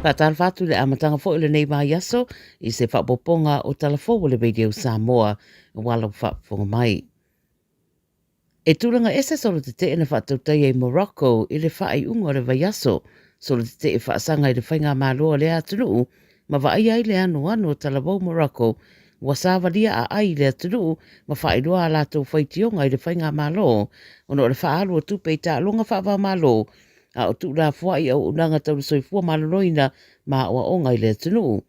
Whātāra whātu le amatanga fo ile nei mai aso I se whapoponga o talafo le radio Samoa wala whaponga mai. E tūranga ese solo te te ina whātautai e Morocco I le whaai unga le vai aso, solo te te e whaasanga I le whainga māloa le atunu, ma vai ai le anu talabou Morocco, wa sāwaria a ai le atunu, ma whaai roa a lātou whaitionga I le whainga māloa, ono le whaalu o tupe I tā longa whaava māloa, a o tu la fuai au unanga tau soifua maloloina ma o onga I le atunu.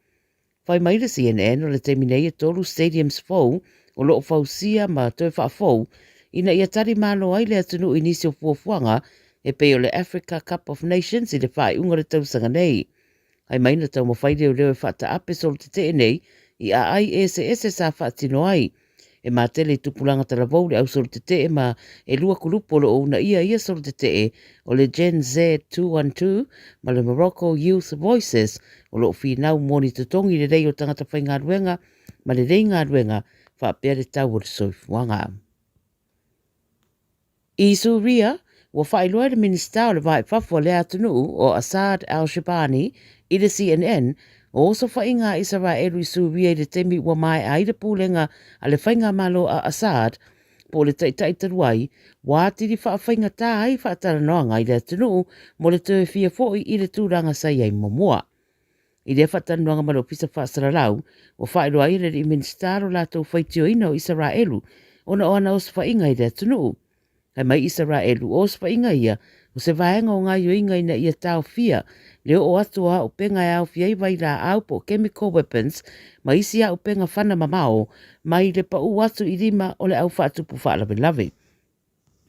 Whai mai le CNN o le teminei e tolu stadiums fau o loo fausia ma toi whaafau ina ia tari malo ai le atunu I nisi o fuafuanga e peo le Africa Cup of Nations I le whai unga le tausanga nei. Ai mai na tau mawhai leo leo e whata ape sol te nei I a ai ese sa whaatino ai. E mā tele tupulanga talavou le au sol te ma e lua kulupo lo o na ia sol te o le Gen Z 212 ma le Morocco Youth Voices o lo whinau moni tutongi le rei o tangata whai ngā ruenga ma le rei ngā ruenga whaapea le tau o le soifuanga. I Suria, wa whailoa le minista o le vai whafua le atunu o Assad al-Shabani I le CNN o so whainga Israelu I Suria I le temi wa mai ai le pūlenga a le whainga malo a Assad po le taitaruai, wātiri whaawhainga tā ai whaatara noanga I le atunu mo le tue fia foi I le tūranga sai ai momoa. I le whaatara noanga malo pisa whaasaralau, o whailoa I le ministaro lātou whaitio ina o Israelu, ona o ana os whainga I le atunu. Hai mai Israelu os whainga ia, o se vaenga o ngā yoinga ina ia tau fia, leo o atua o penga au fia I vai la au po chemical weapons, ma isi au penga whana mamao, mai le pa u atu I rima o le au whaatupu whaalawe.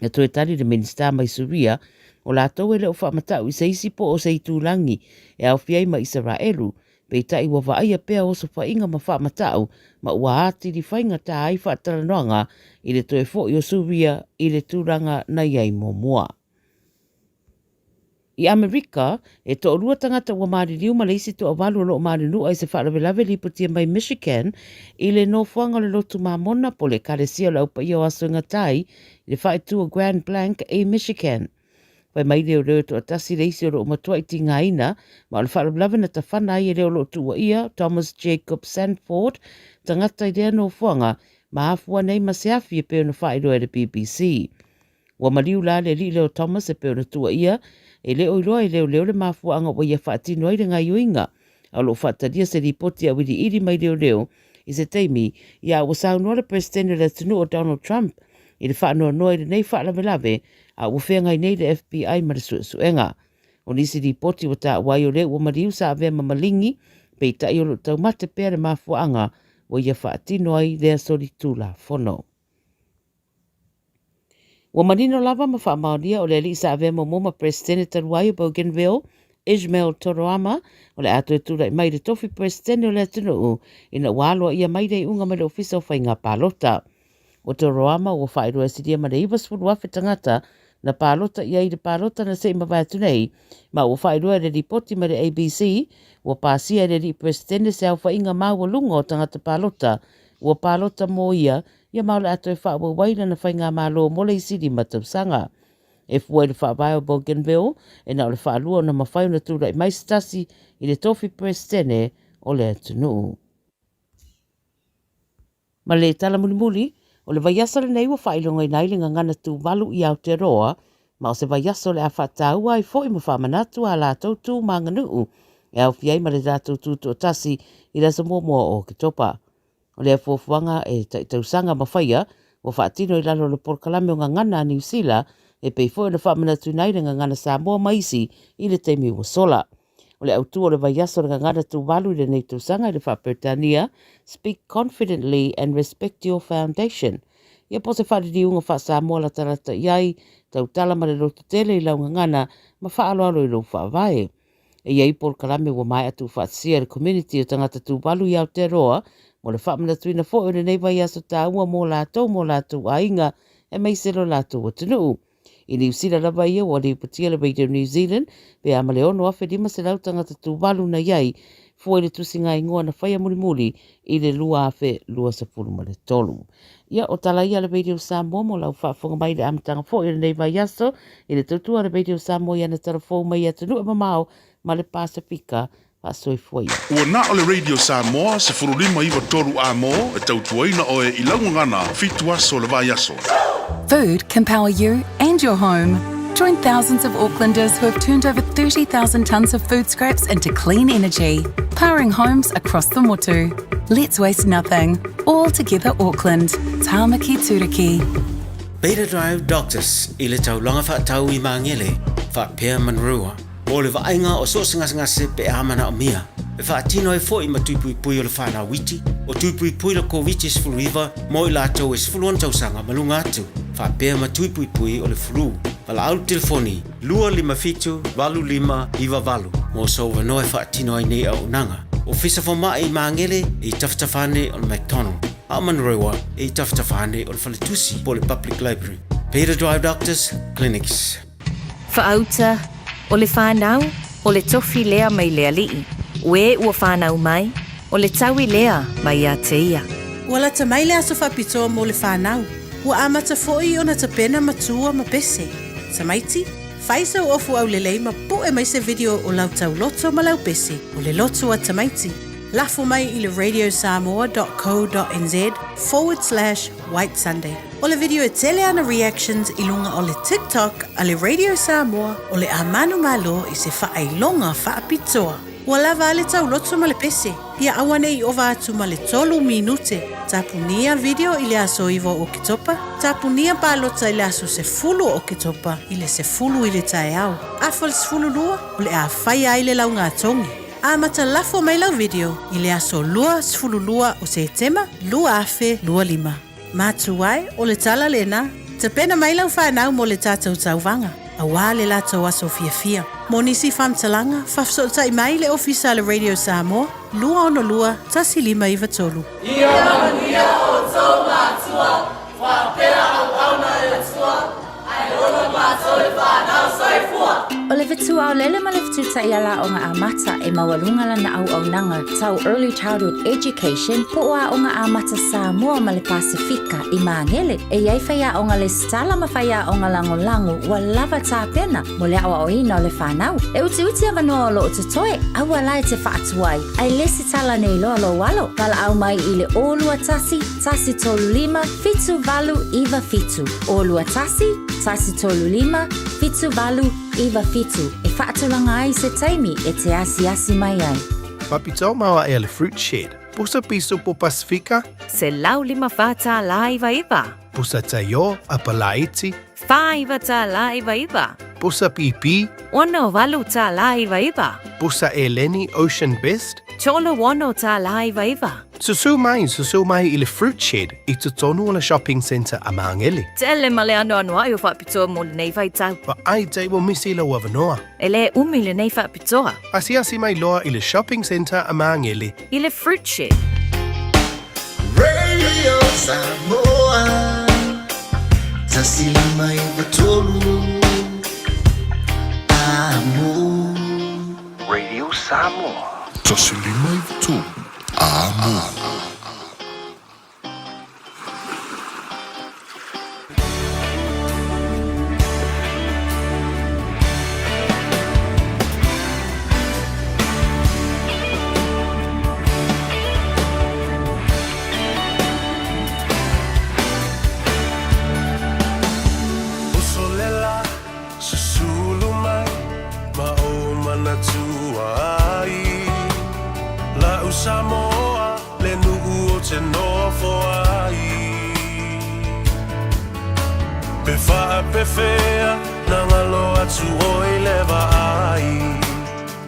Na toe tari le minista mai Suria, o la tau ele o whaamatau I se isi po o se itūlangi e au fia I ma Israelu, pei tai wa vaia pea o so whainga ma whaamatau, ma ua ati li whainga tā ai whaataranoanga I le toe fo I o Suria I le tūranga na iai momoa. I Amerika, e to rua tangata ua maririu ma le isi to avalu o loo marinu ai se whaalawe li putia mai Michigan I le no fuanga le lotu mamona po le karesia lau pa ia o aso ngatai le whaetu o Grand Blanc e Michigan. Wai mai leo to atasi le isi o loo matua I tinga ina, ma o le whaalawe na ta whana I leo lotu ua ia, Thomas Jacob Sanford, tangata I lea no fuanga, ma hafua nei ma se afi e peo na whaeroa le BBC. Wa mariu la le li leo Thomas e peo na tua ia, e leo iroa leo le mafua anga wa ia whaatino ai renga iuinga. Au lo whaataria se ripoti a wiri iri mai leo I se teimi ia ua saunua le presidente le tunu o Donald Trump I le whaanoa noa I le nei whaalawe a ua whengai nei le FBI ma le suenga. O nisi ripoti wa ta wai o leo ua mariu sa avea mamalingi pei ta i o lo tau mate pere mafua anga wa ia whaatino ai lea sori tūla fono. Wa manino lava ma whaamaonia o le li sa ave mo ma presidente taruai o Bougainville, Ismail Toroama, o le ato e tura I mai le tofi presidente o le atunu ina waloa ia mai rei unga mai le ofisa o whainga palota. O Toroama o whaeroa siria ma le iwas furu wafe tangata na palota ia I le palota na se ima vai atunei, ma o whaeroa le ripoti ma le ABC, o pasia le li presidente se au whainga maua lunga o tangata palota, o palota mo ia maule ato e whaua waila na whainga malo mole I siri matausanga. E fuai le whaavai o Bougainville, e na o le whaalua na mawhai na tura I mai stasi I le tofi presidente o le atunu. Ma le tala mulimuli, o le vaiasa le nei wa whailonga I naile ngana tu walu I Aotearoa, ma o se vaiasa le a whataua I fo I mawhamanatu a la tautu manganuu, e au fiai ma le rātou tūtu o tasi I rasa mōmoa o ke topa. O lea fuafuanga e tausanga mawhaia, o whaatino I lalo le porkalame o ngana New Zealand, e pei fo na whaamanatu nei le ngana Samoa maisi I le teimi o sola. O le autu o le vaiaso le ngana tu walu le nei tausanga I le whapertania, speak confidently and respect your foundation. Ia po se whaariri unga wha Samoa la tarata iai, tau tala ma le lotu tele I lau ngana, ma whaaloalo I lau whaavae. E iai porkalame wa mai atu whaatsia le community o tangata tu walu I Aotearoa, mo le whamana tuina fo o le nei vai aso tā ua mō lātou ainga e mai sero lātou o tunu. I New Zealand rava ia o le ipatia le Radio New Zealand, pe a male ono afe lima se lautanga tatu walu na iai, fo le tusinga ingoa na whaia mulimuli I le lua afe lua sa pulu ma le tolu. Ia o tala ia le Radio Samoa mo lau whaafonga mai le amatanga fo I le nei vai aso, I le tutua le Radio Samoa ia na tarafo mai atunu e mamao ma le Pasifika whaasoifua ia. Ua na o le Radio Samoa se furulima iwa toru a mo e tautuaina o e ilaungangana fitu aso le vai aso. Food can power you and your home. Join thousands of Aucklanders who have turned over 30,000 tonnes of food scraps into clean energy, powering homes across the motu. Let's waste nothing. All together Auckland. Tāmaki Turiki. Beta Drive Doctors i le taulanga whaatau i maangele, whaapea manrua. O le vaenga o so ngase pe amana o mia. E whaatino e fo i matupui pui o le whanau witi, o tupui pui la COVID is fluiva, mo i lātou is fuluan tausanga malunga atu. Whaapea matupui pui o le flu. Wala au telefoni, 255-25 mo so wanoe whaatino ai nei au nanga. O fisa fo mai i maangele i taftafane o le McDonald. A manrewa i taftafane o le Whaletusi po le Public Library. Beta Drive Doctors Clinics. Whaauta, o le whanau, o le tofi lea mai lea lii. Ue ua whanau mai, o le taui lea mai a te ia. Wala ta mai lea so whapitoa mo le whanau. Ua amata foi o na ta pena matua ma pese. Ta maiti, whaisa o ofu au le leima po e mai se video o lau tau loto ma lau pese. O le loto a ta maiti. Lafo mai i le radiosamoa.co.nz/White Sunday. O le video e tele ana reactions i lunga o le TikTok a le Radio Samoa o le amanu malo i se whaailonga whaapitoa. Ua lava le tau loto ma le pese. Ia awane i ova atu ma le 3 minute. Tapunia video i le aso iwo o kitopa. Tapunia palota i le aso se fulu o kitopa i le se fulu i le tae au. Afal se fulu lua o le a whaia i le launga atongi. A mata lafo mai lau video i le aso lua sfulu lua o se tema lua afe lua lima. Matuai o le tala lena, te pena mai lau whanau mo le tātou tauvanga. A wā le lātou aso fia. Mo nisi whamtalanga, whafsota i mai le ofisa le Radio Samoa, lua ono lua, tasi lima iwa tolu. Ia mania o tō mātua, whapea au auna e tua, ai ono mātou le whanau soifua. O le vitua o lele ma le vitua i ala o ngā amata e mawalunga lana au nanga tau Early Childhood Education po a o ngā amata Samoa ma le Pasifika i maangele e iai whaia o ngā le stala ma whaia o ngā lango wa lava tā pena mo le awa o ina o le whanau. E uti avanoa o lo o tutoe awa lai te whaatuai ai lesi tala nei loa lo walo wala au mai i le olua tasi tolu lima fitu valu iwa fitu olua tasi tolu lima fitu valu iwa fitu e whaatulanga ai se taimi e te asi mai ai. Papito maua e le Fruit Shed. Pusa piso po Pasifika. Se lau lima whata la iwa. Pusa tayo a Palaiti. Faiva ta la iwa. Pusa pipi. Ono walu ta la iwa. Pusa Eleni Ocean Best. Cholo wano ta la iwa. Susu mai i le Fruit Shed i te tonu o le shopping centre a Maangele. Tele male ano ai o whapitoa mo le nei whaitau. Pa ai te wo misi la wavanoa. E le umi le nei whapitoa. Asi mai loa i le shopping centre a Maangele. I le Fruit Shed. Radio Samoa Tasili mai batolu Amo Radio Samoa. Tasili mai batolu Amo. Samoa le nu'u o te nofo ai Pe whaapewhea na ngalo atu o i lewa ai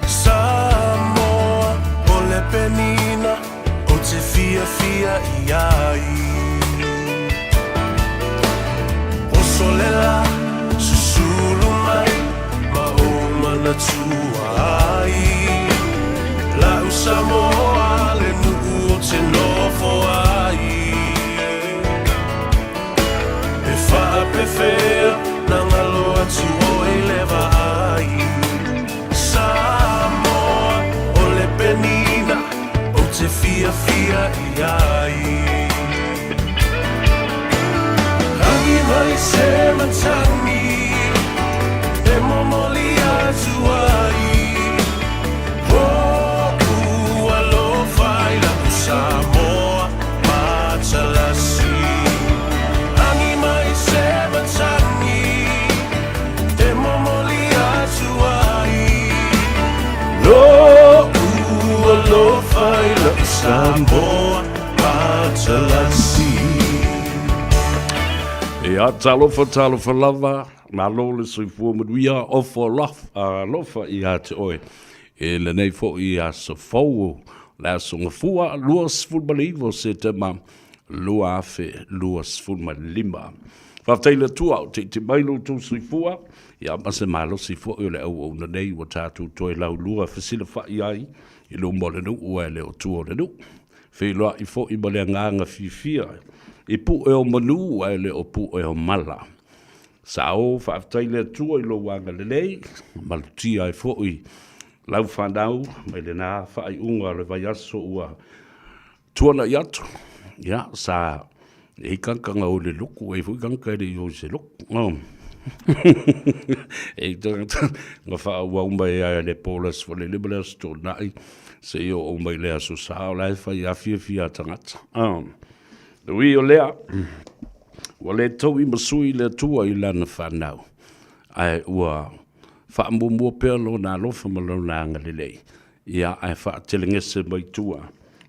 Samoa o le penina o te fia i ai O solela susulu mai ma o manatua ai La Samoa le nu'u o te nofo ai E whaapewhea na ngalo atu o i lewa ai Samoa o le penina o te fia i ai Hangi mai se matangi E momoli atu ai Samoa Patalasi. Ia talofa lava, malo le soifua manuia ofa lofa ia te oe. E le nei fo ia sa fau, la songa fua, luas fulmalivo se te ma, lua afe, luas fulmalima. Whaftai le tua, te mailo tu soifua, ia mase malo soifua i le au na nei wa tātou toi lau lua fasila whai ai, i lo mo le nu ua le o tua le nu. Wheloa i fo i ma le nganga fifia, i pu e o manu ai le o pu e o mala. Sa o whaftai le tua i lo wanga le nei, malutia i fo i lau whanau, mai le nā whai unga le vai aso ua tuana i atu. Ia, sa e kankanga o le luku, e fui kanka e o se luku. E tangata, nga wha ua umai ai le polas fo le liberas tō nai, se i o umai lea so sao lai whai a fia tangata. Ui o lea, wa le tau i masui le tua i lana whanau. Ai ua whaamumua pēr lo nā lofa malo nā ngalilei. Ia ai whaatelengese mai tua.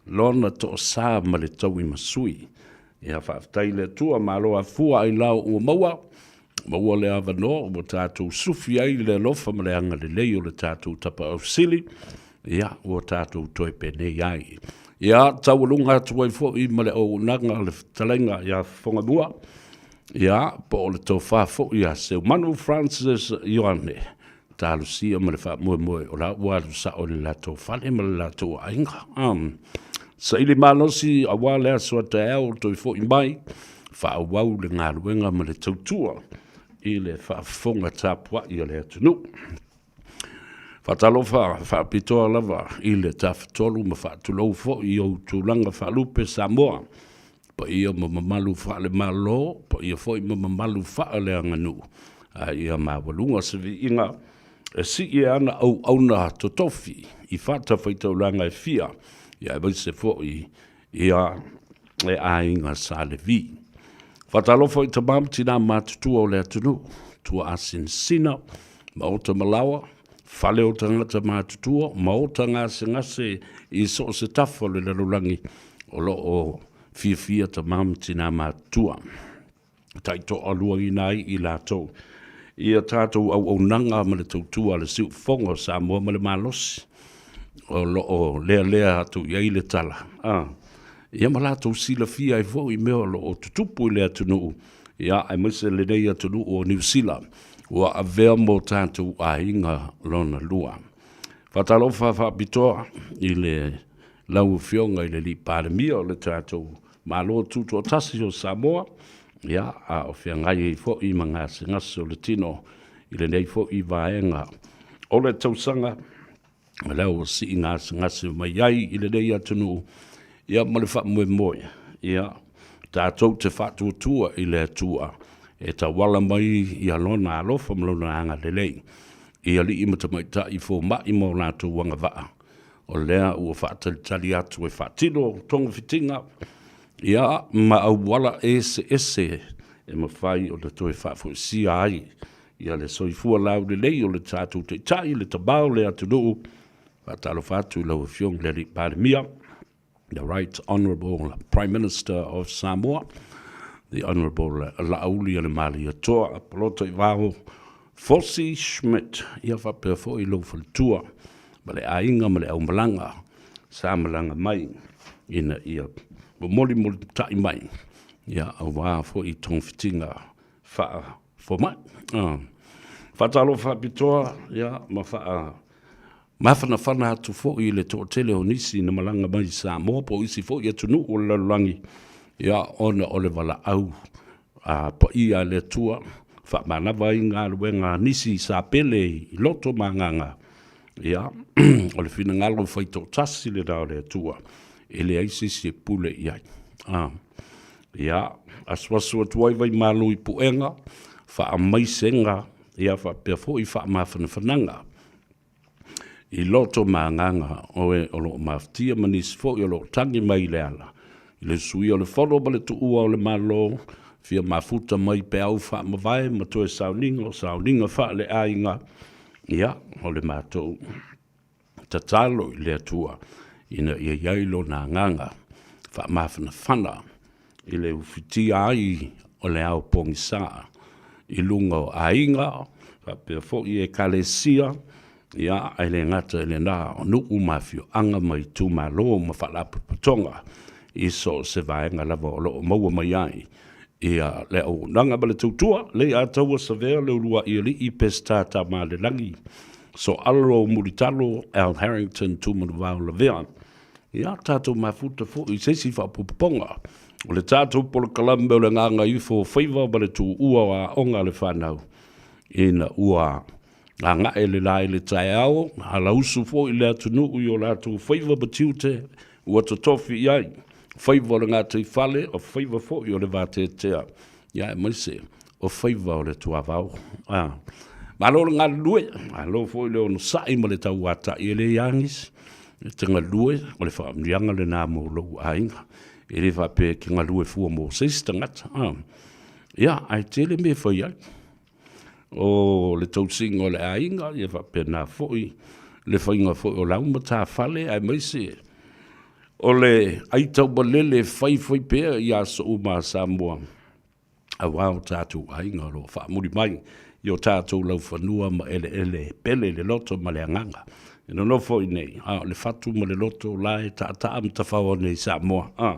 Lona to sā ma le tau i masui. Ia whaaftai le tua malo a fua ai lau ua maua. Maua le avanoa ua tātou sufi ai le lofa ma le ngalilei o le tātou tapa au sili. Ia ua tātou toi penei ai. Ia tau lunga tuai fo i ma le o nanga le talenga ia whonga mua. Ia po le tau wha fo ia se Manu Francis Ioane. Tālu sia ma le wha moe o la walu sa o le lato whale ma le lato ainga. Sa ili manosi a wale asua te eo toi fo i mai. Wha wau le ngā ruenga ma le tautua. I le wha whonga tāpua i le atunu. Whatalofa, whapitoa lava, i le tawhatolu ma whatulou fo i au tūlanga whalupe Samoa. Pa ia ma mamalu whaale malo, pa ia fo i ma mamalu whaale anganu. Ia ma walunga se vi inga, e si i ana au auna to tofi, i whata whaitau langa e fia, ia e se fo i ia e a inga sa le vi. Whatalofa i tamam tina mātutua o le atunu, tua asin sina, ma o ta malawa, Fale o tangata mātutua, ma o ngase i so se tafo le lalulangi o lo o fia ta mamtina mātua. Taito alua i nai i lātou. Ia tātou au nanga ma le tautua le siu fongo sa mua ma le malosi. O lo o lea atu i le tala. Ia ma lātou sila fia i fo i mea lo o tutupu i le atunu. Ia ai mese le nei atunu o New Zealand. Ua a vea mo tātou a inga lona lua. Whatalofa whapitoa i le lau fionga i le li pāremia o le tātou malo tuto tasi o Samoa. Ia a o whia ngai i fo i mga ngase o le tino i le nei fo i vaenga. O le tausanga, lau si i ngase mai ai i le nei atunu. Ia ma le wha moe. Ia tātou te whatuatua i le atua. E ta wala mai i alona alofa malona anga lelei. I ali i matamaita i fo mai mo nātou wanga waa. O lea ua whaatalitali atu e whaatino tonga fitinga. Ia ma au wala ese e mawhai o le toe whaafu si ai. Ia le soifua lau lelei o le tātou te tai le tabao le atu nuu. Whaatalo whaatu lau fiong le li pāremia. The Right Honourable Prime Minister of Samoa. The Honourable Lauli le Mali Atoa, Apolota Iwao, Fossi Schmidt, ia whapea fo i lofa le tua, ma le ainga ma le au malanga, sa malanga mai, ina ia, moli tai mai, ia au wā fo i tong fitinga wha fo mai. Whatalo whapitoa, ia, ma wha mawhana whana atu fo i le tō tele o nisi na malanga mai Samoa, po isi fo i atunu o lalulangi, ia ona o le wala au pa ia le tua wha manawa i ngā luenga nisi sa pele i loto manganga ia o le whina ngalo whaito tasi le rao le tua e le aisi se pule iai ia aswasu atuai vai malu i puenga wha a maisenga ia wha pia fo i wha mawhana whananga i loto manganga o e o lo maftia manis fo i o lo tangi mai le ala le sui o le wholo ma le tuua o le malo, fia mafuta mai pe au wha mawai, ma toe sauninga wha le ainga. Ia, o le mātou tatalo i le atua, ina ia iailo nā nganga. whaamawhanawhana i le uwhiti ai o le au pongisa i lunga o ainga, whapea fo i e kalesia, ia ai le ngata i le nā o nuku mawhio anga mai tū malo ma whalapu patonga i so se vaenga lava o loo maua mai ai. Ia le au nanga bale tautua, le a taua savea le urua i li i pesta ta ma le langi. So alro muritalo Al Harrington tu manuvau la vea. Ia tātou mafuta fo i sesi whapuponga. O le tātou polo kalambe o le nganga ifo Faiva bale tu ua wa onga le whanau. Ina ua nganga e le lai le tai au, hala usu fo i le atunu ui o lātou Faiva batiute, ua totofi iai. Faiva o le ngā tei whale, o Faiva fo i o le vāte tea. Ia e maise, o Faiva o le tuavau. Malo le ngā lue, malo fo i le ono sai ma le tau wata i le iangis. Te ngā lue, o le whaamrianga le nā mō lou ainga. E le whape ki ngā lue fua mō seista ngata. Ia, ai tele me whai ai. O le tausinga o le ainga, ia whape nā foi. Le whainga foi o lauma tā whale, ai maise. O le aitau balele whai pēr i aso uma Samoa. A wao tātou ainga lo whaamuri mai. I o tātou lau whanua ma ele pele le loto ma le anganga. E no fo i nei. Le whatu ma le loto lai ta am ta whaua nei Samoa.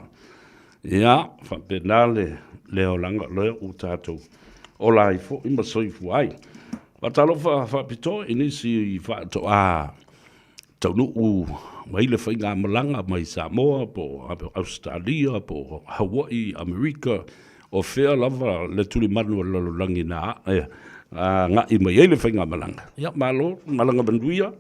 Ia, whapena le o langa leo o tātou. O lai fo ima soifu ai. Watalo whapito inisi i whaato taunu u mai le whainga malanga mai Samoa, po Australia, po Hawaii, Amerika, o whea lava le tuli manu lalolangi na ngā i mai le whainga malanga. Ia, malo, malanga banduia,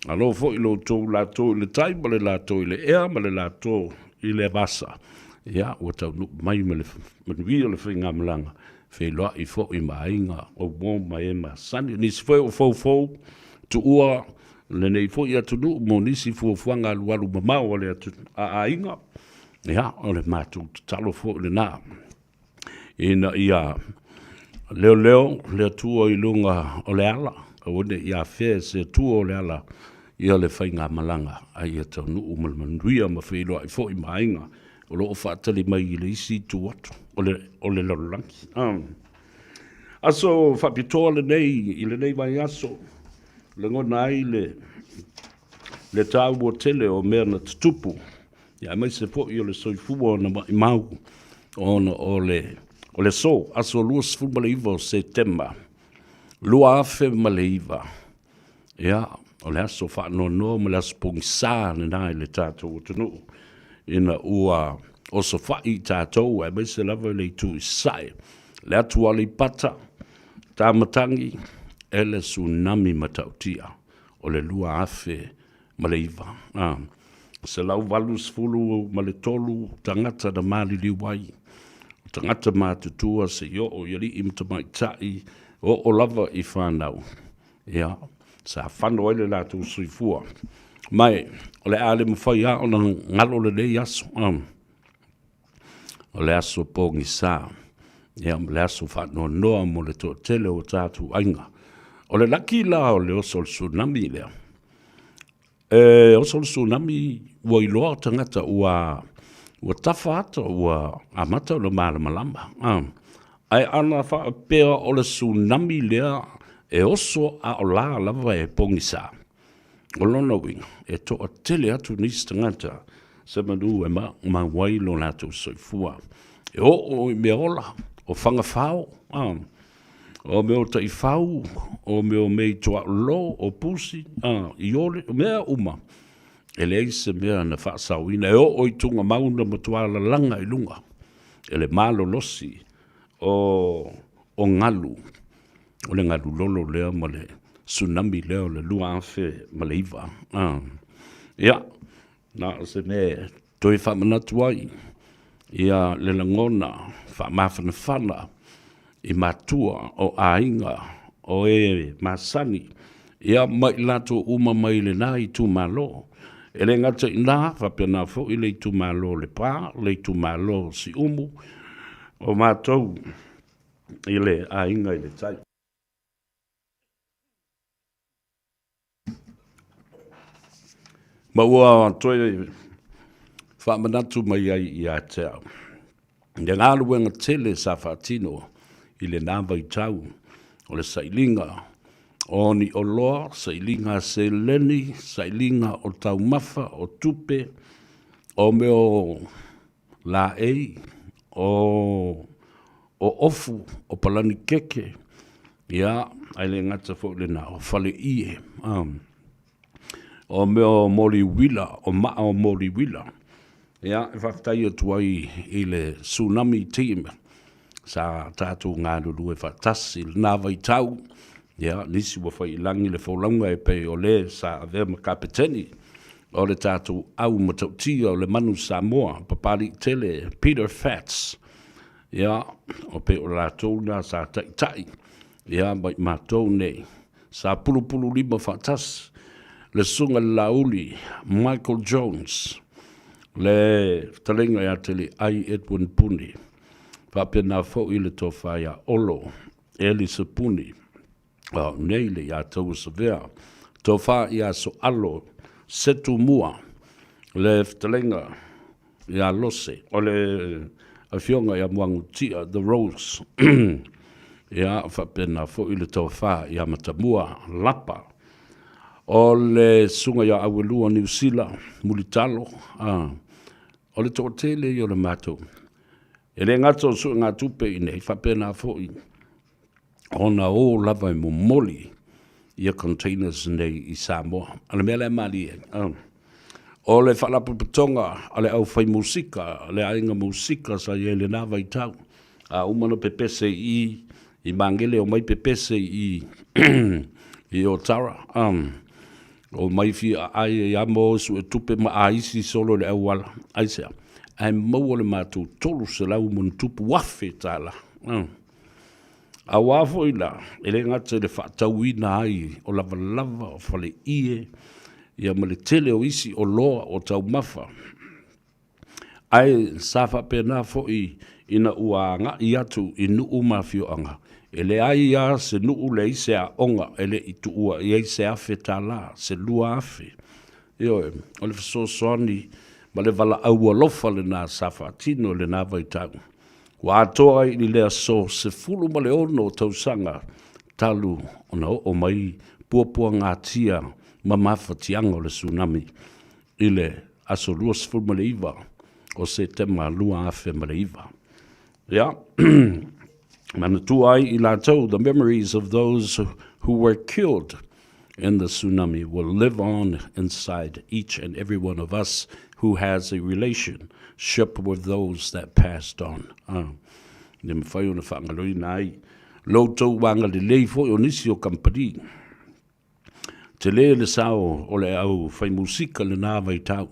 alo fo i lo tō la tō i le tai, ma le la tō i le ea, ma le la tō i le vasa. Ia, o tau mai ma le manuia le whainga malanga. Whai loa i fo i mainga, o mō mai e ma sani, nisi whai o fau, tu ua, le nei fo i atunu, mo nisi fuafuanga alualu mamau le atu a inga. Ia, o le mātu talo fo le nā. Ina ia leo, le atua i lunga o le ala, o wane ia whea se atua o le ala, ia le whainga malanga, a ia tanu umalmanuia ma whailoa i fo i mainga, o loo whaatali mai i le isi tu atu, o le lalolangi. Aso whapitoa le nei, i le nei mai aso, le ngona ai le tāu o tele o mea na tutupu. Ia mai se po i o le soifua na mai mau o le so. Aso lua sifu maleiva o September. Lua afe maleiva. Ia, o le aso whaanono ma le aso pongisā na nai le tātou o tunu. Ina ua o so whai tātou, ai mai se lava le tu i sai. Le atu ali pata, tāmatangi, ele tsunami matautia o le lua afe maleiva. Se lau walu sfulu ma le tolu tangata na mali liwai. Tangata mātutua se yo o yari imta maitai o lava i whanau. Ia, sa whanau ele lātou suifua. Mai, o le ale mwhai a o na ngalo le nei aso. O le aso pongi sā. Ia, le aso whanau noa mo le tō tele o tātou ainga. O le laki la o le osol tsunami lea. Osol tsunami ua iloa tangata ua tafa ata ua amata o le malamalama. Ai ana wha pea o le tsunami lea oso a o la lava e pongisa. O lona winga e toa tele atu nisi tangata se manu e ma wailo nato soifua. E o i mea ola o whangawhao. O meo tai whau, o meo mei toa lo, o pusi, i ole, o mea uma. E le eise mea na whaasauina, e o i tunga mauna matuala langa i lunga. E le malo losi, o ngalu, o le ngalu lolo lea ma le tsunami lea o le lua afe ma le iwa. Ia, na se me toi whamanatuai, ia le langona, whamawhana whana, i matua o ainga o masani ia mai lato uma mai le nā i tu malo e le ngata i nā whapena fo i le tu malo le pā le tu malo si umu o mātou i le ainga i le tai ma ua toi whaamanatu mai ai I a te au. Ia ngā luenga tele sa whaatino I le nāwai tau o le sailinga o ni o loa, sailinga se leni, sailinga o tau mafa, o tupe, o meo la ei, o ofu, o palani keke, ia, ai le ngata fo le na, o fale ie, o meo mori wila, o maa o mori wila, ia, e whaktai atu ai I le tsunami team, sa tātou ngā ruru e whatasi, le nāwai tau, ia, nisi wa whai langi le whaulanga e pei o le sa avea makapeteni, o le tātou au matautia o le manu Samoa, papari tele, Peter Fats, ia, o pe o rātou nā sa tai, ia, mai mātou nei, sa pulu lima whatas, le sunga lauli, Michael Jones, le talenga ia tele ai Edwin Puni, whapena fo I le tōwhaia olo, Eli Sapuni, nei le ia tau savea, tōwha ia so alo, setu mua, le ftalenga ia lose, o le awhionga ia muangutia, the rose, ia whapena fo I le tōwha ia matamua, lapa, o le sunga ia awelua New Zealand, mulitalo, o le tōtele I o le mātou. E le ngato su ngā tupe I nei, whapena fo I, ona o lava I momoli ia containers nei I Samoa. Ale mea le mali e. O le whalapu patonga, ale au whai musika, ale ainga musika sa ia le nāwa I tau. A umano pepese I mangele o mai pepese I Otara. O mai fi ai I amo su e tupe ma aisi solo le awala. Aisea. Ai maua le mātou tolu se lau mun tupu wafe tāla. A wafo I la, ele ngata le whaatauina ai o lava o whale ie, ia ma le tele o isi o loa o tau mafa. Ai safa pena fo ina ua nga I atu I nuu mawhioanga. Ele ai ia se nuu le ise a onga, ele I tuua I ise afe tāla, se lua afe. Io o le fasosoni, ma le vala aua lofa le nā safa tino le nā vaitau. Wa atoa I lea so se fulu ma le ono tausanga talu ona o mai puapua ngā tia ma mawhatianga o le tsunami I le aso lua se fulu ma le iwa o se te ma lua afe ma le iwa. Yeah. Manatua I lātou, the memories of those who were killed in the tsunami will live on inside each and every one of us who has a relationship with those that passed on. Ne me whai o na whangaloi nai. Loutou wanga le leifo o nisi o kampari. Te le sao o le au whai musika le nāwai tau.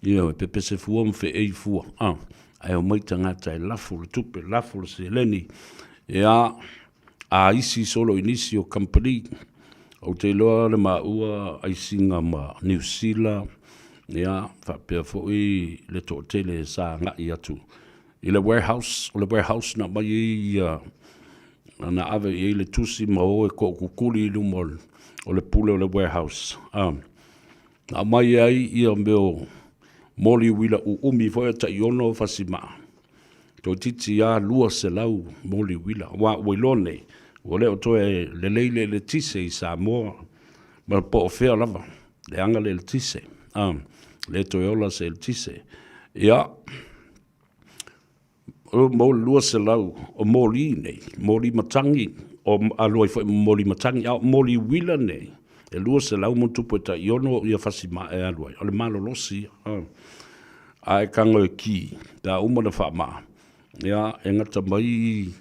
Io e pepe se fuom fe ei fua. Ai o maita ngata e lafo le tupe, lafo le se leni. Ia a isi solo inisi o kampari. O te loa le maua ai singa ma New Zealand. Ia whapea fo I le tōtele sa ngai atu. I le warehouse na mai na ave I le tusi ma o e ko kukuli I lumol o le pule o le warehouse. Na mai ai I o meo moli wila umi fo e ta iono fasima. Tō titi a lua se lau moli wila. Wa wailone, o le o toe le leile le tise I Samoa. Ma po o fea lava, le anga le tise. Le toe ola se le tise. Ia, o mo lua se lau, o moli nei, moli matangi, o aloi fo moli matangi, au moli wila nei. E lua se lau mo tupu e ta iono ia fasima e aloi. O le malo losi, ai kango e ki, ta umana wha Ia, e ngata mai,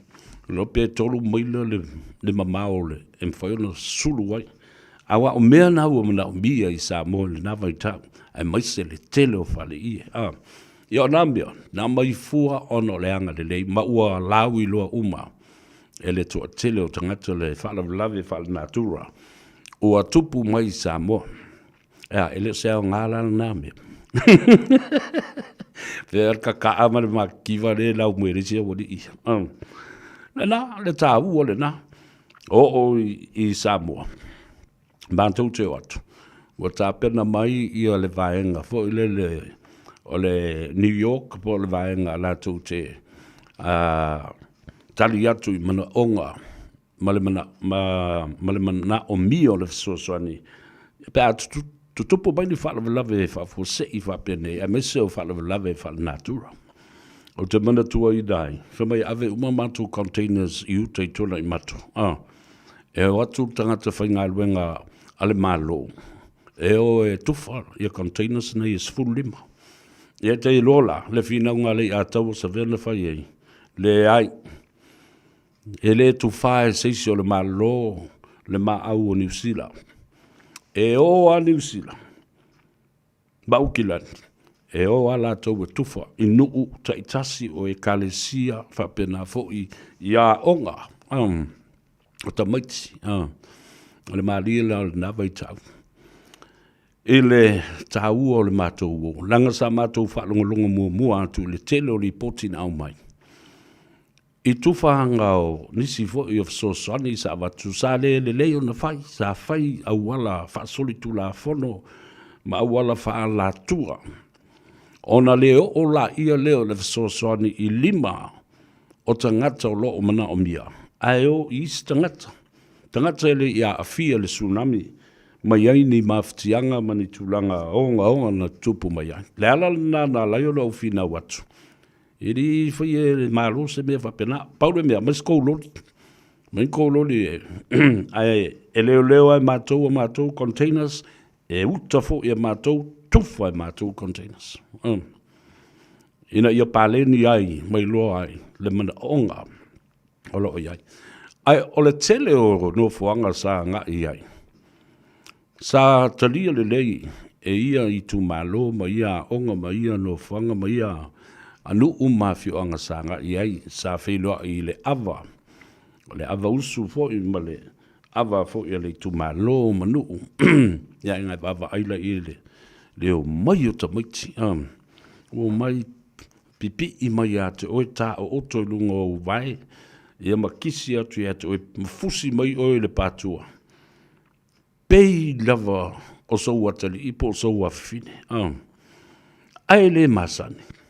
lope tolu maila le mamao le, e mwhaiona sulu wai. Awa o mea na ua mana o mia I Samoa le na vai tau, ai maise le tele o whale ie. Ia o nambia, na mai fua ono le anga le lei, ma ua lawi loa uma, e le tua tele o tangata le whala lave whala natura, ua tupu mai I Samoa. Ia, e le sea o ngāla na nambia. Fer ka amar ma kiva le lau mwere sia wadi I. Na le tāu o le na. O I Samoa. Mātou te watu. Wa tā pena mai I le vaenga. Fo I le o le New York po le vaenga la tau te tali atu I mana onga ma le mana o mi o le fesoasoani pe a tutupu mai ni whalavelave whafosei whapene a mese o whalavelave whalenatura o te mana tua I dai whamai ave uma matu containers I uta I tona I matu e o atu tangata whainga luenga ale malo e o e tufa I containers nei sfuru lima e te lola le fina unga le a tau sa vena whai ei le ai e le tufa e seisi o le malo le au o New Zealand e o a New Zealand Baukiland e o ala tau e tufa I nuu ta itasi o e kalesia whapena foi ia onga o ta maiti o le maria o le nawa I tau e le tau o le matou o langa sa matou whalongolongo mua atu le tele o li potina au mai I tufahanga o nisi foi of sosani sa watu sa le leo na fai sa fai au wala fa solitu la fono ma au wala fa la tua ona leo o la ia leo le sosani I lima o tangata o lo o mana o mia ai o is tangata ele ia afia le tsunami mai ai ni maftianga mani tulanga onga na tupu mai ai le ala na la yo lo fina watu Iri foi e malo se me fa pena Paulo me mas kololi ai leo ai matou containers e uta fo e matou tufa e matou containers ina ia paleni ai mai lo ai le mana onga o lo ai o le tele o no foanga sa nga ai sa talia le lei e ia I tu malo ma ia onga ma ia no foanga ma ia anu mafio anga sanga ai sa felo I le ava usu fo I male ava fo I le tu malo manu ya nga ava ai la I le o mai o tamiti o mai pipi I mai ate o ta o oto lunga o vai ia makisi atu ate o fusi mai o le patua pei lava o so watali I po so wafine ai le masani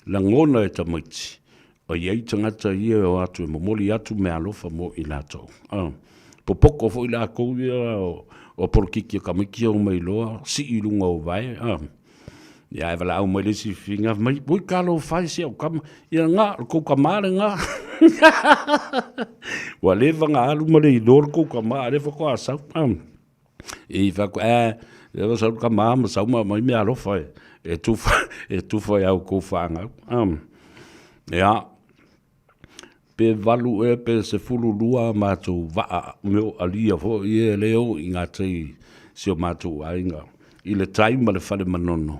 la ngona e tamaiti o iei tangata ia o atu e momoli atu me alofa mo I lato po poko fo I la kou ia o porokiki kamiki o mai loa si I lunga o vai ia e wala au mai lesi finga mai boi kalo fai si au kama ia ngā kou kamare ngā wa lewa ngā alu ma le I lor kou kamare lewa ko asau I whako lewa sau kamare ma sau ma mai me alofa e tufa e au kou whanga. Ia, pe valu e pe se fulu lua mātou waa meo alia fo I e leo I ngā tei si o mātou ainga. I le taima le whare manono.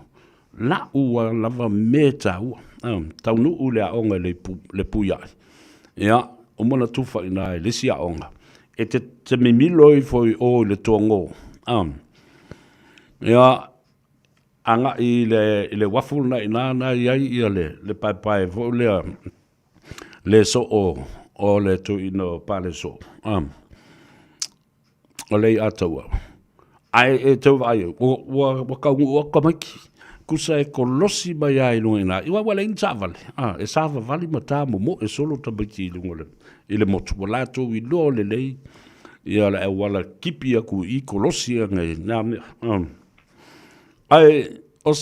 La ua lava me ta ua. Tau nu u le aonga le puyai. Ia, o mona tufa I nai le si aonga. E te mimiloi fo I o le tongo. Ia, anga I le waffle na ina iai ia le pai fo le so o le tu ino pale so o le ataua ai e tau vai o ka o kamaki kusa e kolosi mai ai no ina I wa le intavale e sava vali mata mo e solo tabaki lungole ile motu wala tu I lo le ia la wala kipi aku I kolosi ngai na ai o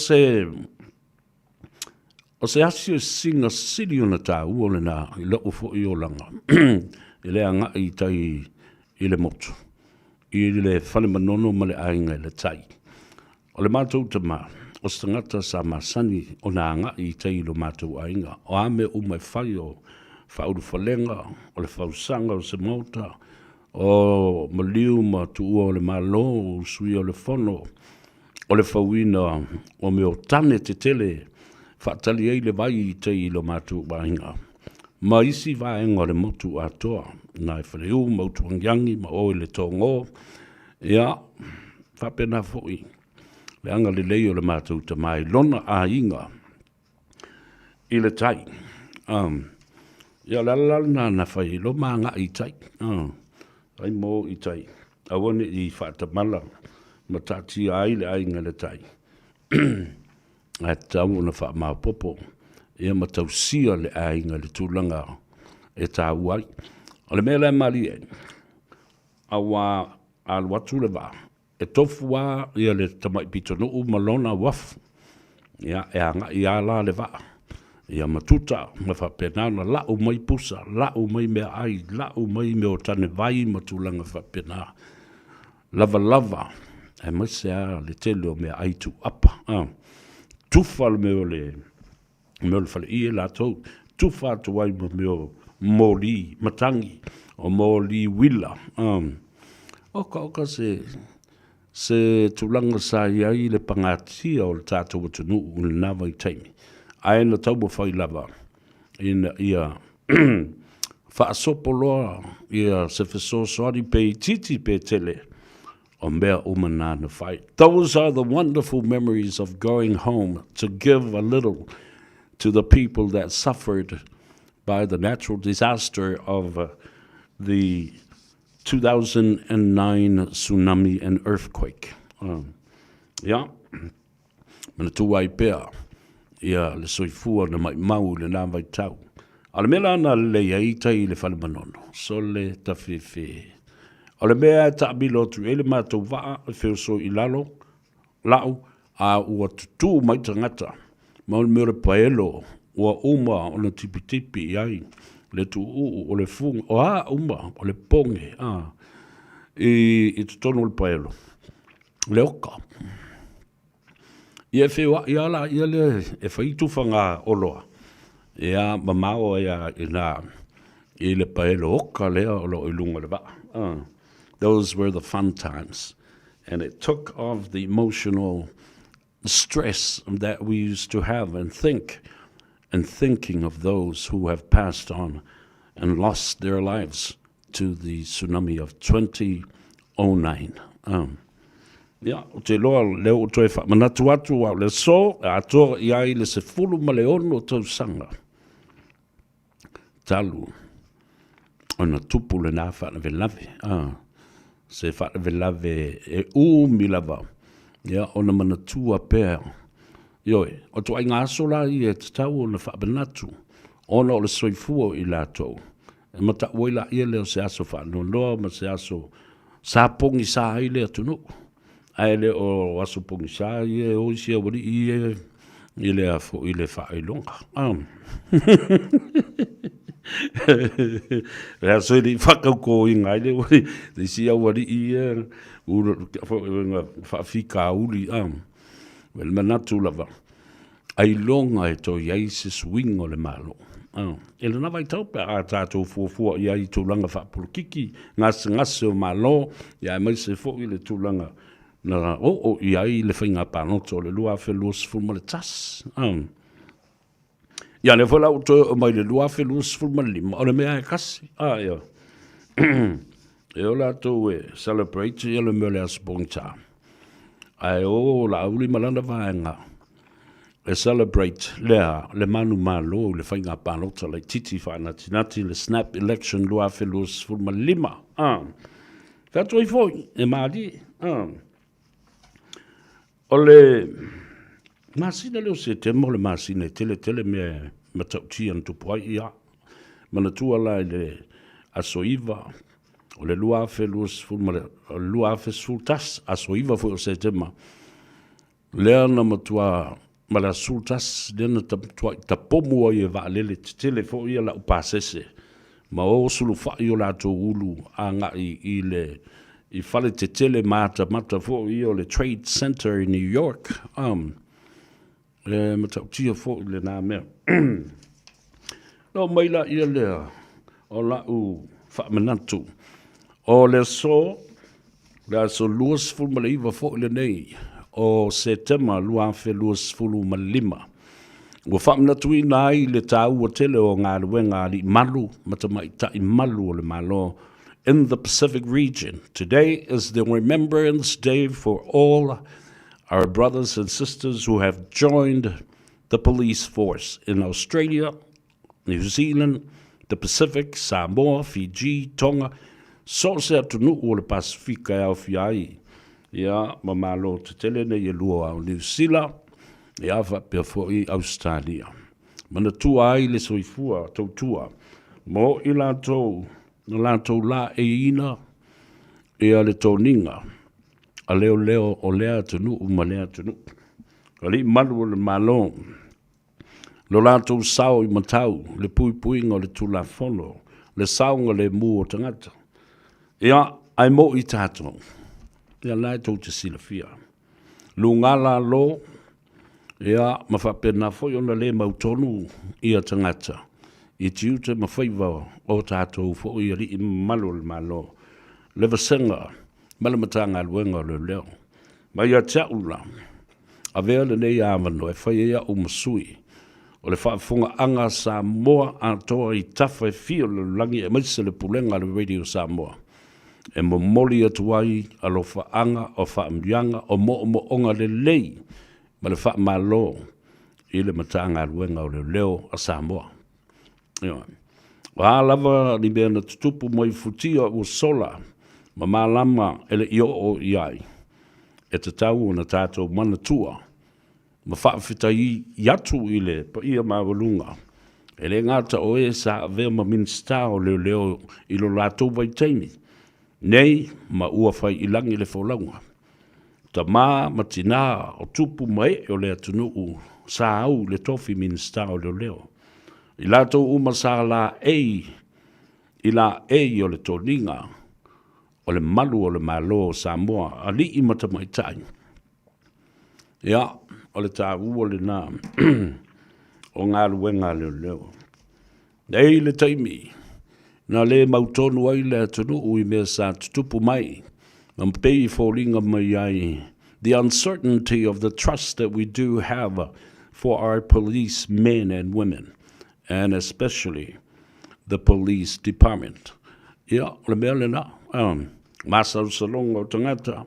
se asio singa sili ona ta uole na I lo fo I olanga ile anga I tai I le motu I le fale manono ma le ainga le tai o le mātou te mā o stangata sa masani o na anga I tai lo mātou ainga o ame mai whai o whauru whalenga o le whausanga o se mota o maliu ma tu o le malo o sui o le fono o le fauina o me o tane te tele whaatali ei le vai I te I lo mātou wainga. Ma isi vaenga le motu atoa, na e whaneu, mautu angiangi, ma o le tongo, ia, whapena foi. Le anga le leo le mātou te mai, lona a inga, I le tai. Ia lalala na whai, lo maanga I tai. Ai mo I tai. Awane I whaatamala, ma tati ai le ainga le tai. a tau na wha maa popo, ia ma tau sia le ainga le tūlanga e tā uai. O le mea le mali e, a wā al watu le wā, e tofu wā ia le tamai pito no u malona wafu, ia e anga i ala le wā, ia matuta, ma wha penana, lau mai pusa, lau mai mea ai, lau mai mea o tane vai ma tūlanga wha penana. Lava lava, e mai sea le tele o mea ai tu apa, tufa le meo le whale i e la tau, tufa tu wai ma meo mōli matangi, o mōli wila. Oka se tūlanga sa iai le pangatia o le tātou atunu o le nawa i taimi. Ai na tau mo whai lava, ia whaasopoloa, ia se whesosoari pe titi pe tele, o mea umana na whai. Those are the wonderful memories of going home to give a little to the people that suffered by the natural disaster of the 2009 tsunami and earthquake. Yeah, mana tuai pea, ia le soifua na mai mau le nā vai tau. A le mea na le iai tai le whale manono, so le tawhiwhi. O le mea e taamilo tu ele mātou waa e whio so i lalo, lau, a ua tutu mai tangata, ma le mea le paelo, ua uma o le tipi iai, le tu o le funga, o a uma o le ponge, i tutono le paelo, le oka. Ia whiwa, ia la, ia le, e whaitu whanga oloa, ia mamao ia i le paelo oka lea o lo ilunga le waa. Those were the fun times. And it took off the emotional stress that we used to have and thinking of those who have passed on and lost their lives to the tsunami of 2009. Yeah, te loa leo toi wha manatu atu au le so, a toa iai le se fulu ma le ono tau sanga. Talu, ona tupu le nā wha na velave, se wha velave e mi lava, ia ona manatua pēr. Ioi, o tu ai ngā sola i e te tau o na wha benatu, ona o le soifua i lātou. E mata oi la ia leo se aso wha no loa, ma se aso sa pongi sa ai lea tunu. Ai le o aso pongi sa i e o isia wari i lea fo i le wha ai longa. Rea so i whakau ko i ngai le wari, le sia wari i e whaafika uli wel manatu lava. Ai longa e to iai se swing o le malo. E le nawa i tau pe a tātou fuafua iai tūlanga whaapurukiki, ngase o malo, iai mai se fo i le tūlanga na iai le whainga pānoto le lua whelua sifuma le tas. Ia le whala uto o mai le lua whelua sifuma le lima, o le mea e kasi. Ia. E o la tau e celebrate i le mele asponta. Ai o la uli malanda vaenga. E celebrate lea le manu malo le whainga pānota le titi whanati le snap election lua whelua sifuma le lima. Whatu i foi e maari. O le masina leo se temo le masina tele me matauti an tupuai ia. Manatua la le asoiva o le lua whelua sifuma lua whesultas asoiva foi o se tema. Lea na matua ma la sultas dena tapomu i e vaalele tele fo ia la upasese. Ma o sulu whai o la tō ulu a ngai i le I whale te tele mata fo i o le Trade Center in New York. Le matautia fo i le nā mea. No maila ia lea o la u whaamanatu. O le so luas fulma le iwa fo i le nei o September lua luas fulma lima. Ua whaamanatu I nai le tāu o tele o ngā luenga li malu, matamai tai malu o le malo, in the Pacific region. Today is the Remembrance Day for all our brothers and sisters who have joined the police force in Australia, New Zealand, the Pacific, Samoa, Fiji, Tonga, so se atunu o le Pasifika e au fiai. Ia, mamalo te tele ne i lua au New Zealand, Ia whapea fo I Australia. Mana tua ai le soifua tautua. Mo I lātou, na lātou la e ina, ia le tōninga, a leo leo o lea tunu, ma lea tunu. Ka li malu o le malo, lo lātou sao I matau, le pui puinga o le tula fono, le saunga le mu o tangata. Ia, ai mo I tātou, ia lai tau te silafia. Lungala lo, ia mawhapena foi ona le mautonu ia tangata. I tiute ma Faiva o tātou fo I ri I malo le malo. Le vasenga, malamatanga luenga le leo. Ma ia ula, a vea le nei amano e whai ea o masui. O le whaafunga anga Samoa a toa I tafa e fio le langi e maise le pulenga le radio Samoa. E mo moli atuai a lo whaanga o whaamrianga o mo onga le lei. Ma le wha malo I le matanga luenga o le leo a Samoa. Wa lava ni bea na tutupu mai futia o sola ma malama ele I o iai. E te tau na tātou mana tua. Ma whaafita I yatu I le pa ia mawalunga. E le ngata o e sa vea ma minsta o leo I lo lātou vai teimi. Nei ma ua whai ilangi le wholaunga. Ta ma tina o tupu mai o le atunu sa au le tofi minsta o leo. I lātou sa la I la o le tōninga o le malu o le malo o Samoa a li I matamaitai. Ia, o le tāu o le nā o ngā luenga leo. Nei le taimi, na le mautonu ai le atunu I mea sa tutupu mai. Pei fōlinga mai ai. The uncertainty of the trust that we do have for our police men and women, and especially the police department. Ia, le mea le na, masau salonga o tangata,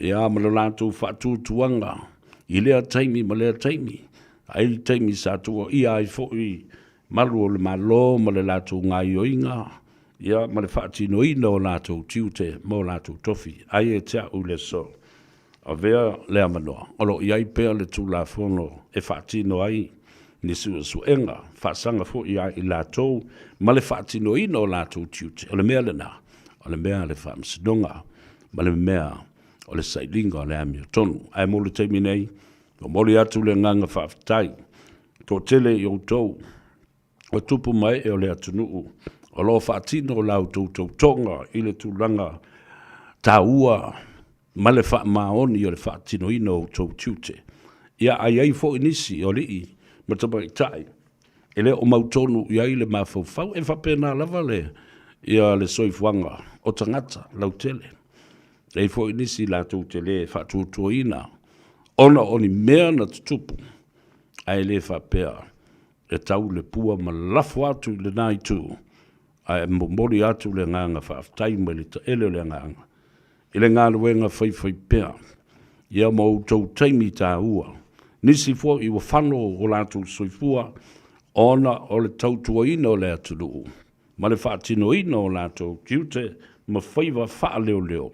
ia ma le lātou whaatūtuanga, I lea taimi ma lea taimi, ai taimi sa tua ia ai fōi, malu o le malo ma le lātou ngā ioinga, ia ma le whaatino ina o lātou tiute mo lātou tofi, ai e tea u le so. A vea lea manoa, olo iai pēr le tūla fono e whaatino ai, ni suenga, whaasanga fo ia I lātou, ma le whaatino ina o lātou tiute, o le mea le nā, o le mea le whaamsidonga, ma le mea o le sailinga o le ami o tonu. Ai mo le teimi nei, o moli atu le nganga whaafitai, ko tele I o tou, o tupu mai e o le atunuu, o lo whaatino o lau tautou tonga, I le tūlanga tāua, ma le whaamaoni o le whaatino ina o tau tiute. Ia ai ai fo inisi o lii, ma tabai tai. E le o mautonu I ai le mawhauwhau, e whapena lava le, ia le soifuanga o tangata, lau tele. E fo inisi la tau tele, whaatutua ina, ona oni mea na tutupu, ai le whapea, e tau le pua ma lafu atu le nai tu, ai mori atu le nganga whaaftai ma le ta ele le nganga. I le ngā luenga whai pēr, ia mau tau taimi tā ua, nisi fua I wa whano o lātou soifua, ona o le tautua ina o le atunu, ma le whaatino ina o lātou kiute, ma Faiva wha leo.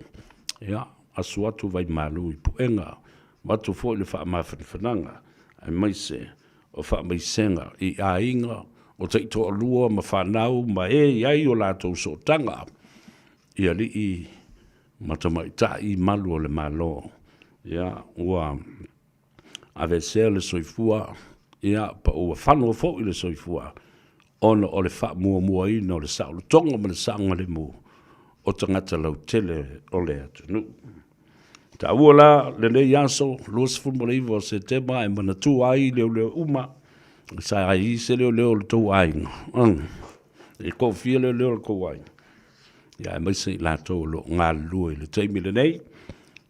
Ia, asu atu vai malu I puenga, watu fua le wha mawhanwhananga, ai maise, o wha maisenga, I a inga, o teito alua, ma whanau, ma iai o lātou so tanga, ia li I matamaitai I malu o le malo. Ia, ua ave sea le soifua, ia pa ua whanua fo I le soifua, ona o le wha mua ina o le sao, le tonga ma le saanga le mua, o tangata lau tele o le atunu. Ta ua la, le le yaso, luas fulmoliva o se tema, e manatu ai leo uma, sa ai se leo le tau ainga. E kou fia leo le kou ainga. Ia mai se la tau lo ngā lua I le teimi le nei.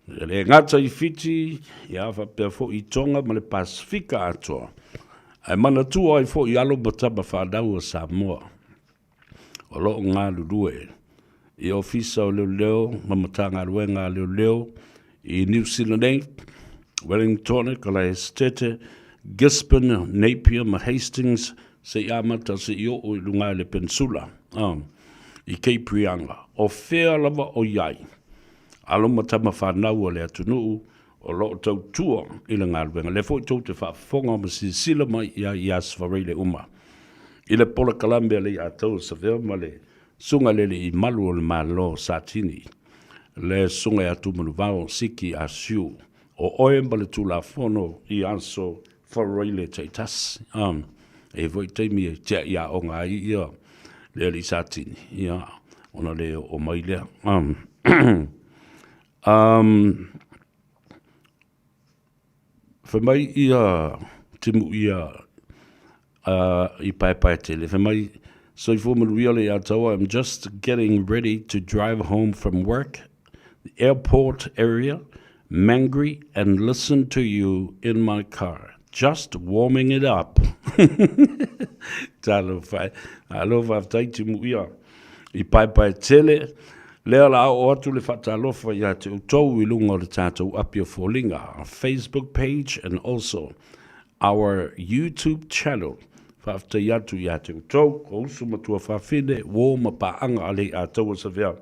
Le ngata I fiti, ia whapea fo I tonga ma le Pasifika atoa. Ai mana tua ai fo I alo mataba whanau o Samoa. O lo ngā lulue. I ofisa o leo, mamatanga luenga leo, I New Zealand, Wellington, kala SEPT, Gisborne, Napier, ma Hastings, se amata se I o I lunga le Peninsula. I Keiprianga, o whea lava o iai. Alo matama whanau o le atunu, o lo tau tua i le ngāruenga. Le fo i tau te whaafonga ma si sila mai i asfareile uma. I le pola kalambea le a tau sa vea ma le sunga lele i malu o le malo sa tini. Le sunga e atu manu vao siki a siu. O oe ma le tula fono i anso fareile teitas. E voi teimi e tia ia o ngā ia le li sa tini. Ia ona le o mai lea. Whamai ia timu ia I pai tele. Whamai so for me really I'm just getting ready to drive home from work, the airport area, Mangry, and listen to you in my car. Just warming it up. Talo fai. Alo vai timu ia. I pai tele. Lea la o atu le whatalofa ia te utau I lunga o le tātou apia fōlinga, our Facebook page and also our YouTube channel. Whafta iatu ia te utau, ko usu matua whawhine, wō ma paanga ale a taua sa vea.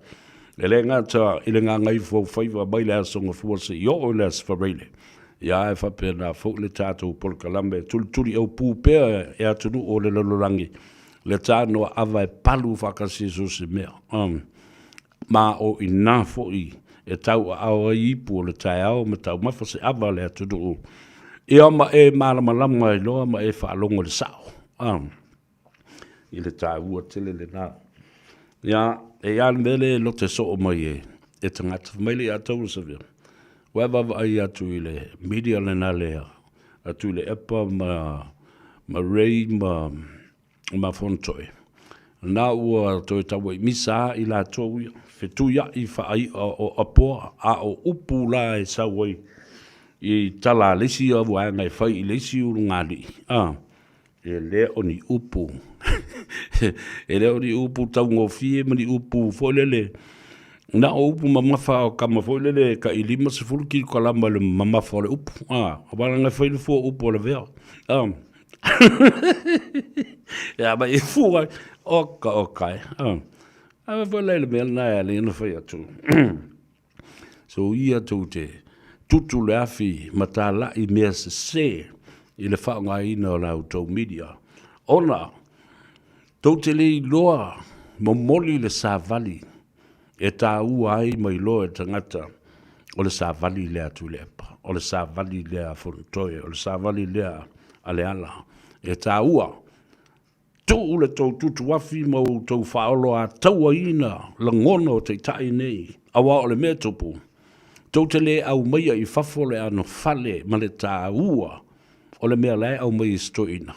E le ngata I le ngā Gagaifo Faiva mai le asonga fuasa I o le asfareile. Ia e whapea nā fōk le tātou polkalambe, tuli au pūpea e atunu o le lalorangi. Le tānoa awa e palu whakasiso se mea. Ma o ina foi e tau awa ipu o le tai au ma tau mafa se awa le atunu. Ia ma e malamalama I loa ma e whaalongo le sao. I le tai ua tele le nā. Ia e an mele lo te so o mai e tangata. Maile a tau sa vea. Wawa ai atu I le media le nā lea. Atu le epa ma rei ma fontoi. Nā ua toi tawa I misa I la tau ia. Fetuia I whaai o apoa a o upu la e sawai I tala lesi a wanga I whai I lesi uru ngāli. E lea o ni upu. E lea o ni upu tau ngofie ma ni upu foilele. Nā o upu mamafa o kama foilele ka I lima se fulu ki kalama le mamafa o le upu. Awaranga whaile fua upu o le vea. Ia ma I fua okai. Awa whalaile mea nai ale ina whai atu. So ia tau te tutu le afi ma tā lai mea se I le whaonga ina o lau tau media. Ona, tau te le loa momoli le sāvali e tā ua ai mai loa e tangata o le sāvali lea tu le epa, o le sāvali lea whuntoe, o le sāvali lea ale ala. E tā ua tau le tau tutu wafi mau tau whaolo a taua ina la ngona o te tai nei, awa o le mea tupu. Tau te le au maia I whafole ano fale ma le tā ua o le mea lai au mai sto ina.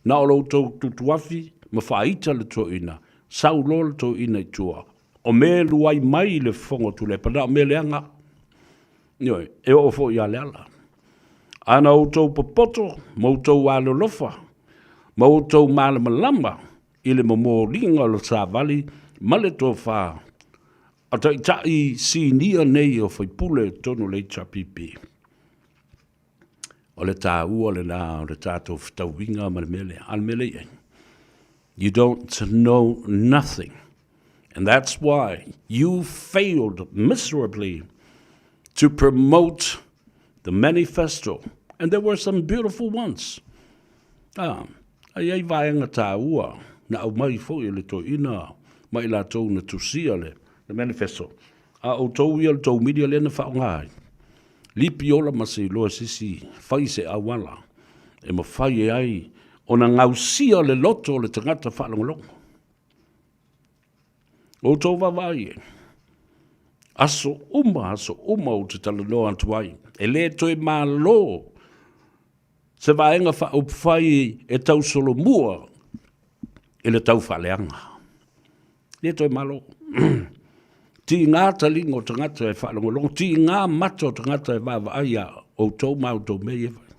Na o lau tau tutu wafi ma whaita le to ina, sau lo le to ina I tua. O me luai mai le whongo tu le pana o me le anga. Nioi, e o fo I ale ala. Ana o tau papoto, mau tau alo lofa. Ma o tau malama lama I le mamoringa lo sāvali ma le tō whā. A tai si nia nei o whaipule tonu le chapipi. O le tā ua le nā o le tātou whtauinga ma le mele. Al mele e. You don't know nothing. And that's why you failed miserably to promote the manifesto. And there were some beautiful ones. Ai vaenga tā ua, na au mai fo I le to ina, mai la tau na tusia le manifesto. A o tau ia le tau media le na whaongai. Lipi ola ma se loa sisi, whai se awala, e ma whai e ai, o na ngausia le loto le tangata whalongolongo. O tau wawai e. Aso uma o te tala noa antuai. E le toi mā lo, se vaenga whai e tau solo mua e le tau whaleanga. Le toi malo. Ti ngā talingo tangata e whalongolongo, ti ngā mato tangata e wawa aia o tau mau tau mei e wai.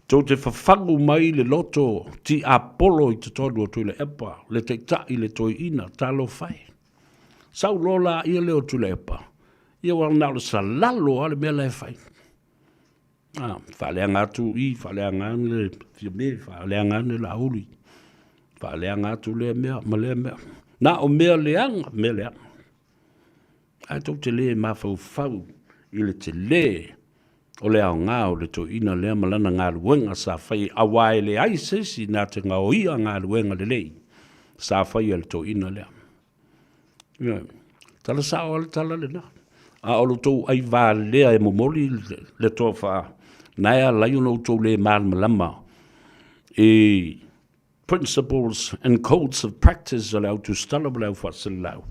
Tau te whawhangu mai le loto ti apolo I te tonu o tui le epa, le te tai le toi ina, talo whai. Sau lola ia leo tui le epa. Ia wala nao le salalo ale mea le whai. Whaleanga atu I, whaleanga le fiame, whaleanga le la uri. Whaleanga atu le mea, ma le mea. Na o mea leanga, mea leanga. Ai tau te le mawhau whau i le te le, o le au ngā o le to ina lea malana ngā luenga sa whai awai le ai sesi nā te ngā o ia ngā luenga le lei, sa whai le to ina lea. Tala sa o le tala le na. A o lo tau ai wā lea e momoli le tō wha, naia lai o tau le malama, e principles and codes of practice allow to stala blau whasalau.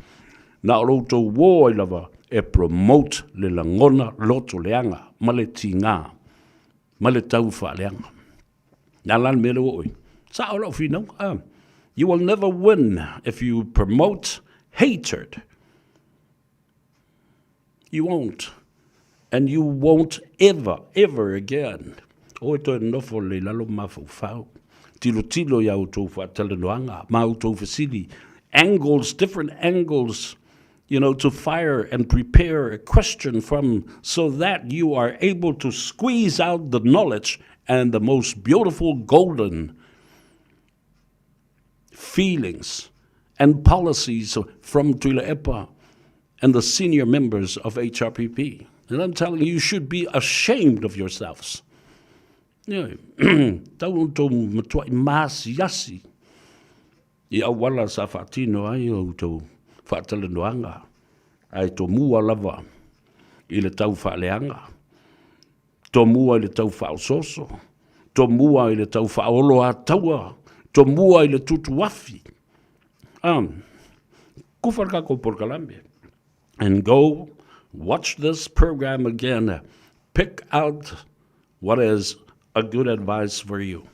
Na o lo tau wō ai lava, e promote le langona loto leanga, ma le tinga, ma le tau wha leanga. Nā lan mele oi. Sa o lau whina, you will never win if you promote hatred. You won't. And you won't ever again. O e toi nofo le lalo mafo fau. Tilo ya utou wha talanoanga, ma utou fasili. Angles, different angles, to fire and prepare a question from, so that you are able to squeeze out the knowledge and the most beautiful golden feelings and policies from Tuila Epa and the senior members of HRPP. And I'm telling you should be ashamed of yourselves. Tau tau matua I maasi yasi. I awala sa whaatino ai o tau whaatalanoanga. Ai tō mua lava I le tau whaaleanga. Tō mua I le tau whaososo. Tō mua I le tau whaolo a taua. Tō mua I le tutu wafi. Kufarka ko porkalambe. And go watch this program again. Pick out what is a good advice for you.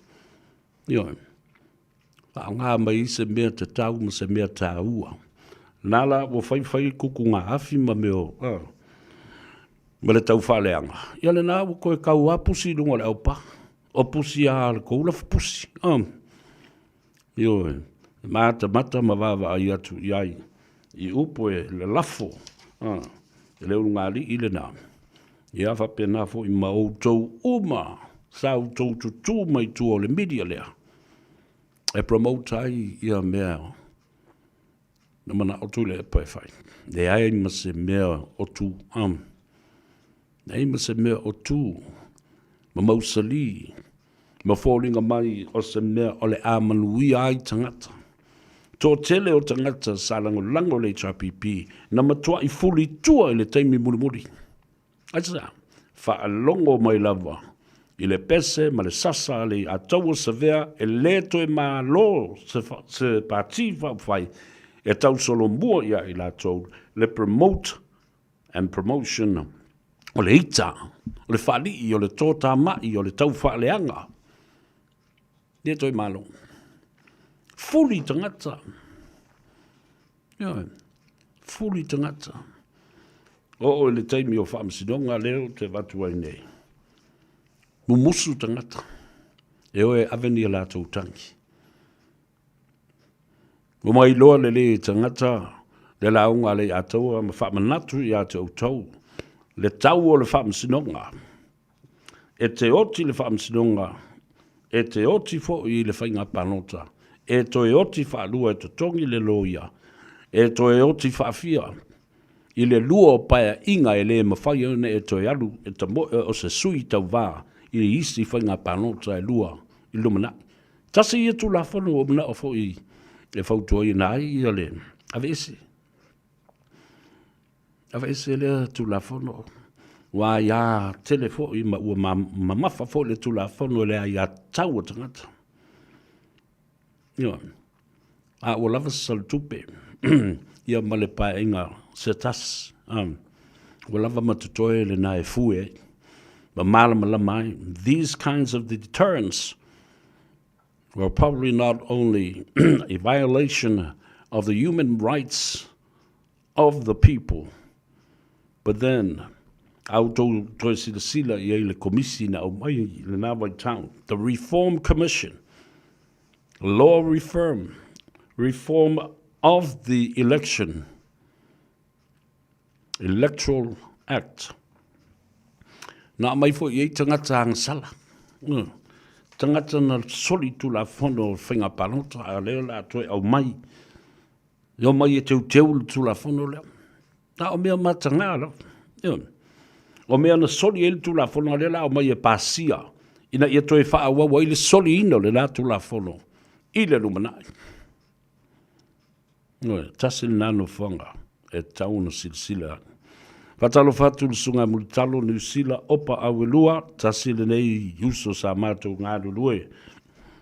Ngā mai se mea te tau ma se mea tā ua. Nala wo whai kuku ngā hafi ma meo. Ma le tau whaleanga. Ia le nā wo koe kau a pusi runga le au pa. O pusi a le koula pusi. Mata ma wawa ai atu iai. I upo e le lafo. Le unga li I le nā. Ia whapena fo I ma outou uma. Sa outou tutu mai tu o le media lea. E promote ai ia mea. Na mana o tu le e pai whai. Le ai ma se mea o tu. Nei ma se mea o tu. Ma mausali. Ma fōringa mai o se mea o le āmanui ai tangata. Tō tele o tangata sa lango le HRPP. Na matua I fuli tua I le taimi muri. Aisa. Whaalongo mai lava. I le pese ma le sasa le ataua sevea e le toe ma lo se pati whai e tau solo mua ia I la tau le promote and promotion o le ita, o le whali o le tōta mai o le tau whaaleanga. Le toe ma lo. Fuli tangata. Fuli tangata. O le taimi o whaamasidonga leo te watu ai nei. Mumusu tangata. E oe aveni la tau tangi. Mai loa le tangata, le launga le ataua, ma whaamanatu I te tau. Le tau o le whaamasinonga. E te oti le whaamasinonga. E te oti fo I le whainga panota. E to e oti whaalua e to tongi le loia. E to e oti whaafia. I le lua o paia inga e le mawhai one e to e alu e ta moe o se sui tau vā. I isi whainga panota e lua I lumana. Tasi I tu la whanu o mna o fo I e whautua I nai I ale. Ave ese le tu la whanu. Wa ia tele fo I ma ua mamafa fo le tu la whanu le a ia tau o tangata. A ua lava sal tupe. Ia male pa inga se tas. Ua lava matutoe le na e fue. These kinds of deterrents were probably not only a violation of the human rights of the people, but then the Reform Commission, law reform of the Electoral Act. Na mai fo I tangata ang sala. Tangata na soli tu la fono whinga panota a leo la toi au mai. Yo mai e teu tu la fono leo. Ta o mea matanga lo. O mea na soli e le tulafono le la o mai e pasia. Ina ia toi wha awa wa i le soli ino le la tulafono. I le lumanai. Noe, tasi nano whanga e tauna silsila. Patalo fatu sunga multalo New Sila opa awelua, tasi le nei yuso sa mato ngāru lue.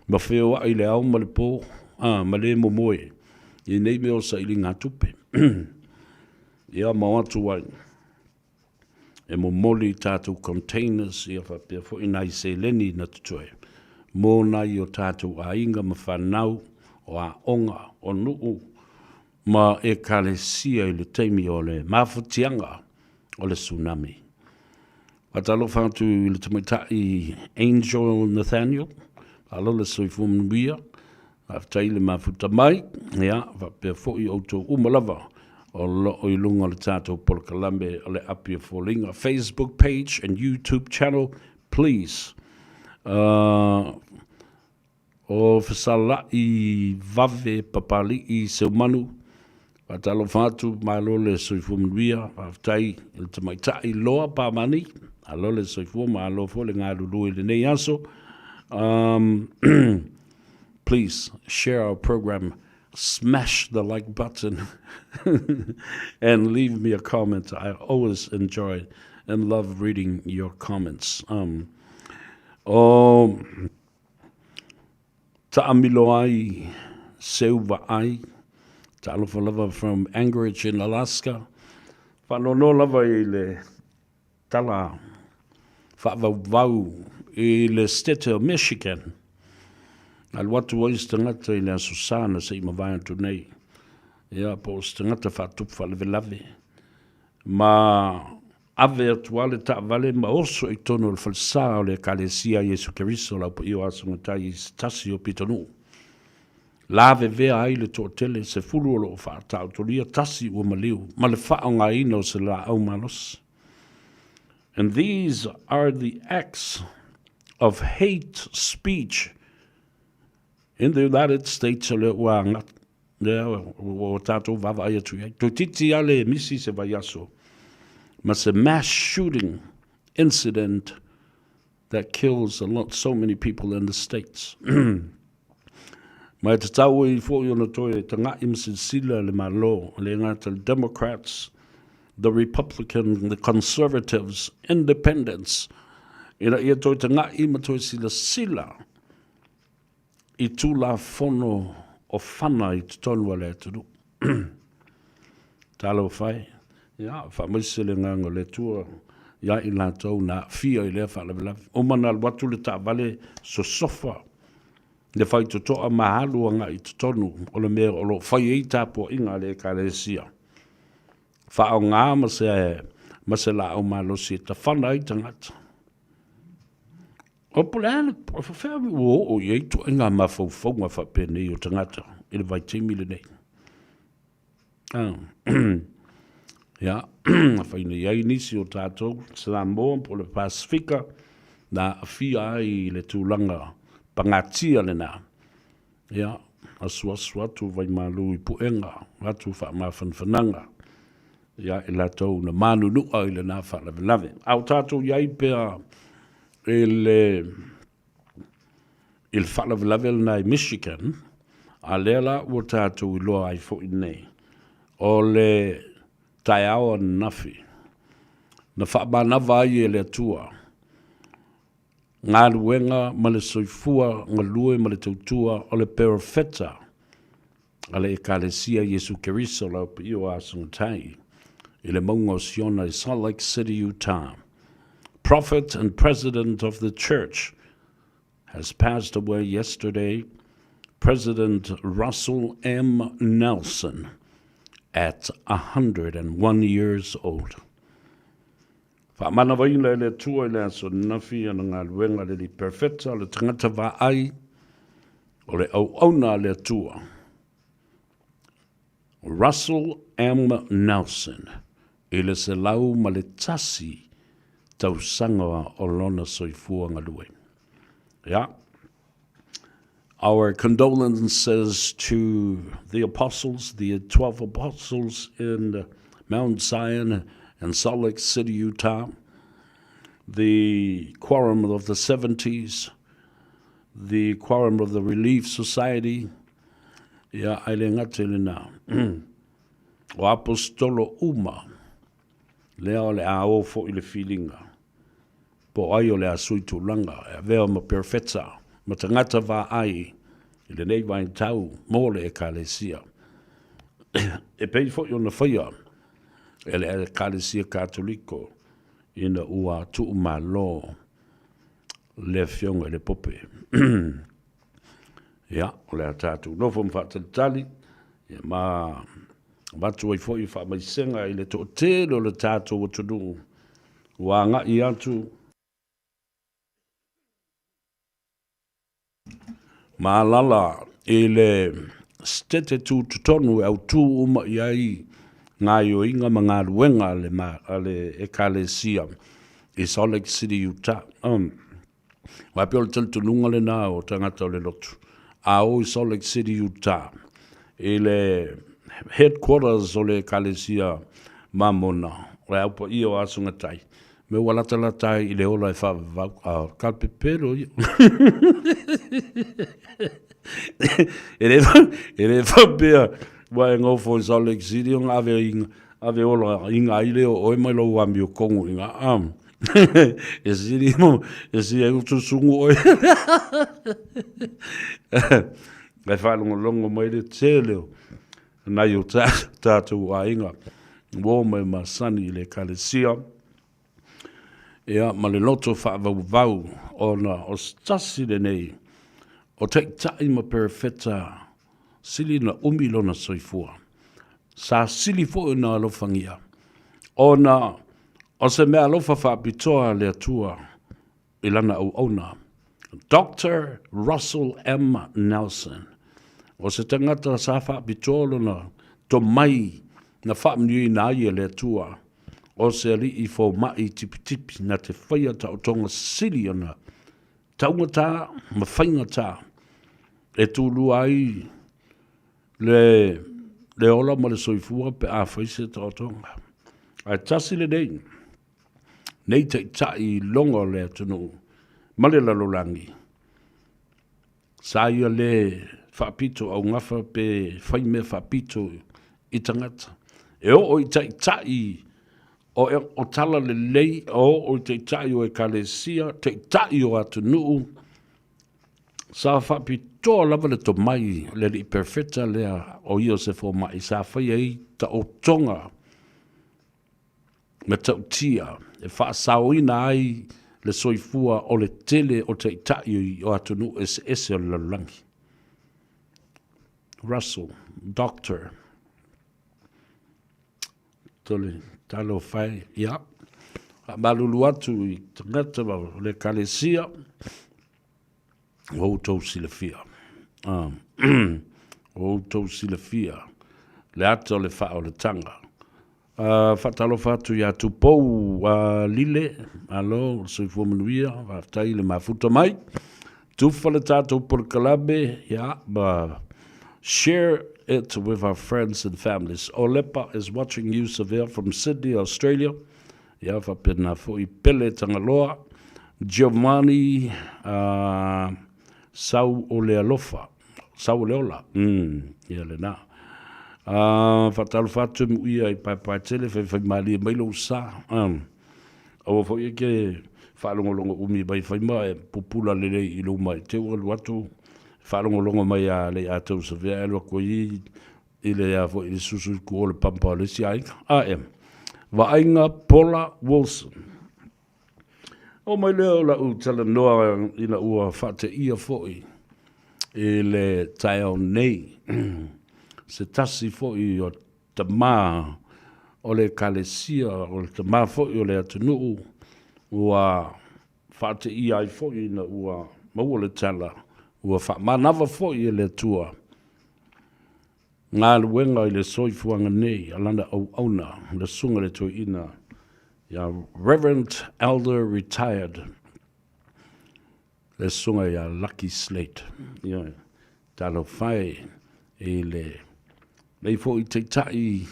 Ma wheo a i le au ma le pō, ma le momoe. I nei meo sa ili ngā tupe. Ia mawatu wai. E mo moli tātou containers ia whapea fo inai se leni na tutoe. Mō nai o tātou a inga ma whanau o a onga o nuu ma e kalesia i le teimi o le mawhutianga o le tsunami. Patalo whantu i le tamaita i Angel Nathaniel, alo le soifu mnuia, aftai le mawhuta mai, ia, whapea fo i auto umalawa, o lo i lunga le tātou polkalambe o le apia fōlinga Facebook page and YouTube channel, please. O whasala i vave papali i seumanu, patalo fatu malo le soifu mnuia, aftai il tamaita i loa pa mani, alo le soifu malo fo le ngā lulu i le nei aso. Please share our program, smash the like button, and leave me a comment. I always enjoy and love reading your comments. Ta'amilo ai, seuva ai, ta'alofa lava from Anchorage in Alaska. Whanono lava i le tala whaavau i le state of Michigan. Al watu wais tangata i le Susana se ima vai atu nei. Ia po tangata whatupa leve lave. Ma ave atuale ta vale ma oso i tono le falsa o le kalesia Jesu Keriso la po io asungatai tasi o pitonu. Lave vea ai le tōtele se fulu o lo whaatau tolia tasi o maliu. Ma le whaonga ino se la au malos. And these are the acts of hate speech in the United States. O tātou vava ai atu. To titi ale misi se vaiaso. Mas a mass shooting incident that kills so many people in the States. Mai te tau I fōi ona toi te ngā imsisila le malo, le ngāta Democrats, the Republicans, the Conservatives, Independents. Ina ia toi te ngā ima toi sila I tūla whono o whana I te tonua le tunu. Tālo whai. Ia, whamaisele nganga le tua. Ia I lātou nā whia I lea whalawalawi. O mana watu le tā vale so sofa. Le whai to toa mahalu anga I te tonu. O le mea o lo whai ei tāpua inga le ka le sia. Whao ngā mase la au malosi ta whana I tangata. O pulana, o whawhi o iei tu inga mawhauwhaunga whapene o tangata. I le vai teimi le nei. Ia, whaine iei nisi o tātou, Samoa po le Pasifika, na awhia ai le tūlanga pangatia le nā. Ia, asua tu vai malu I puenga, atu whamawhanwhananga. Ia, I lātou na manu nua I le nā whalawelawe. Au tātou iei pēr il whalawelawe na I Michigan, a lela o tātou I loa ai fo I nei. O le tai awa nafi. Na whaamanawa ai le atua. Ngā ruenga ma le soifua, ngā lue ma le tautua o le perofeta. A le ekalesia Jesu Keriso lau pa io asangatai. I le maunga o Siona I Salt Lake City, Utah. Prophet and president of the church has passed away yesterday. President Russell M. Nelson at 101 years old. Whaamana waina le tua le aso nafi ana ngā luenga le li perfecta le tangata wa ai o le au auna le tua. Russell M. Nelson I le se lau ma le tasi tau sanga o lona soifua ngalue. Yeah. Our condolences to the apostles, the 12 apostles in Mount Zion and Salt Lake City, Utah. the Quorum of the 70s, the Quorum of the Relief Society, ia aile ngate le na. O apostolo uma, lea o le a ofo i le filinga. Po ai o le a sui tūlanga, e vea ma perfeta, ma tangata va ai, i le nei vai tau, mō le ekalesia. E pei fo i ona whaia, e le ekalesia katoliko, ina ua tu malo, le fionga le pope. Ia, o le a tātou. No fo mwhātatali, ma watu ai fo i wha mai senga i le to te lo le tātou o tunu. Wa ngā i atu, ma lala i le stete tu tutonu au tu uma iai ngā yo inga ma ngā ruenga ale ekalesia i Salt Lake City, Utah. Wa pio le tununga le nā o tangata o le lotu. A o i Salt Lake City, Utah. I le headquarters o le ekalesia mamona. O au pa i o asunga tai. Me walata la tai i le ola e whawavau. Kalpepero i. E re whapea wa e ngofo i Salt Lake City o ngā ave ola inga i leo o e mai lau ami o kongu inga am. E siri mo, e siri e utu sungu oi. Gai whalungo longo mai le te leo. Nai o tātou a inga. Wō mai masani i le kalesia. Ea, ma le loto whaavau o na o stasi le nei. O teik tai ma perfeta sili na umilo na soifua. Sa sili fo na alofangia. O na, o se mea alofa whaapitoa le atua ilana au ona. Dr. Russell M. Nelson. O se tangata sa whaapitoa na to mai na whaamniui na ia le atua. O se ali i fo mai tipi na te whaia ta o tonga sili ana. Taungata, ma whaingata. E tūlu ai le ola ma le soifua pe a whaise ta o tonga. Ai tasi le nei. Nei te tai longa le atunu. Ma le lalolangi. Sa ia le whaapito au ngafa pe whaime whaapito i tangata. E o i tai o tala le lei, o te tai o e kalesia, te tai o atunu. Sa whapitoa lava le to mai, le li perfeta lea o io se fo mai, sa whaia i ta o tonga. Me tau tia, e wha sauina ai le soifua o le tele o te tai o atunu ese o le langi. Russell, Doctor. Tole. Talo fai, ia. Malulu atu i tangata le kalesia. Woutou silafia. Woutou silafia. Le ato le whao le tanga. Whatalo whatu ia tupou lile. Alo, soifua manuia. Whaftai le mafuta mai. Tufa le tātou por kalabe. Ia, share it with our friends and families. Olepa is watching you, Seville, from Sydney, Australia. Yafa pena fo I pele tangaloa. Giovanni Sau Olealofa. Sau Oleola. Yele na. Fatalu fatu muia I pai tele fai mali mailo sa. Awa fo ke whalongolongo umi bai fai mai pupula lele I luma te watu. Whalongolongo mai a le a tau sa vea elwa koi I le a fo I susu ku o le pampa le si aika. Vainga Paula Wilson. O mai leo la u tala noa ina ua whate ia foi I le taeo nei. Se tasi foi o tamā o le kalesia o le tamā foi o le atunuu ua whate ia I foi ina ua maua le tala. Ua whamanawa foi le tua. Ngā luenga I le soifuanga nei, alana au auna, le sunga le toi ina. Ya Reverend Elder Retired. Le sunga ya Lucky Slate. Ya talo whai le nei fo I te tai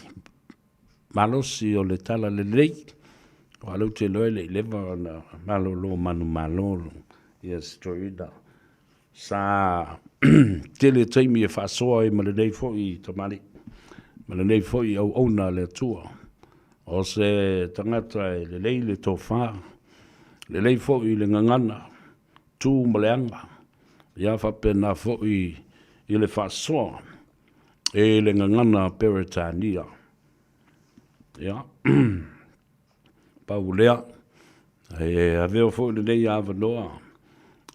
malosi o le tala le lei. Walau te loe le lewa na malolo manu malolo. Yes, Torida. Sa tele taimi e whaasoa e malenei fo i tamari. Malenei fo i au ona le tua. O se tangata e le lei le tofa. Le lei fo i le ngangana. Tu maleanga. Ia whapena fo i le whaasoa. E le ngangana peritania. Ia. Paulea. E aveo fo i le lei avanoa.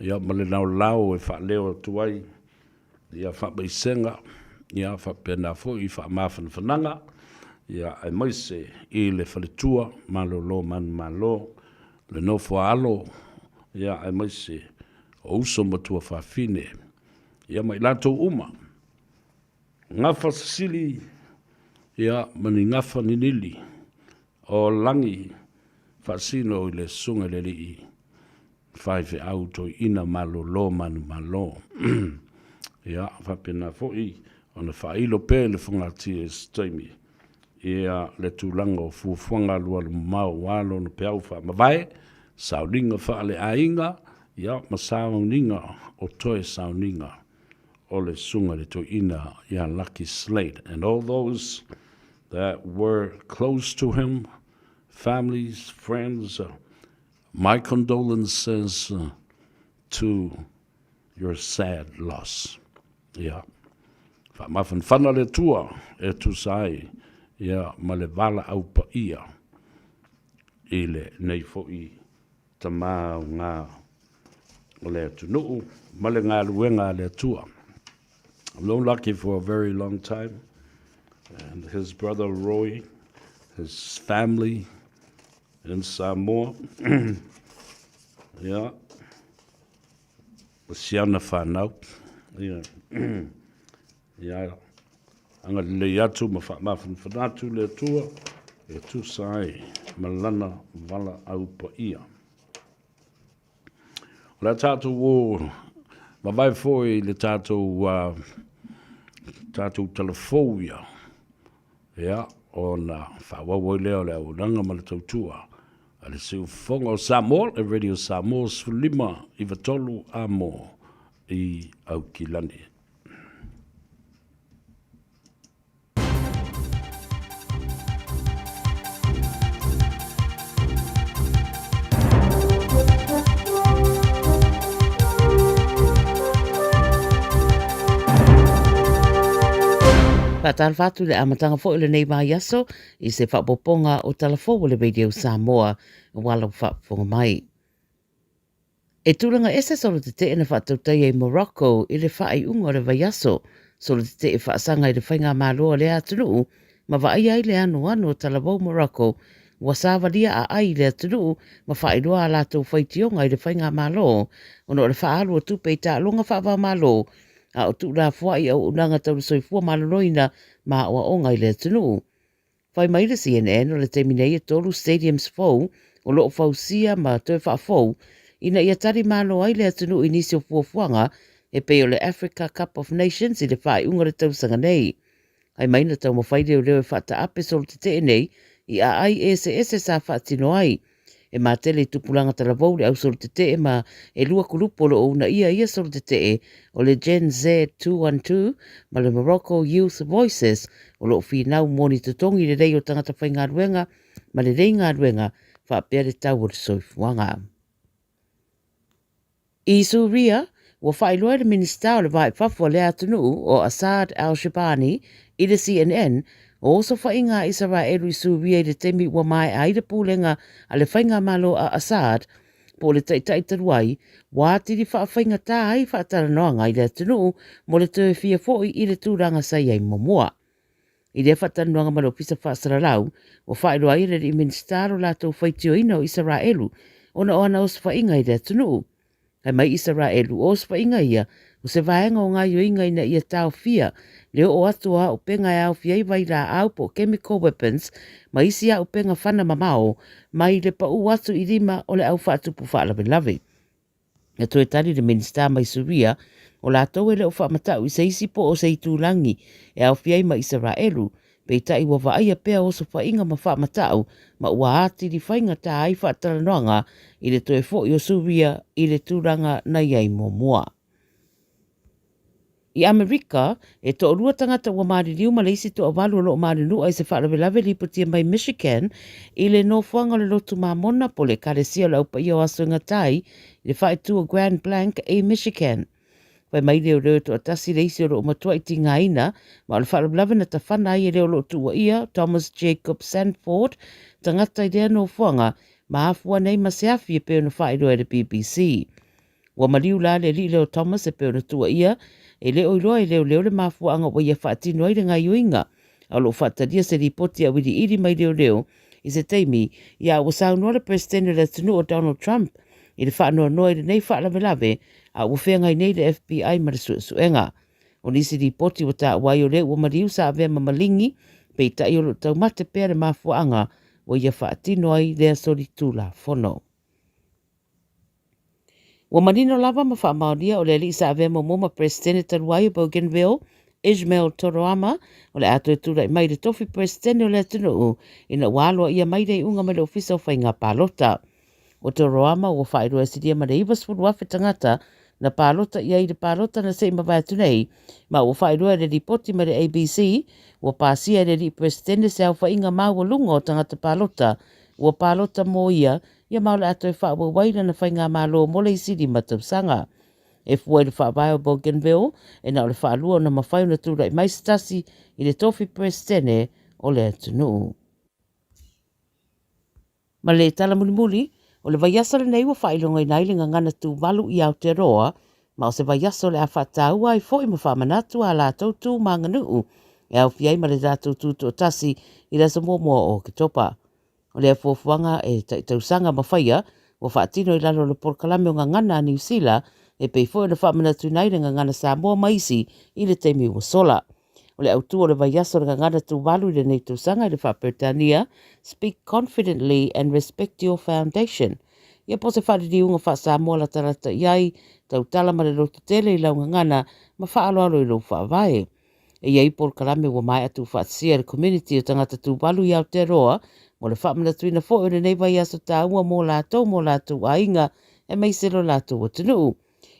Ia male lau e wha leo tuai. Ia wha maisenga. Ia wha pena fo i wha mawhan whananga. Ia ai maise i le whaletua. Malo lo man malo. Le no fo alo. Ia ai maise o uso matua wha fine. Ia mai lato uma. Ngafa sasili. Ia mani ngafa ninili. O langi. Wha sino i le sunga le li. Faiva auto ina malo lo manu malo. Ia, whapena foi, ona whailo pē le whangati e staimi. Ia, le tūlanga o fufuanga lua le mau walo na peau wha mawai, sauninga wha le ainga, ia, ma sauninga o toe sauninga o le sunga le to ina, ia, Lucky Slate. And all those that were close to him, families, friends, my condolences to your sad loss. Yeah. Mafan whana le tua e tu sai. Yeah, ma le vala au pa ia. I le nei fo i tamau ngā o le tunuu. Ma le ngā luenga le tua. I've known Lucky for a very long time. And his brother Roy, his family, in Samoa. Yeah. Siana whanau. Yeah. Yeah. Anga le atu ma whanatu le tua. E tu sai malana wala au pa ia. La tātou o ma vai foi le tātou telefouia. Yeah. O na whawawoi leo le au nanga ma le tautua. Ale seu fonga o Samoa, e Radio Samoa, Sfulima, i Vatolu Amo, i Aukilani. Patal fatu le amatanga fo le nei mai aso i se whapoponga o talafo le Radio Samoa wala whaponga mai. E tūranga ese solo te te ina whatautai e Morocco i le whaai unga le vai aso, solo te te e whaasanga i le whainga māloa le atunu, ma vai ai le anu o talabou Morocco, wa sāwaria a ai le atunu, ma whaai loa a lātou whaitionga i le whainga māloa, ono le whaalu o tupe i tā longa whaava māloa, a o tū rā fuai au unanga tau soifua maloloina ma o onga i le tunu. Whai mai le CNN o le teminei e tolu stadiums fau o loo fausia ma toi wha fau ina ia tari malo ai le tunu i nisi o fuafuanga e peo le Africa Cup of Nations i le whai unga le tausanga nei. Ai mai na tau mawhai leo leo e whata ape solo te te nei i a ai ese sa whatino ai. E mā tele tupulanga talavou le au solo te te ma e lua kulupo lo una ia solo te te o le Gen Z 212 ma le Morocco Youth Voices o lo whinau moni tutongi le rei o tangata whai ngā ruenga ma le rei ngā ruenga whaapea le tau o le soifuanga. I Suria, wa whailoa le minista o le vai whafua le atunu o Assad al-Shabani i le CNN o so whainga Israelu i Suria i le temi wa mai ai le pūlenga a le whainga malo a Assad po le taitaruai wa tiri whainga tā ai whaataranoanga i le atunu mo le tue fia foi i le tūranga sai ai momoa. I le whaatanuanga malo pisa whaasaralau o whailoa i le ministaro lātou whaitio ina o Israelu o na oana o so whainga i le atunu. Hai mai Israelu o so whainga ia o se vaenga o ngā yoinga ina ia tau fia leo o atua o penga e au fia i vai la au po chemical weapons ma isi au penga whana mamao mai le pa u atu i rima o le au whaatupu whaalawe lawe. E toe tari le minista mai Suria o la tau e leo whaamatau i se isi po o se i tūlangi e au fia i ma Israelu Pei tai ua vaia pea oso whainga ma wha matau, ma ua ati di whainga tā ai wha taranoanga i le toe fo i o suvia i le tūranga na iei mua. I Amerika, e to rua tangata ua maririu ma le isi to avalu lo marinu ai se whaarabelawe li putia mai Michigan i le no fuanga le lotu mamona po le karesia lau pa i o aso ngatai i le whaetua Grand Blanc e Michigan. Pai mai leo reo to atasi le isi o lo matua i tinga ina, ma le whaarabelawe na ta whana i leo lo tua ia, Thomas Jacob Sanford, tangata i lea no fuanga, ma afua nei ma se afi e peo na whaeroa le BBC. Ua mariu la le li leo Thomas e peo na tua ia, e leo iloa e leo le mafuanga wa ia whaatino ai renga iuinga. Au lo whaataria se ripoti a wiri iri mai leo i se teimi ia ua saunua le presidente le tunu o Donald Trump i le whaanoa noa i le nei whaalawe a ua whengai nei le FBI ma le suenga. O nisi ripoti wa ta wai o le ua mariu sa avea mamalingi pe i tai o lo tau mate pea le mafuanga wa ia whaatino ai lea sori tūla fono. Wa manino lava ma whaamaunia o le li sa avea ma presidente taruai o Bougainville, Ismail Toroama, o le ato e tūra i mai le tofi presidente o le atunu ina waloa ia mai rei unga mai le ofisa o whainga pālota. O Toroama ua whaeroa siria ma le iwas furu wafe tangata na pālota ia i le pālota na se ima vai atunei, ma ua whaeroa le ripoti ma le ABC, ua pāsia le li presidente se au whainga maua lunga o tangata pālota, ua pālota mo ia maule ato e wha waila na whainga malo mole i siri matausanga. E fua i le wha vai o Bougainville, e na o le wha alua na mawhai na tūra i mai stasi i le tofi presidente o le atunu. Ma le tala mulimuli, o le vaiasa le nei ua whailonga i nailinga ngana tū walu i Aotearoa, ma o se vaiasa o le a whataua i fo i mawhamanatu a la tautu manganuu, e au fiai ma le rātou tūtu o tasi i la Samoa o Kitopa. O lea fuafuanga e tausanga mawhaia, o whaatino i lalo le porkalame o ngangana a New Zealand, e pei fo e na whamanatu nei le ngangana Samoa maisi i le teimi ua sola. O le autu o le vaiaso le ngangana tu walu i le nei tausanga i le whapertania, speak confidently and respect your foundation. Ia po se whaariri unga wha Samoa la tarata iai, tautala ma le lotu tele i lau ngangana, ma whaaloalo i lau whaavae. E iai porkalame ua mai atu whaatsia le community o tangata tu walu i Aotearoa, mo le whamanatuina fo o le nei vai aso tā ua mō lātou ainga e mai selo lātou atunu.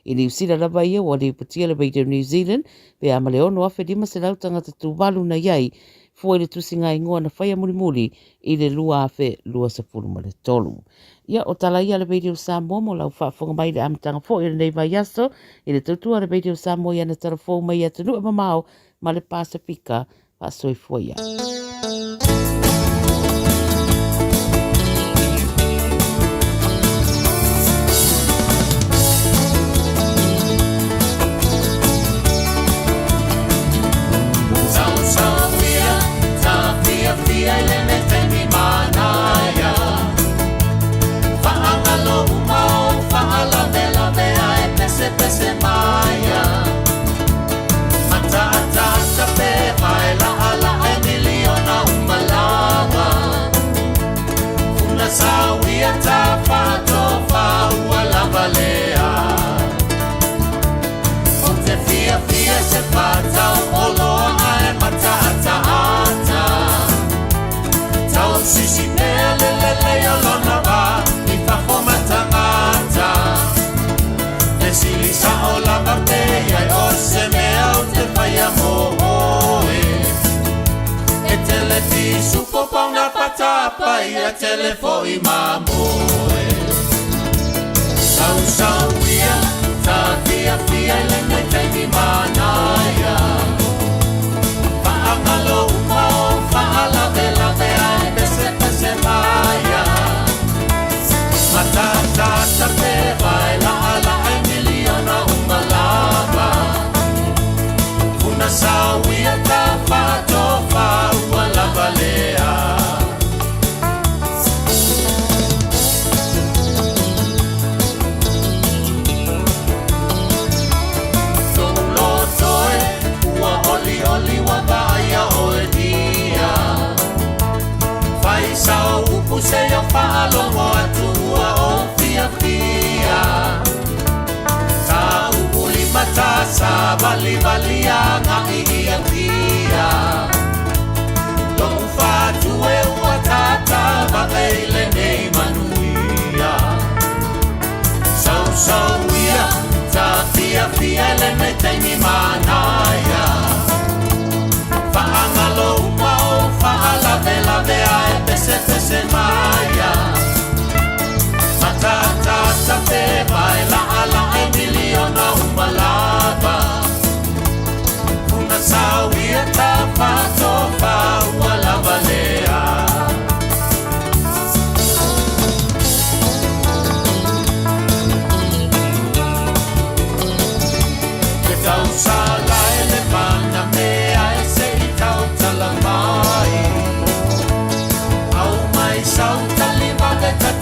I New Zealand lava ia wa le putia le Radio New Zealand, pe a male ono afe lima se lau tangata tu walu na iai, fo le tusinga ingoa na whaia mulimuli i le lua afe lua sa pulu ma le tolu. Ia o tala ia le Radio Samoa mo lau whaafonga mai le amatanga fo i le nei vai aso, i le tautua le Radio Samoa i ana tarafo mai atunu e mamao ma le Pasifika pa soifoia. Pese maya mata ata pe baila ala emiliona umalava una sawia tafato fa wala balea onte fia se pata olo ai mata ata tau sisi le yolona va mi fa fomata sili sa ola bateia o se me au te faia moe e telefi supo pa una patapa i a telefo i mamoe sau ia ta fia le me te mi manaya fa angalo umao fa ala vela vea e pese maya matata te baila ala una sawia tafato fa wala balea Tolo toe ua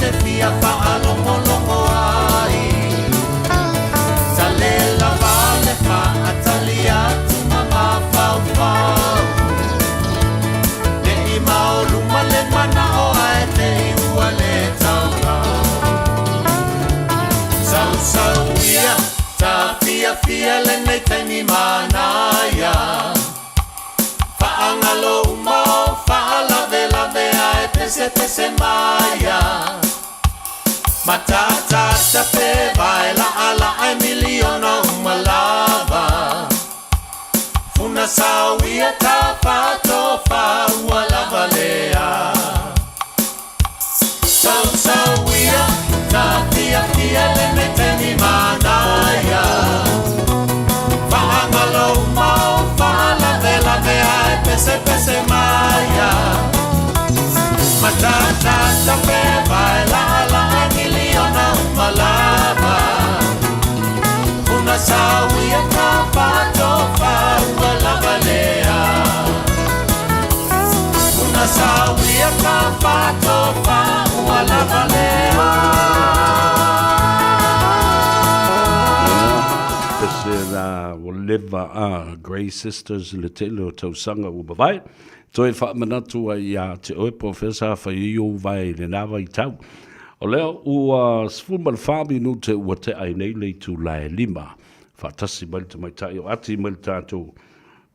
te fia whaalongo ai. Tale lava le whaatali atu mama whau. Le I maoluma le mana o ae te iua le taura. Sau ia, ta fia le nei taimi manaya. Whaangalo umao, whaalave ae pese maya. Matata tape vai la ala ai miliona umalava. Funa sawia ta pato fa ualava lea. Sawia ta fia le meteni manaya. Whaangalo umao, whaalave ae pese maya. Matata tape vai la ala ai miliona umalava. Una sawia ka pato fa ualava lea. Una sawia ka pato fa ualava lea. Pese la leva a Grey Sisters le tele o tausanga ua vai. Toi whaamanatu ai a te oe profesa whai o vai le nawa I tau. O leo ua sfuma le whaami nu te ua te ai nei le tu lae lima. Whaatasi mai te mai tai o ati mai le tātou.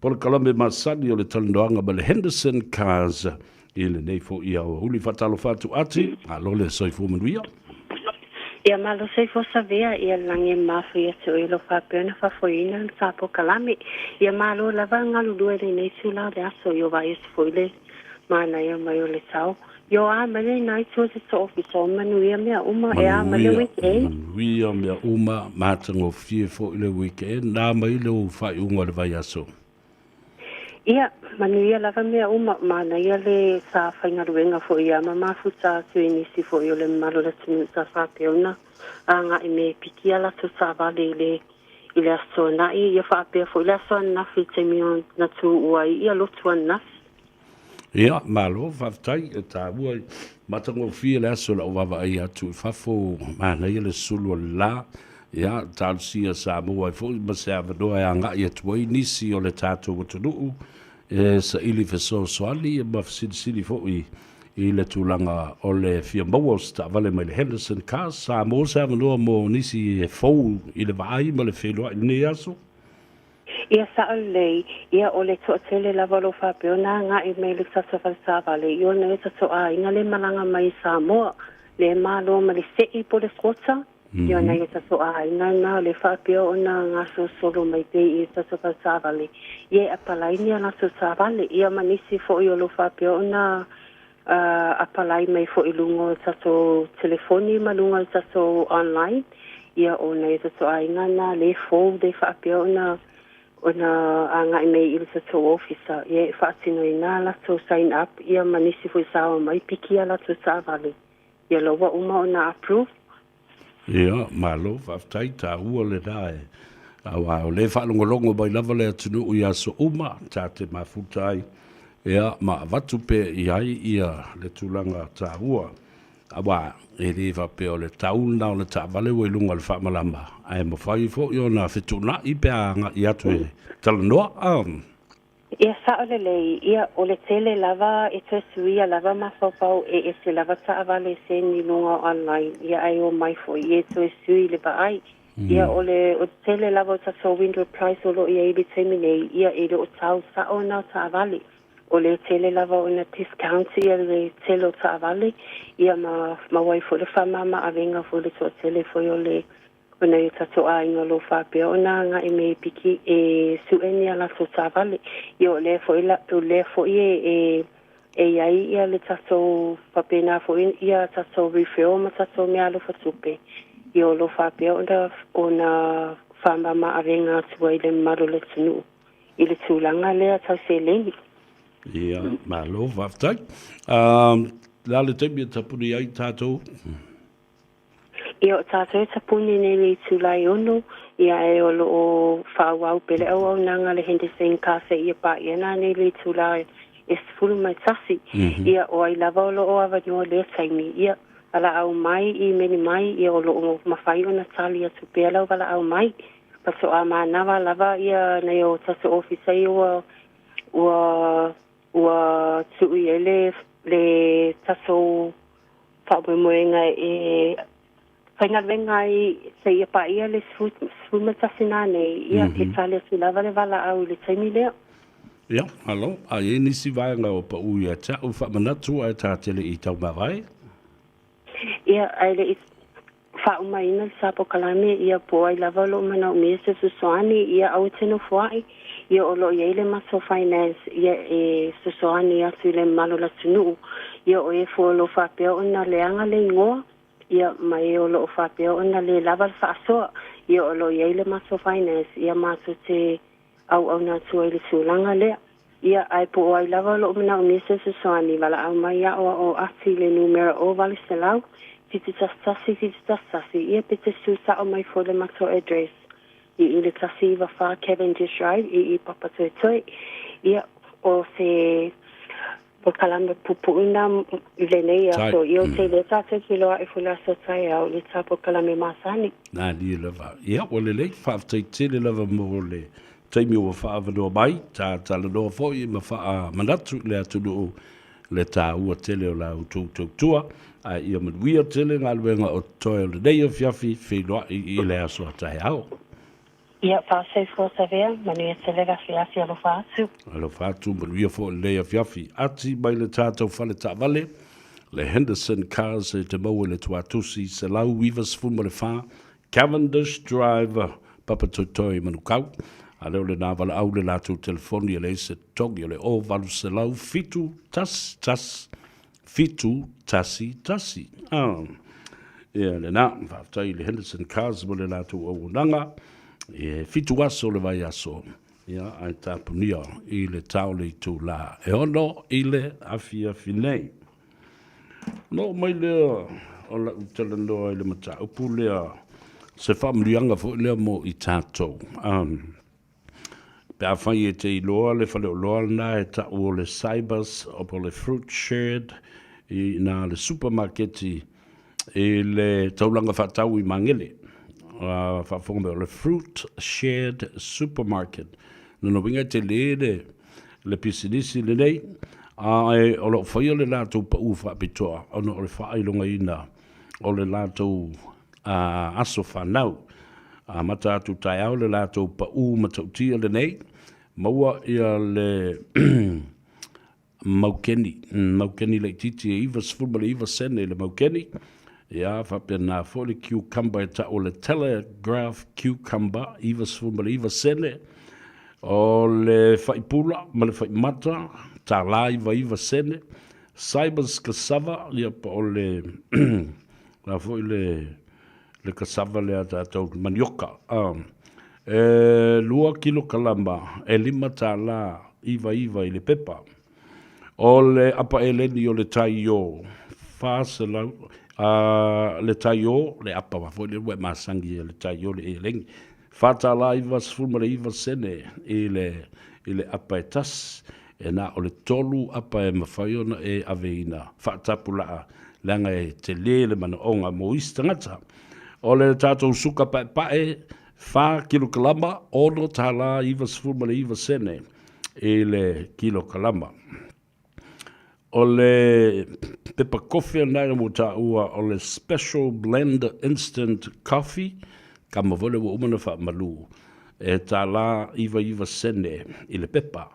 Pole kalame masani o le talanoanga ma le Henderson Cars. I le nei fo ia o huli whatalo whatu ati. Alo le soifu manuia. Ia malo sei fosa vea ia lange mafu ia te oilo whapena whafoina na tapo kalame. Ia malo lava ngalulua le nei tula le aso yo vai esi foile. Mana ia mai o le tau. Yo a mele nai tō te tō ofiso manu ia mea uma e a mele weekend. Manuia mea uma mātango fie fo ile weekend. Nā mai le o whai unga le vai aso. Ia, manuia lava mea uma mana ia le sa whaingaruenga fo ia ma mafuta tu inisi fo ia le malo le tunu sa whapeona a ngā I me piki ala tu sa vale I le aso na I ia whapea fo ile aso nafi te mio na tu uai ia lotu nafi. Ia, malo, whaftai e tā ua matango fie le aso la o wawa ai atu I whafo mana ia le sulu la. Ia, tālusia Samoa I fo I masea vanoa e a ngā ia tuai nisi o le tātou watanuu. Sa ili feso soali e mafsidi fo I le tūlanga o le fia maua o sta vale mai le Henderson Cars. Samoa sa vanoa mo nisi e fou I le vaai ma le whelua I ne aso. Ia sa lei, ia o le toa tele lava lo whapeona ngā I me le tata sa vale. Ia na e tato a inga le malanga mai Samoa. Le malo ma le sei po le skota. Ia na e tato a inga na le whapeo o na ngā so solo mai te I tato sa vale. Ia apalai ni ana so sa vale. Ia manisi fo I o lo whapeo o na apalai mai fo I lungo tato telefoni ma lungo tato online. Ia o na e tato a inga na le fo de whapeo o na anga I mei I tato officer. Ia e whaatino I nā lato sign up. Ia manisi fo I sawa mai piki a lato sa vale. Ia loa uma o na approve. Ia, malo, whaftai tā ua le dae. Awa, o le whaalongolongo bai lava le atunu I aso uma, tā te mafutai. Ia, ma watu pe I ai ia le tūlanga tā ua. Awa, e le whape o le tauna o le tā vale wai lunga le whaamalama. Ai ma whai fo I o na whetuna I pe a nga I atu e talanoa. Ia sa o le lei, ia o le tele lava e te suia lava mawhawhau e se lava ta avale se ni lunga online. Ia ai o mai fo I e te sui le ba ai. Ia o le tele lava o tato window price o lo ia ibi te minei. Ia e le o tau sa o na ta avale. O le tele lava o na discount ia le tele o ta avale. Ia ma wai fo le whamama a venga fo le to tele fo o le ona I tato a inga lo whapea o nā ngā I me piki e sueni ala so tā vale. I o le fo I e iai ia le tato whapena fo ia tato refill ma tato mea lo whatupe. I o lo whapea o nā whamama a venga tua I le maro le tunu. I le tūlanga lea tau se lengi. Ia, malo, whaftai. La le teimi e tapuni ai tātou. Ia o tātou tapuni nei le tūlai ono, ia e o lo o whāwau pele au nanga le Henderson Cars ia pā ia nā nei le tūlai e sfuru mai tasi. Ia o ai lava o lo o awanua lea taimi. Ia ala au mai I meni mai ia o loo mawhai o na tali atu pēa lau ala au mai. Paso a manawa lava ia nei o taso ofisai ua tui ele le taso whamoemoenga whainga venga se ia pa ia le sfumatasina nei ia e tali atu lava le wala au le taimi leo. Ia, alo, a e nisi vaenga o pa ui a ta u whamanatu a tātele I tau mawai? Ia, aile whaumaina sapo kalame ia po ai lava lo mana o mese susoani ia au tenu fuai ia o lo ia ile maso finance ia e susoani atu le malo la tunu ia o e fo lo whapea o na leanga le ingoa ia mai o lo whapea o na le lava whaasoa ia o lo ia ile maso finance ia maso te au na tua ile sulanga lea ia ai po ai lava lo mana o mese susoani wala au mai ia o ati le numero o vale selau Tasi, ia pete susa o mai for the mato address. I le tasi va fa Cavendish Drive, I papa toi. Ia o se po kalame pupuina le nei so io te le tata kilo e fula so tai au le tapo kalame masani. Na ni lava. Ia o le fa te le lava mo le taimi o fa avano mai ta le no fo I ma fa manatu le atu le ta ua tele o la tua. Ia manuia tele ngā luenga o toi o le nei o fiafi whenua I le aso atai au. Ia whaasei fōsa vea, manuia tele ga fiafi alo whaatu. Alo whaatu manuia fō le nei o fiafi. Ati mai le tātou whale tā vale, le Henderson Cars e te maua le tuatusi, se lau wivas fuma le wha, Cavendish Drive, papa toi manukau. A leo le nā wala au le lātou telefoni le se tongi o le o valu se lau fitu fitu tasi. Ia le nā, whaftai le Henderson Cars mo le lātou o unanga, fitu aso le vai aso. Ia, ai tāpunia I le tau le tū la. E ono I le afia finei. No, mai lea, o la utala noa I le mata upu lea, se whamrianga fo lea mo I tātou. Pe a whai e te iloa le whale o loa na e ta o le Cybers o po le Fruit Shared I na le supermarketi e le taulanga whatau I mangele. Whafonga le Fruit Shared Supermarket. Nano winga te le pisinisi le nei. E o lo whaia le lātou pa uwha pitoa. Ono o le whailonga ina o le lātou aso whanau. Mata atu tai au le lātou pa matautia le nei. Maua ia le Maukeni le titi e iwa sfulma le iwa sene le Maukeni. Ia, whapena fo le cucumber ta o le Telegraph cucumber, iwa sfulma le iwa sene. O le whaipula, ma le whaimata, ta la iwa sene. Cybers cassava, ia pa o le, la fo le cassava le ata tau manioka. 2 kilo kalamba, e 5 ta la iwa I le pepa. O le apa eleni o le taio, whaase lau, le taio, le apa wafo le ue masangi le taio le elengi. Whata la iwa sfulma le iwa sene I le apa e tas, e na o le tolu apa e mawhaiona e aveina. Whatapu laa, langa e te le mana onga mo istangata. O le tātou suka pae, 4 kilo kalama, ono tā la iwa sfulma le iwa sene, e le kilo kalama. O le pepa coffee nai mo ta ua o le special blend instant coffee ka mawole wa umana wha malu e ta la iwa sene I le pepa.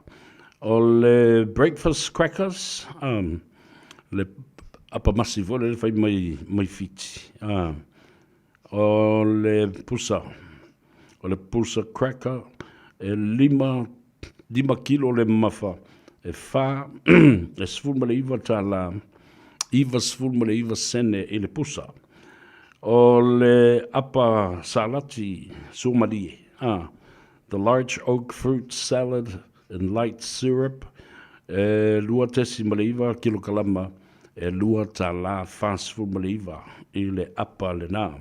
O le breakfast crackers le apa masi vole le fai mai fiti. O le pusa cracker e 5 kilo le mafa. E wha, e sfulma le iwa ta la, sfulma le iwa sene I le pusa. O le apa salati sumarie. The large oak fruit salad and light syrup. E lua tesi ma le iwa kilo kalama. E lua ta la wha sfulma le iwa I le apa le nā.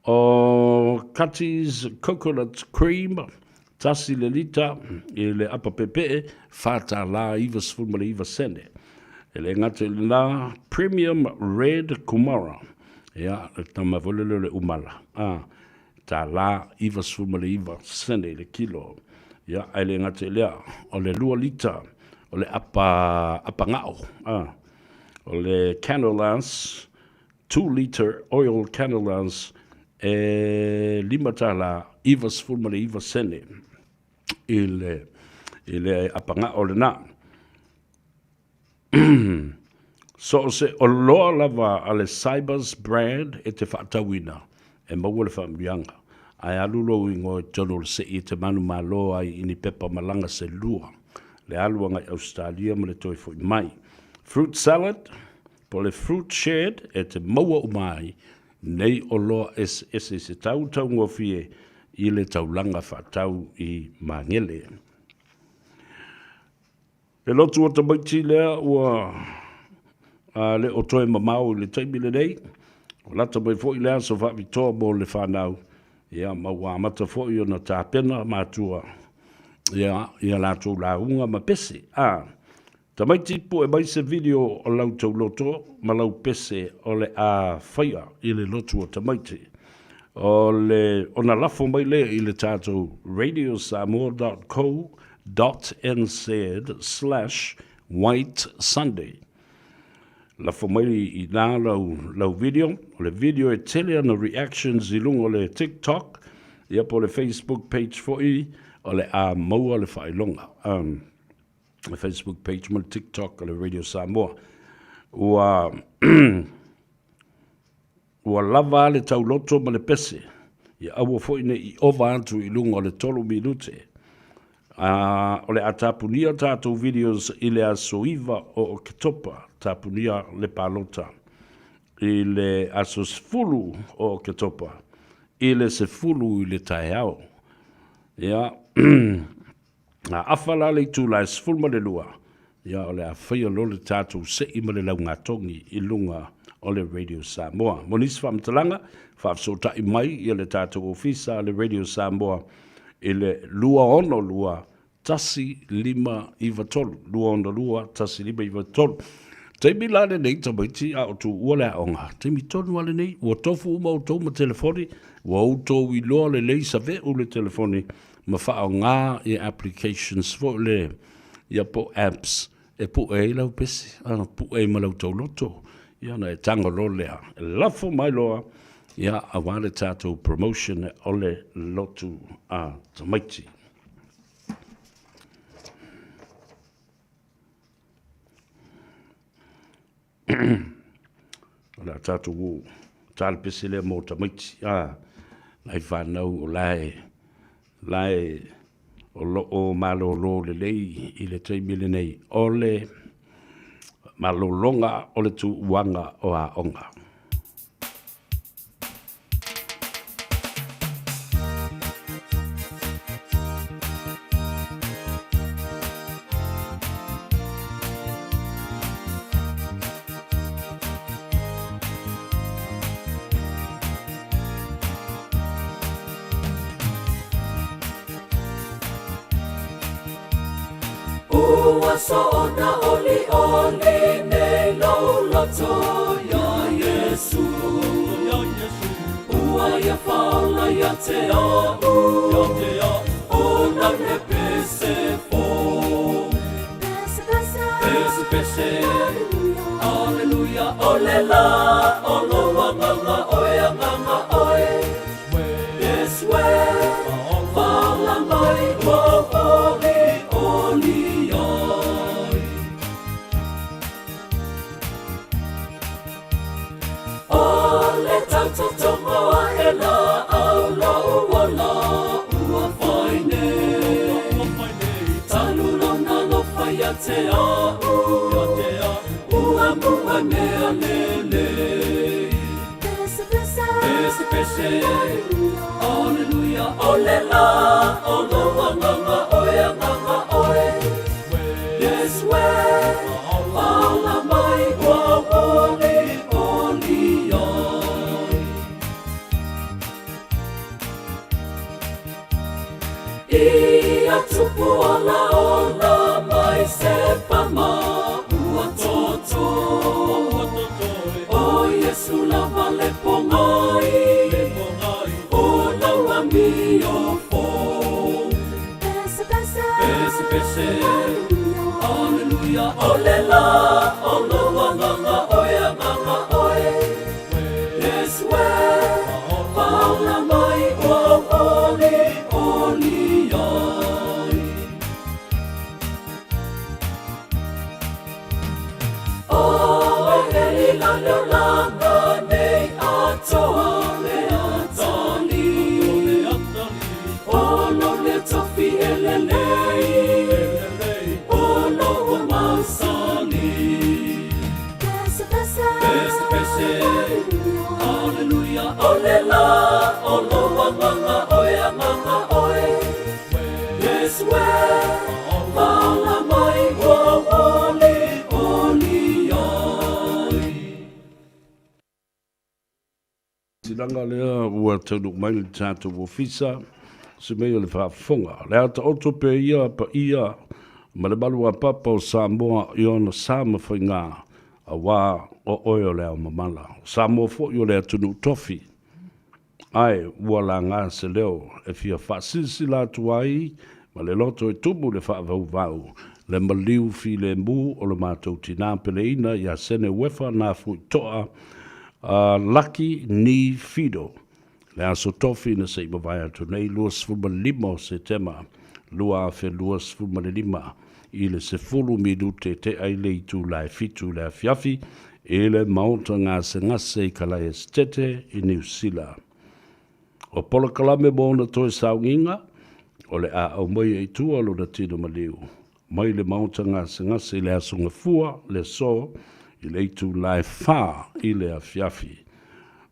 O Cutty's coconut cream. Tasi le lita I le apa pepe, whata la iwa sfulma le iwa sene. E le ngate la Premium Red Kumara. Ia, tama volele le umala. Ta la iwa sfuma le iwa sene le kilo. Ia, ai le ngate lea, o le 2 lita, o le apa ngao. O le canolas, 2 liter oil canolas, e 5 tala iwa sfuma le iwa sene. Ile apa ngao le na. So se o loa lava ale Cybers brand e te whaatawina e maua le whaamianga. Ai alulo ingo e tono le se i te manu malo ai ini pepa malanga se lua. Le alua ngai Australia ma le toi fo mai. Fruit salad, po le fruit shared e te maua umai nei o loa se tau ngofie i le taulanga whaatau i mangele. Le lotu o tamaiti lea ua le o toe mamau le taimile nei. O lata mai fo i lea so wha vitoa mo le whanau. Ia maua amata fo i ona tāpena mātua. Ia lātou la unga ma pese. Tamaiti po e mai se video o lau tau loto ma lau pese o le a whaia i le lotu o tamaiti. O le ona lafo mai le i le tātou radiosamoa.co.nz/White Sunday. La fomai i nā lau video, o le video e tele ana reactions i lungo le TikTok, ia po le Facebook page fo i, o le a maua le whailonga. Le Facebook page mo le TikTok, o le Radio Samoa. Ua lava le tau loto ma le pese, ia aua fo ine i ova antu i lungo le 3 minute. O le atapunia tātou videos i le asoiva o Oketopa, tapunia le palota. I le asosfulu o Oketopa, i le sefulu i le taeao. Ia, a awhala le tu la sefulu ma le lua. Ia, o le awhaia lo le tātou se i ma le laungatongi i lunga o le Radio Samoa. Monisi whamtalanga, whaafsota i mai i le tātou ofisa le Radio Samoa, i le lua ono lua tasi 5 iwa tolu. Lua ono lua tasi 5 iwa tolu. Teimi lale nei tamaiti a o tu ua le aonga. Teimi tonu wale nei, ua tofu uma o tau ma telefoni, ua utou i loa le lei sa ve u le telefoni, ma whao ngā i applications fo le, ia po apps, e pu e lau pesi, pu e ma lau tau loto, ia na e tango lo lea. E lafo mai loa, ia a wale tātou promotion o le lotu a tamaiti. Ola tātou o tāle pese lea mō tamaiti. Lai whanau o lai o lo malo lo le lei i le teimile nei o le malolonga o le tu wanga o a onga. Ua so'ona oli oli nei lau loto ya Yesu. Ua ia faula ia te au, o na me pese fo. Pese pese, aleluia, ole la, olo wanganga oe nganga oe. Yes we, faula mai o oli oli. Tonga e la au la uala ua whaine. Talulona lo whaia te au, ua mua mea lele. Pese pese, aleluia, ole la, olo wanganga oe nganga oe. Yes we, wala mai ua oli oli ya. Ia tupu ola ola mai se pama ua tō O Yesu lava le pongai, o laura mi o fo. Pese, pese, Alleluia, olela, o loa nganga, oia nganga, oe. Yes, we, paula mai, o oli, oli, ai. O heri la leolanga, nei atoa le atali. O lo le tofi elelei, o lo masali. Pese, pese, Alleluia, olela, o lo nganga, oia nganga, oe. Yes, we, paula mai, o oli, oli, ai. Tilanga lea ua tanu mai le tātou ofisa, se mea le whaafonga. Lea ta oto pe ia pa ia, ma le malu a papa o Samoa i ona Sama whainga, a wā o oio lea o mamala. Samoa fo i o lea tunu tofi. Ai, ua la ngā se leo, e fia whaasisi la tuai, ma le loto e tumu le whaavau vau, le maliu fi le mu o le mātou tina peleina, ia sene wefa nā fui toa, Lucky ni fido. Le aso tofi na se iba atu nei luas fulma lima o se tema. Lua afe luas fulma lima. I le se fulu minute te aile i tu lai fitu le afiafi. E le maunta ngase ngase i kalai estete i New Zealand. O pola kalame mo na toi saunginga. O le a au mai e tua lo na tino maliu. Mai le maunta ngase ngase i le aso ngafua, le so. I le itu lai wha i le afiafi.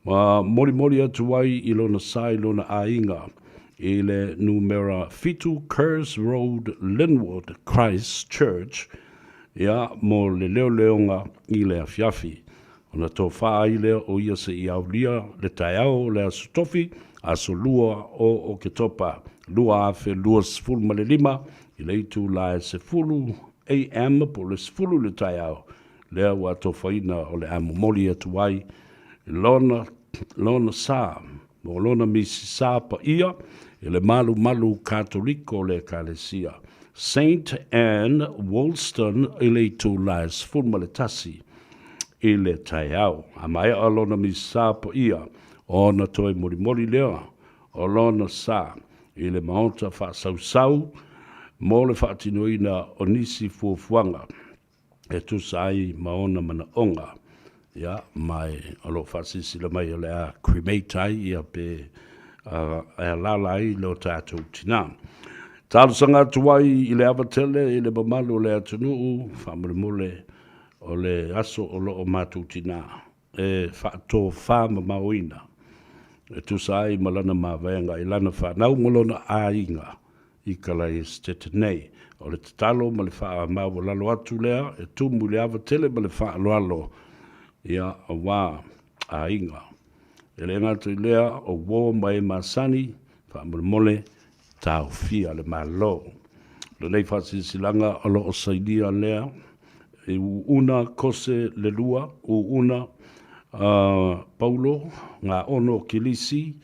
Ma mori mori atu wai i lona sai lona ainga. I le numera fitu Kerrs Road, Linwood, Christchurch. Ia mo le leo leonga i le afiafi. Ona tō wha i lea o ia se i aulia le taiao le aso tofi. Aso lua o ke topa. Lua afe lua sefulu ma le lima. I le itu lai sefulu AM po le sefulu le taiao. Lea wa to faina o le amomoli atu wai lona sa mo lona misi sa pa ia e le malu katoliko le kalesia Saint Anne Wollston i le tu lais fulma le tasi i le taiao a mai a lona misi sa pa ia o na toi mori lea o lona sa i le maonta fa sau mo le fa tinoina o nisi fuafuanga e tu sai maona mana onga ya mai alo fasisi le mai le a cremate ia pe a lalai lo tatu tina talu sanga tuai i le avatele i le mamalu le atunu famole mole o le aso o lo matu tina e fato fama mauina e tu sai malana mavenga i lana fa nau molona ainga i kala estete nei o le tatalo ma le wha mau lalo atu lea, e tumu le awa tele ma le wha alo ia a wā a inga. E le ngātu i lea o wō mai masani, wha mole tau fia le malo. Le nei whasi silanga alo o saidia lea, e una kose le lua, una Paulo, ngā ono kilisi,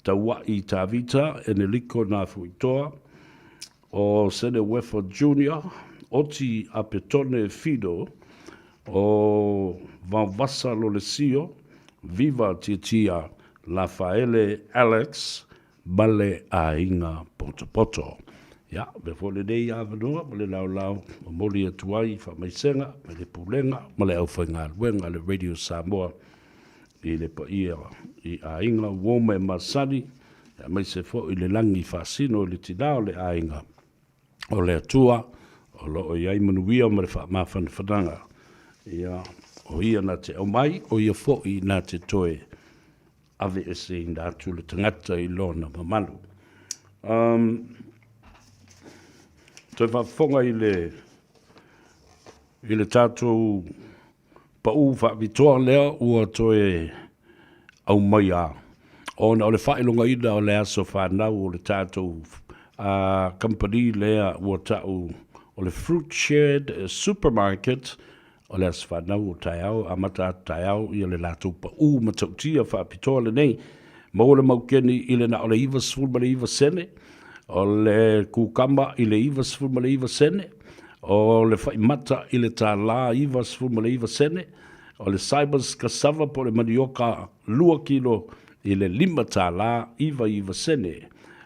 taua i tā vita, e ne liko nā fuitoa, o Sene Wefa Junior, oti a petone fido, o Vavasa Lolesio, Viva Titia, Rafaele Alex, Bale a Inga Poto. Ya, before le dei avanua, male lau, moli atuai, fa maisenga, male pulenga, male au whainga luenga, le Radio Samoa, i le pa ia, i a Inga, wome masani, ya mai se fo i le langi fasino, i le tinao le a Inga, o le atua, o lo o iai manuia ma le mawhanawhananga. Ia, o ia na te au mai, o ia fo i na te toe ave ese i na atu le tangata i lona mamalu. Toi whafonga i le tātou pau whaavitoa lea ua toe au mai a. O le whaelonga ina o le aso whanau o le tātou company lea ua tau o le Fruit Shed Supermarket o le asfanau o taiao, a mata taiao i le lātou pa matautia whaapitoa le nei, mo le maukeni i le na o le iwa sful ma le iwa sene, o le kukama i le iwa sful ma le iwa sene, o le whaimata i le tā la iwa sful ma le iwa sene, o le cybers cassava po le manioka 2 kilo i le 5 tā la iwa sene.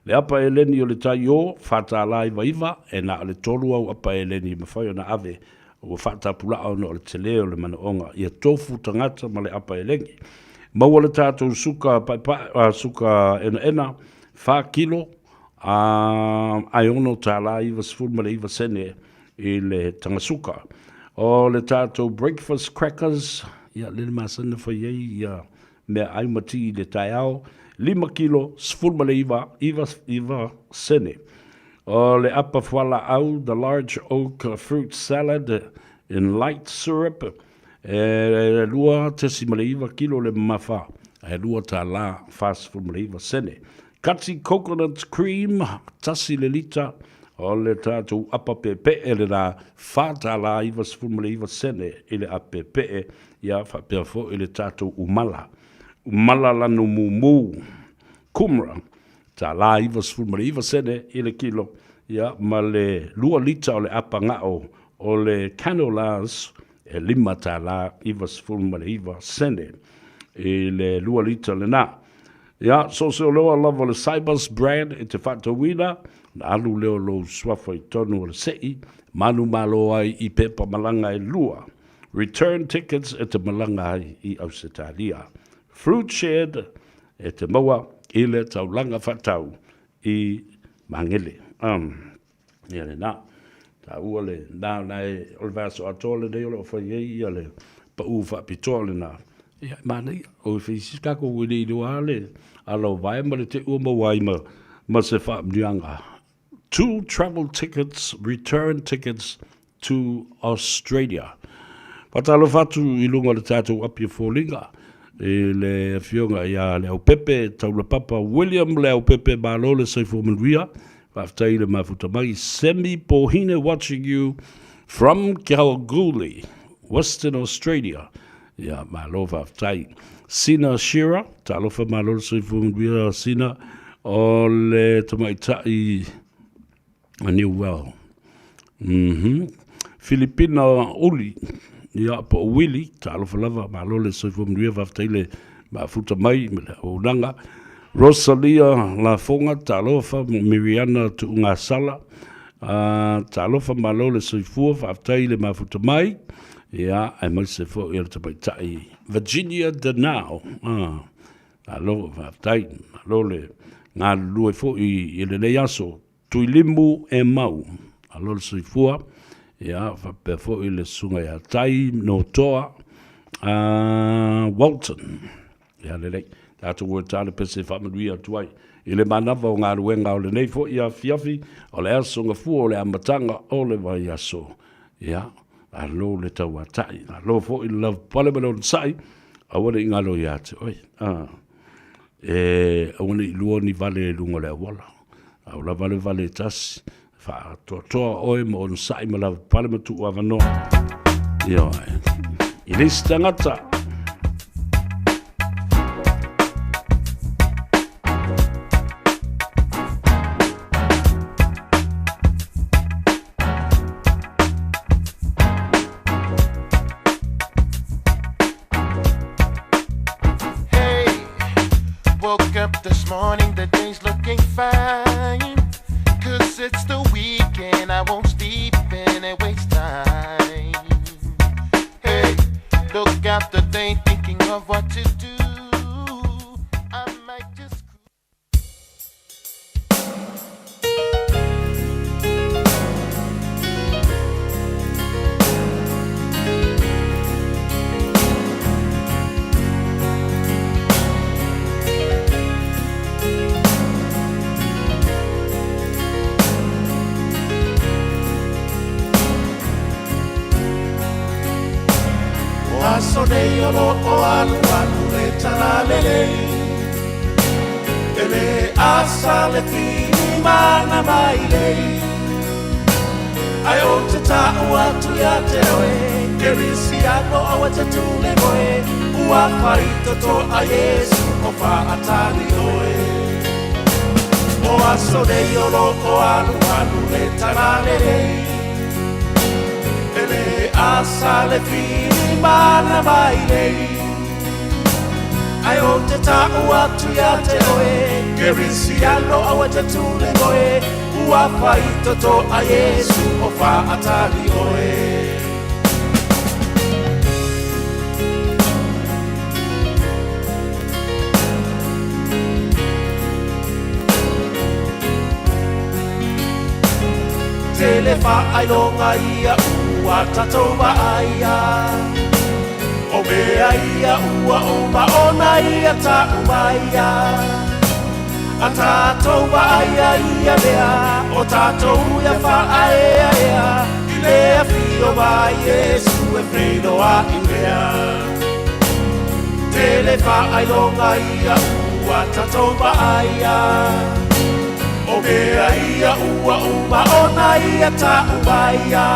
Le apa e leni o le tai o, whata la iwa, e na le tolu au apa e leni mawhai o na ave, o whata pula au no le te leo le manaonga, ia tofu tangata ma le apa e lengi. Maua le tātou suka, suka ena, 4 kilo, ai ono tā la iwa sful ma le iwa sene i le tangasuka. O le tātou breakfast crackers, ia le masana whaiei, ia mea aimati i le tai au, 5 kilo, sful ma le iwa sene. O le apa whala au, the large oak fruit salad in light syrup, e lua tesi ma le iwa kilo le mawha, e lua tā la fast sful ma le iwa sene. Kati coconut cream, tasi le lita, o le tātou apa pepe e le la whata la iwa sful ma le iwa sene, i le apepe ia whapea fo i le tātou umala. Umala lanu mumu, kumra, tā la iwa sful ma le iwa sene, i le kilo, ia ma le 2 lita o le apa ngao, o le canolas, e 5 tā la iwa sful ma le iwa sene, i le 2 lita le na. Ia, so se o loa lava le Cybers brand e te whātawina, na alu leo lo swafa i tonu o le sei, manu malo ai i pepa malanga e lua. Return tickets e te malanga ai i Ausitalia. Fruit shed e te maua i le taulanga whatau i Mangele. Ia le nā, ta ua le nā nei o le vaso atole nei o le whaiei ia le pa u whapitoa le nā. Ia mana ia, o i whisis kako wini i lua le, alo vai ma le te ua mawai ma se whaamnianga. 2 travel tickets, return tickets to Australia. Patalo fatu i lunga le tātou api fōlinga. E le fionga ia le au pepe, taula papa William le au pepe malo le saifo manuia. Whaftai le mafuta mai. Semi Pohine watching you from Kalgoorlie, Western Australia. Ia malo whaftai. Sina Shira, talofa malo le saifo manuia Sina. O le tamaitai a New Well. Filipina Uli, ia po Willy, talofa lava, malo le soifo mnuia whaftai le mafuta mai, o nanga. Rosalia La Fonga, talofa, Miriana Tuunga Sala, talofa malo le soifua, whaftai le mafuta mai, ia, ai mai se fo ia le tamaitai. Virginia Danao, alo whaftai, malo le ngā lue fo i le nei aso, tui limu e mau, alo le soifua, ia, whapea fo i le sunga ia tai, no toa, Walton, ia le nei, tātou ua tāle pese whamanuia tuai, i le manawa o ngā ruenga o le nei fo ia fiafi, o le aso ngā fua o le amatanga o le vai aso, ia, alo le tau atai, alo fo i le love palemano le sai, awane i ngalo ia te, oi, awane i lua ni vale lunga le awala, au la vale tasi, fa toa oe mo on sai ma la palematu o avano, ia, i lesi tangata, this morning, the day's looking fine. 'Cause it's the weekend, I won't sleep and it waste time. Hey, look out the day thinking of what to do. I might just aso nei o loko alu alu le tana lelei e le asa le fini mana mai lei ai o te tau atu ia te oe Ke risiano a wata tule goe ua whaito to a Yesu o wha atari oe. O aso nei o loko alu alu le tanale rei. Ele asa le fili mana mai rei. Ai o te tāu atu ia te oe. Ke risiano a wata tule goe ua whaito to a Yesu o wha atari oe. Tele whaaironga ia ua tatou waaia. O mea ia ua o maona ia tau maia. A tatou waaia ia mea o tatou ia whaaea ea. I lea fio mai Yesu e whenoa i mea. Tele whaaironga ia ua tatou waaia. O mea ia ua maona ia tau maia.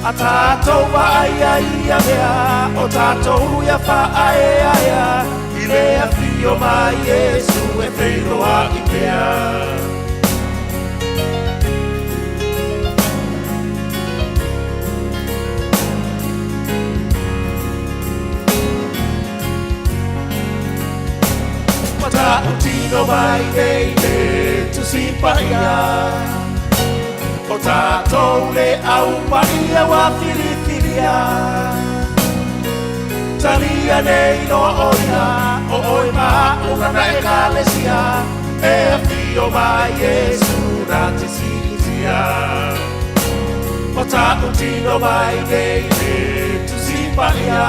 A tātou waaia ia mea o tātou ia whaaea ea. I lea fio mai Yesu e whenoa i mea. Mata utino mai nei me tu simpaia. O tātou le au maria wa filifilia. Talia nei no oia, o oi mauna na e kalesia. E a fio mai Yesu na te sitia. O tātou tino mai nei me tu simpaia.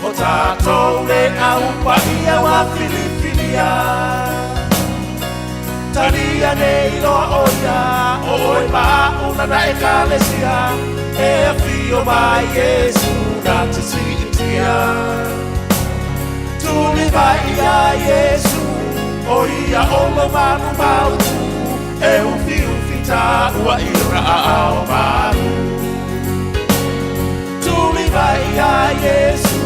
O tātou le au maria wa filifilia. Talia nei no oia, o oi mauna na e kalesia. E a fio mai Yesu na te sitia. Tuli vai a Yesu, o ia olo manu mautu. E un fiu fita ua ira ao maru. Tuli vai a Yesu,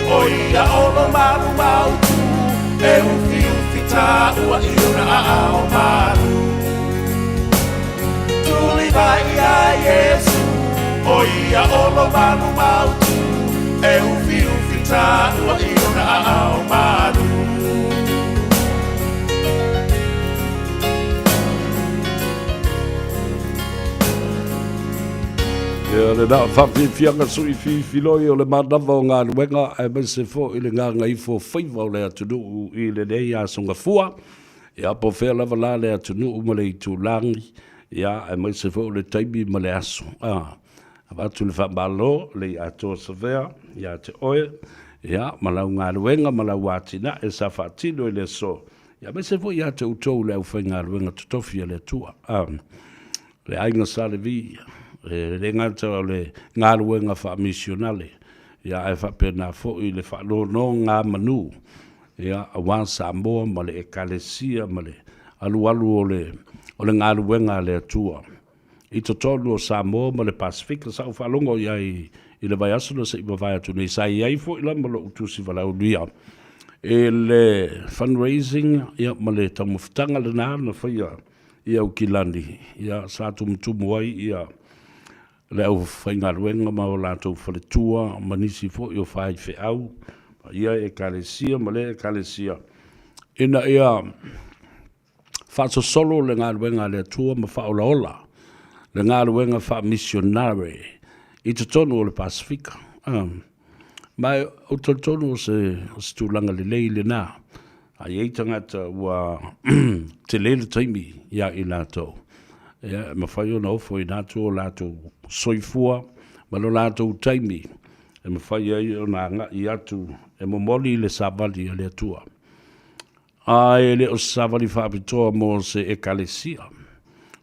o ia olo manu mautu. E un fiu fita ua ira ao maru. Tuli vai a Yesu, o ia olo manu mautu. E un fiu fita ua ira ao maru. Le na whawhianga sui whiwhiloi o le manawa o ngā ruenga e mese fo i le ngā Gagaifo Faiva o le atunu i le nei a songa fua. Ia po whea lava la le atunu ma le i tūlangi. Ia e mese fo le taimi ma le aso. Watu le whamalo le i atoa savea. Ia te oe. Ia malau ngā ruenga malau atina e sa whatino i le so. Ia mese fo i ate utou le au whai ngā ruenga tutofi a le tua. Le ainga sa le vi. Le ngata o le ngā ruenga wha misionale. Ia e wha pena fo i le wha no ngā manu. Ia a wan Samoa ma le ekalesia ma le alu o le ngā ruenga le atua. I to tonu o Samoa ma le Pasifika sa wha longo ia i le vai asuna sa i mawai atu nei sa i ai fo i lama lo utusi wala unia. E le fundraising ia ma le taumawhitanga le nā na whaia ia u kilani. Ia sa tumutumu ai ia le au whainga ruenga ma o lātou whaletua, manisi fo i o whai whi au, ia e kalesia, ma le e kalesia. Ina ia whato solo le ngā ruenga le atua ma whaola ola, le ngā ruenga wha missionare, i te tonu o le Pasifika. Mai o te tonu o se tūlanga le lei le nā, a iei tangata ua te lele taimi ia i lātou. Ia, ma whai o na ofo i nātou o lātou soifua, ma lo lātou taimi. E ma whai ai o nā ngā i atu, e momoli le savali a le atua. A e le o savali whaapitoa mo se ekalesia.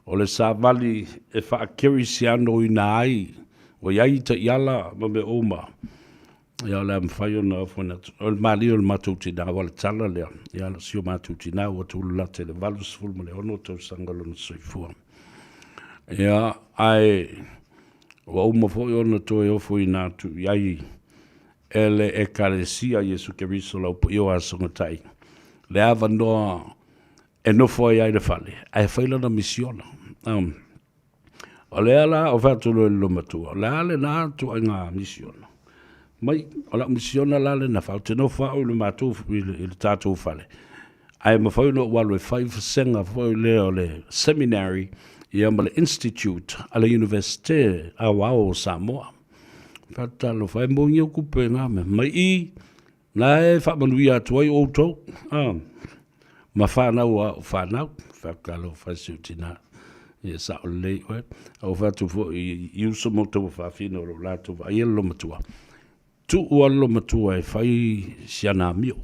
O le savali e whaakeri si ano i nā ai, o iai ta iala ma me oma. Ia le am whai o na ofo i nātou. O le mali o le mātou tina, wale tala lea. Ia la si o mātou tina, o tūlu late le valus fulma le ono tau sangalo na soifua. Ia, ai, Wa uma foi ona to e foi na tu iai ele ekalesia Yesu Keriso lau po io asonga tai. Le ava noa e no foi ai le fale. Ai faila na misiona. O le ala o fatulu e lumatua. Le ale na atu ai ngā misiona. Mai, o la misiona la le na fau. Te no fau le matu il tātou fale. Ai mawhau no walu e 5% fau le o le seminary i ama le institute a le universite a wao Samoa. Fatalo fai mongi o kupe ngā me. Mai I, na e whamanui atu ai o tau. Ma whanau a whanau. Whakalo fai siutina. Ia sa o lei oe. Au whatu fo I iusa mo tau whawhino lo lātou wa ia lo matua. Tu ua lo matua e whai siana mio.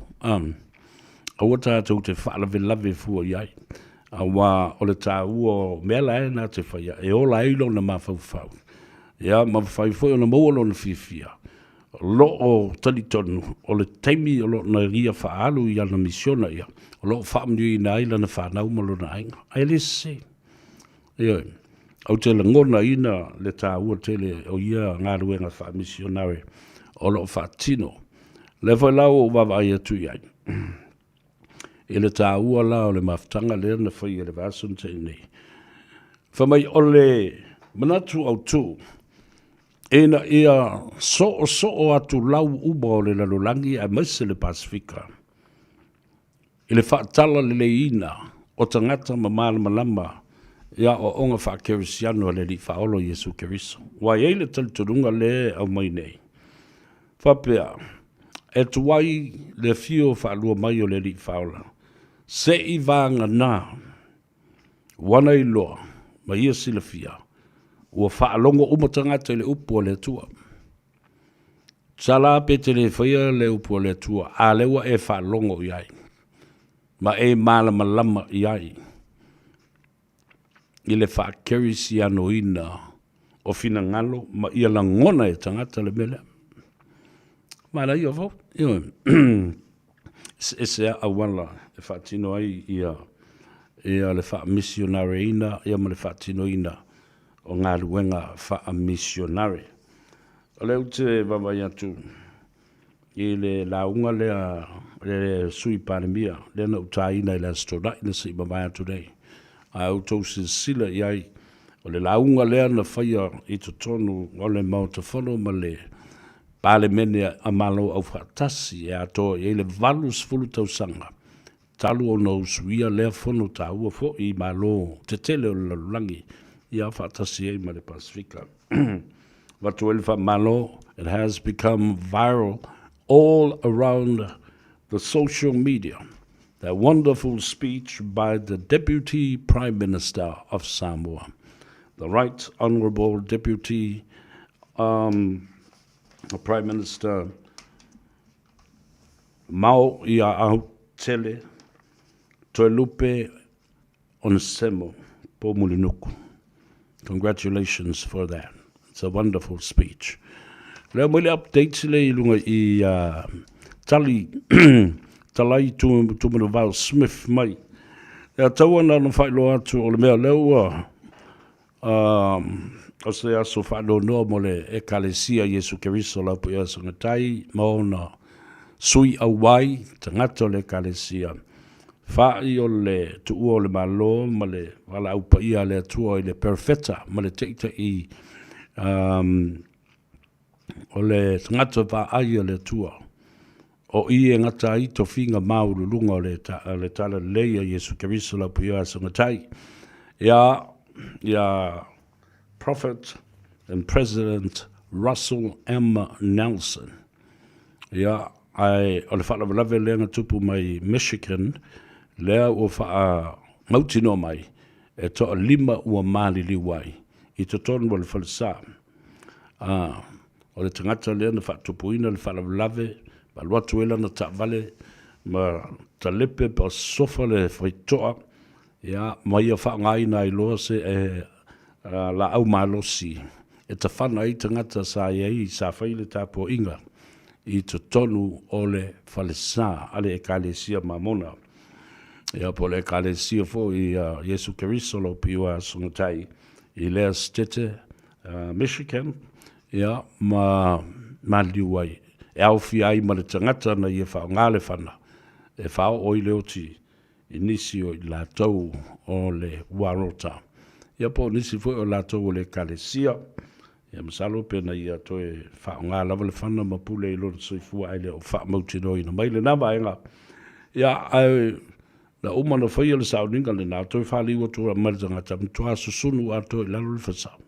Awa tātou te whaalawe lawe fua iai. Awa o le tā ua mea e nā te whaia. E ola eilo na mawhau. Ia mawhai fo na maualo na whiwhia. Lo o talitonu. O le teimi o lo na ria whaalu I ana misiona ia. O lo whaamniu I na ila na whanau malo na ainga. Ai le se. Ia. Au te langona ina le tā ua tele o ia ngā ruenga wha misionare. O lo whaatino. Le whai lau o wawai atu iai. E le tā ua la o le maftanga lea na whai e le vasun te nei. Whamai o le manatu au tū. E na ia so atu lau uba o le lalulangi a maise le Pasifika. I le whaatala le ina o tangata mamala malama ia o onga whakerisiano le li whaolo Yesu Keriso. Wai e le taliturunga le au mai nei. Whapea, e tuai le fio whaalua mai o le li whaola. Se I vanga nā, wana I loa, ma ia sila fia, ua whaalongo umatangata le upo le tua. Sala pe te le whaia le upo le tua, a lewa e whaalongo iai, ma e malama lama iai. I le whaakerisi ano ina o fina ngalo, ma ia la ngona e tangata le mele. Mara ia vau, ese a wala e whaatino ai ia le wha missionare ina, ia ma le whaatino ina o ngā ruenga wha missionare. O leu te wawai atu I le launga le sui panemia, le na utaina I le astronaut na si wawai atu nei. A autou sila iai o le launga lea na whaia I to tonu o le mautafono ma le pale mene a malo au whaatasi e ato e le valus fulu tau sanga. Talu o no suia lea fono ta ua fo I malo te tele o lalulangi I a whaatasi e ma le Pasifika. Watu ele wha malo, it has become viral all around the social media. That wonderful speech by the Deputy Prime Minister of Samoa, the Right Honourable Deputy Prime Minister Mau ia au tele toe lupe on semo po mulinuku. Congratulations for that. It's a wonderful speech. Leo mele updates le ilunga I tali talai tu Val Smith mai. Ea tauana na whailo atu o le mea leo o se aso whailo noa mo le ekalesia Yesu Keriso lau po iaso ngatai maona sui au wai tangata le ekalesia. Whai o le tuua o le malo ma le wala au pa ia le atua I le perfeta ma le teita I o le tangata wa ai o le atua. O I e ngata I to finga mauru lunga o le tala leia Yesu Keriso la puia sangatai. Ya Prophet and President Russell M. Nelson. Ya ai o le whala lave lenga tupu mai Michigan lea o wha mautino mai e toa 5 ua mali liwai I to tonu o le whalisa. O le tangata lea na wha tupuina le whala lave ma luatu ela na ta vale ma ta lepe pa sofa le whaitoa ia mai a wha ngai na I loa se la au malosi e ta whana I tangata sa iei sa whaile ta po inga I to tonu o le whalesa ale e kalesia mamona ia po le kalesia fo I Yesu Keriso lo piua sungatai I lea stete Michigan, ia, ma liu ai. E au fi ai ma le tangata na ia whao ngāle whana. E whao oi leo ti, i nisi o i lātou o le warota. Ia po nisi foi o lātou o le kalesia. Ia masalo pena ia toe whao ngā lava le whana ma pule i lona soifua ai le o wha mautino ina mai le nama enga. Ia ai na umana whaia le sauninga le nā toi whali ua tua maritanga tamtua susunu a toi lalo le whasau.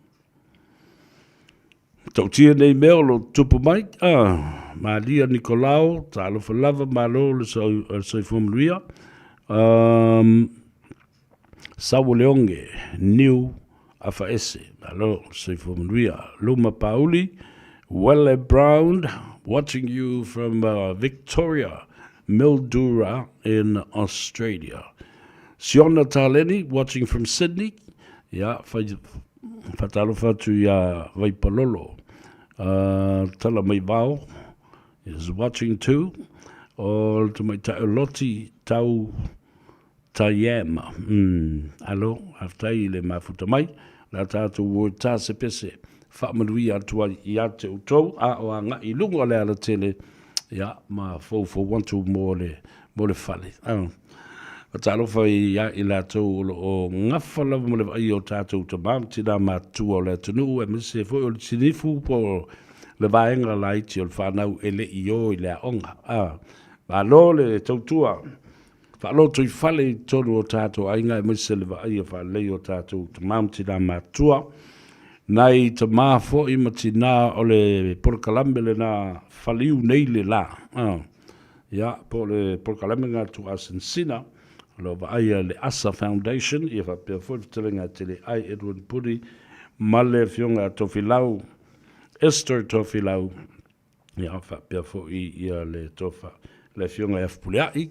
Tau tia nei meo lo tupu mai, Maria Nicolau, ta alofa lava malo le soifua manuia. Sawa Leonge, New Afaese, alo soifua manuia. Luma Pauli, Welle Brown, watching you from Victoria, Mildura in Australia. Siona Taleni, watching from Sydney. Yeah, fatalofa tu ya Vaipalolo. Tala mai vau is watching too. Or to my Loti Tau Tayema. Alo, aftai le mafuta mai. La tatu wo ta se pese. Whamanui atua I ate utou. A o anga I lungo le ala tele. Ya, ma fo wantu mo le fale. Talo fai ya I lātou o ngawhala mo le vai o tātou ta mam tina mātua o le tunu e mise fo o le sinifu po le vaenga laiti o le whanau ele I o I le aonga. Lo le tautua. Whalo tui whale I tonu o tātou ainga e mise le vai o whalei o tātou ta mam tina mātua. Nai ta māfo I matina o le porkalambe le nā whaliu nei le la. Ya, po le porkalambe ngā tu asensina. Lo vaia le Asa Foundation, ia whapea whurtelenga te le ai Edwin Puri, male fionga tofilau, Esther tofilau, ia whapea ia le tofa, le fionga Fpuleai,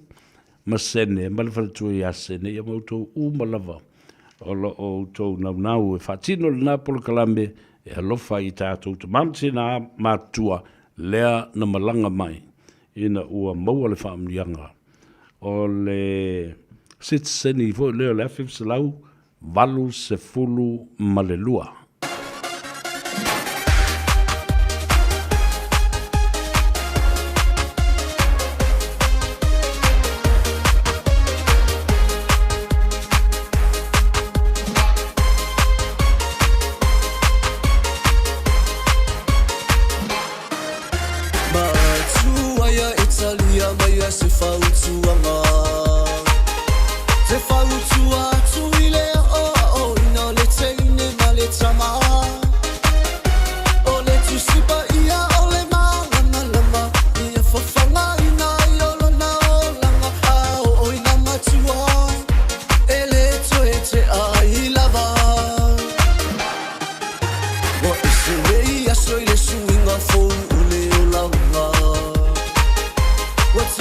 masene, male whaletua I asene, ia mautou umalava, o lo o tau nau e whatino le nāpolo kalambe, e alofa I tātou te mamti nā mātua, lea na malanga mai, ina ua maua le whaamnianga, o le Sitseni fo leo le afif salau valu se fulu malelua. What's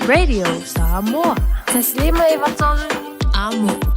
Radio Samoa. Taslima iwaton amo.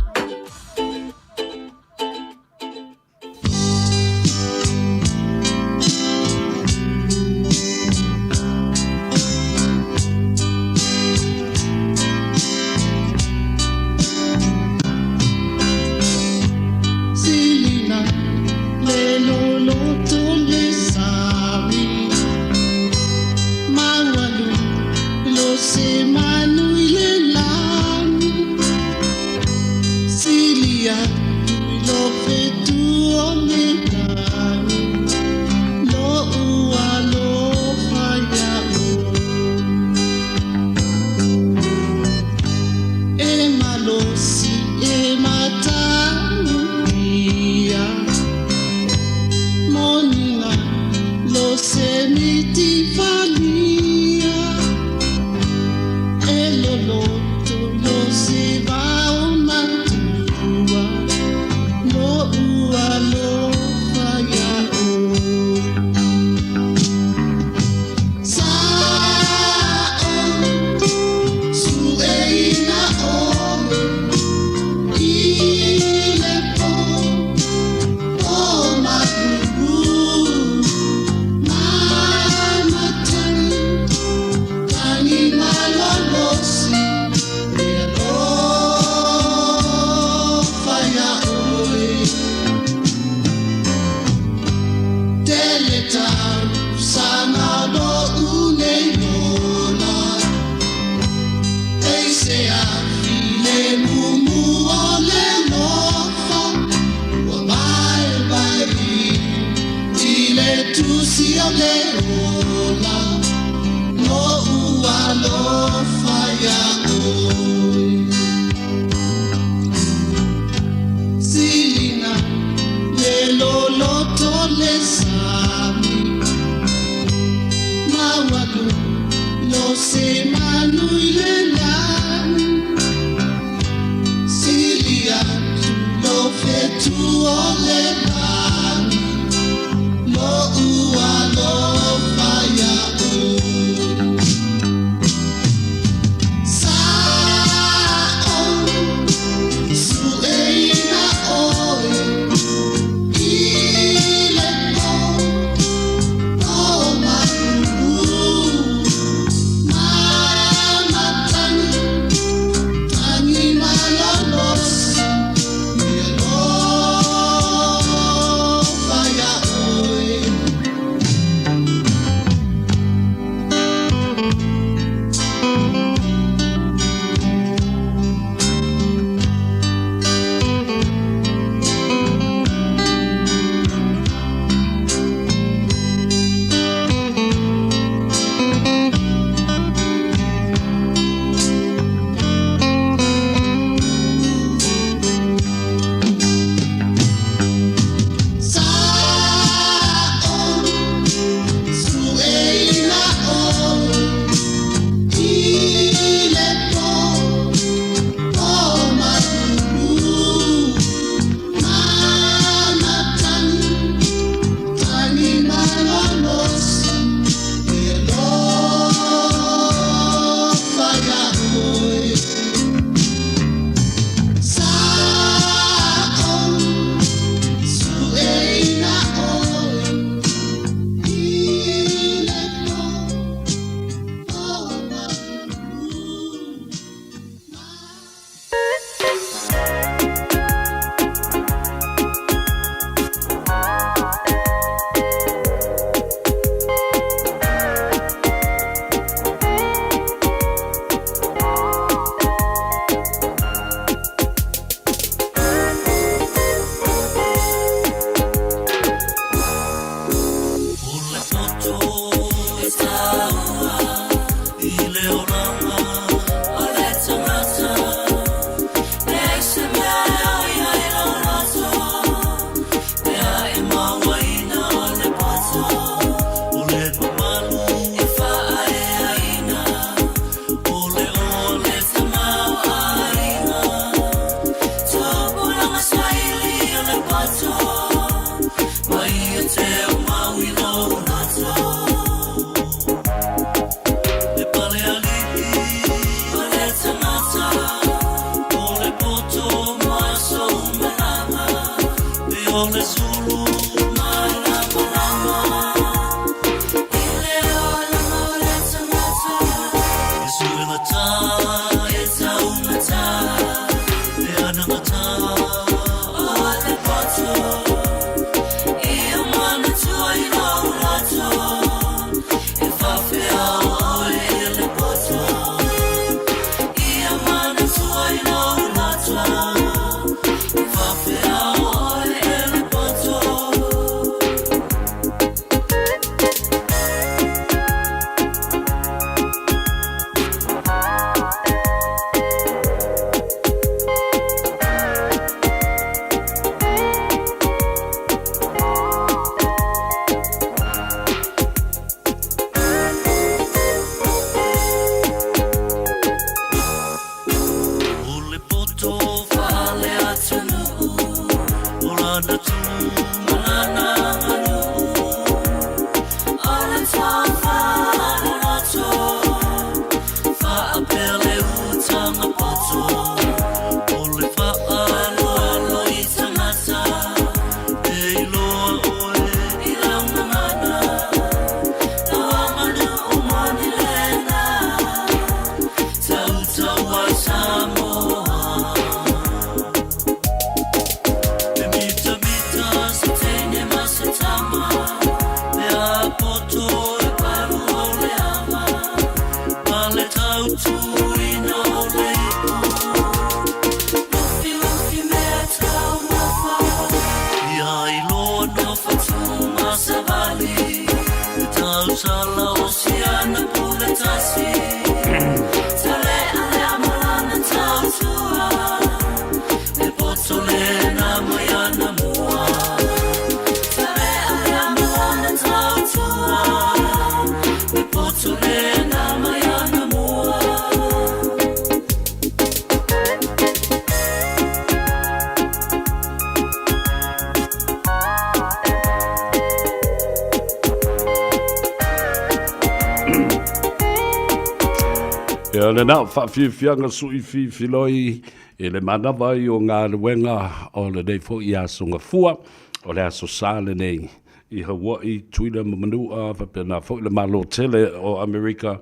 Ia le nao whawhiwhianga sui whiwhiloi e le manawa i o ngā ruenga o le nei fo i asunga fua o le aso sāle nei i Hawaii tuina mamanua whapena fo i le malo tele o Amerika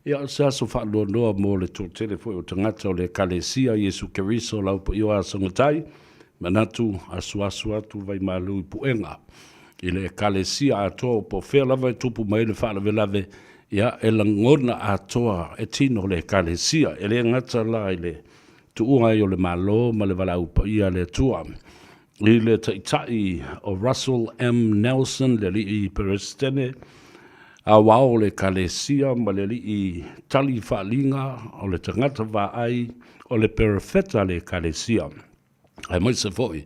ia se aso whaalua noa mo le tō tele fo i o tangata o le kalesia Yesu Keriso laupa i o asunga tai manatu asu atu vai malu i puenga i le kalesia ato po whea lava i tupu mai le whaalave lave ia e langona atoa e tino le kalesia e le ngata la i le tuunga i o le malo ma le wala upa ia le tua i le taitai o Russell M. Nelson le li i perestene a wao le kalesia ma le li i tali whaalinga o le tangata ai o le perifeta le kalesia ai mai se foi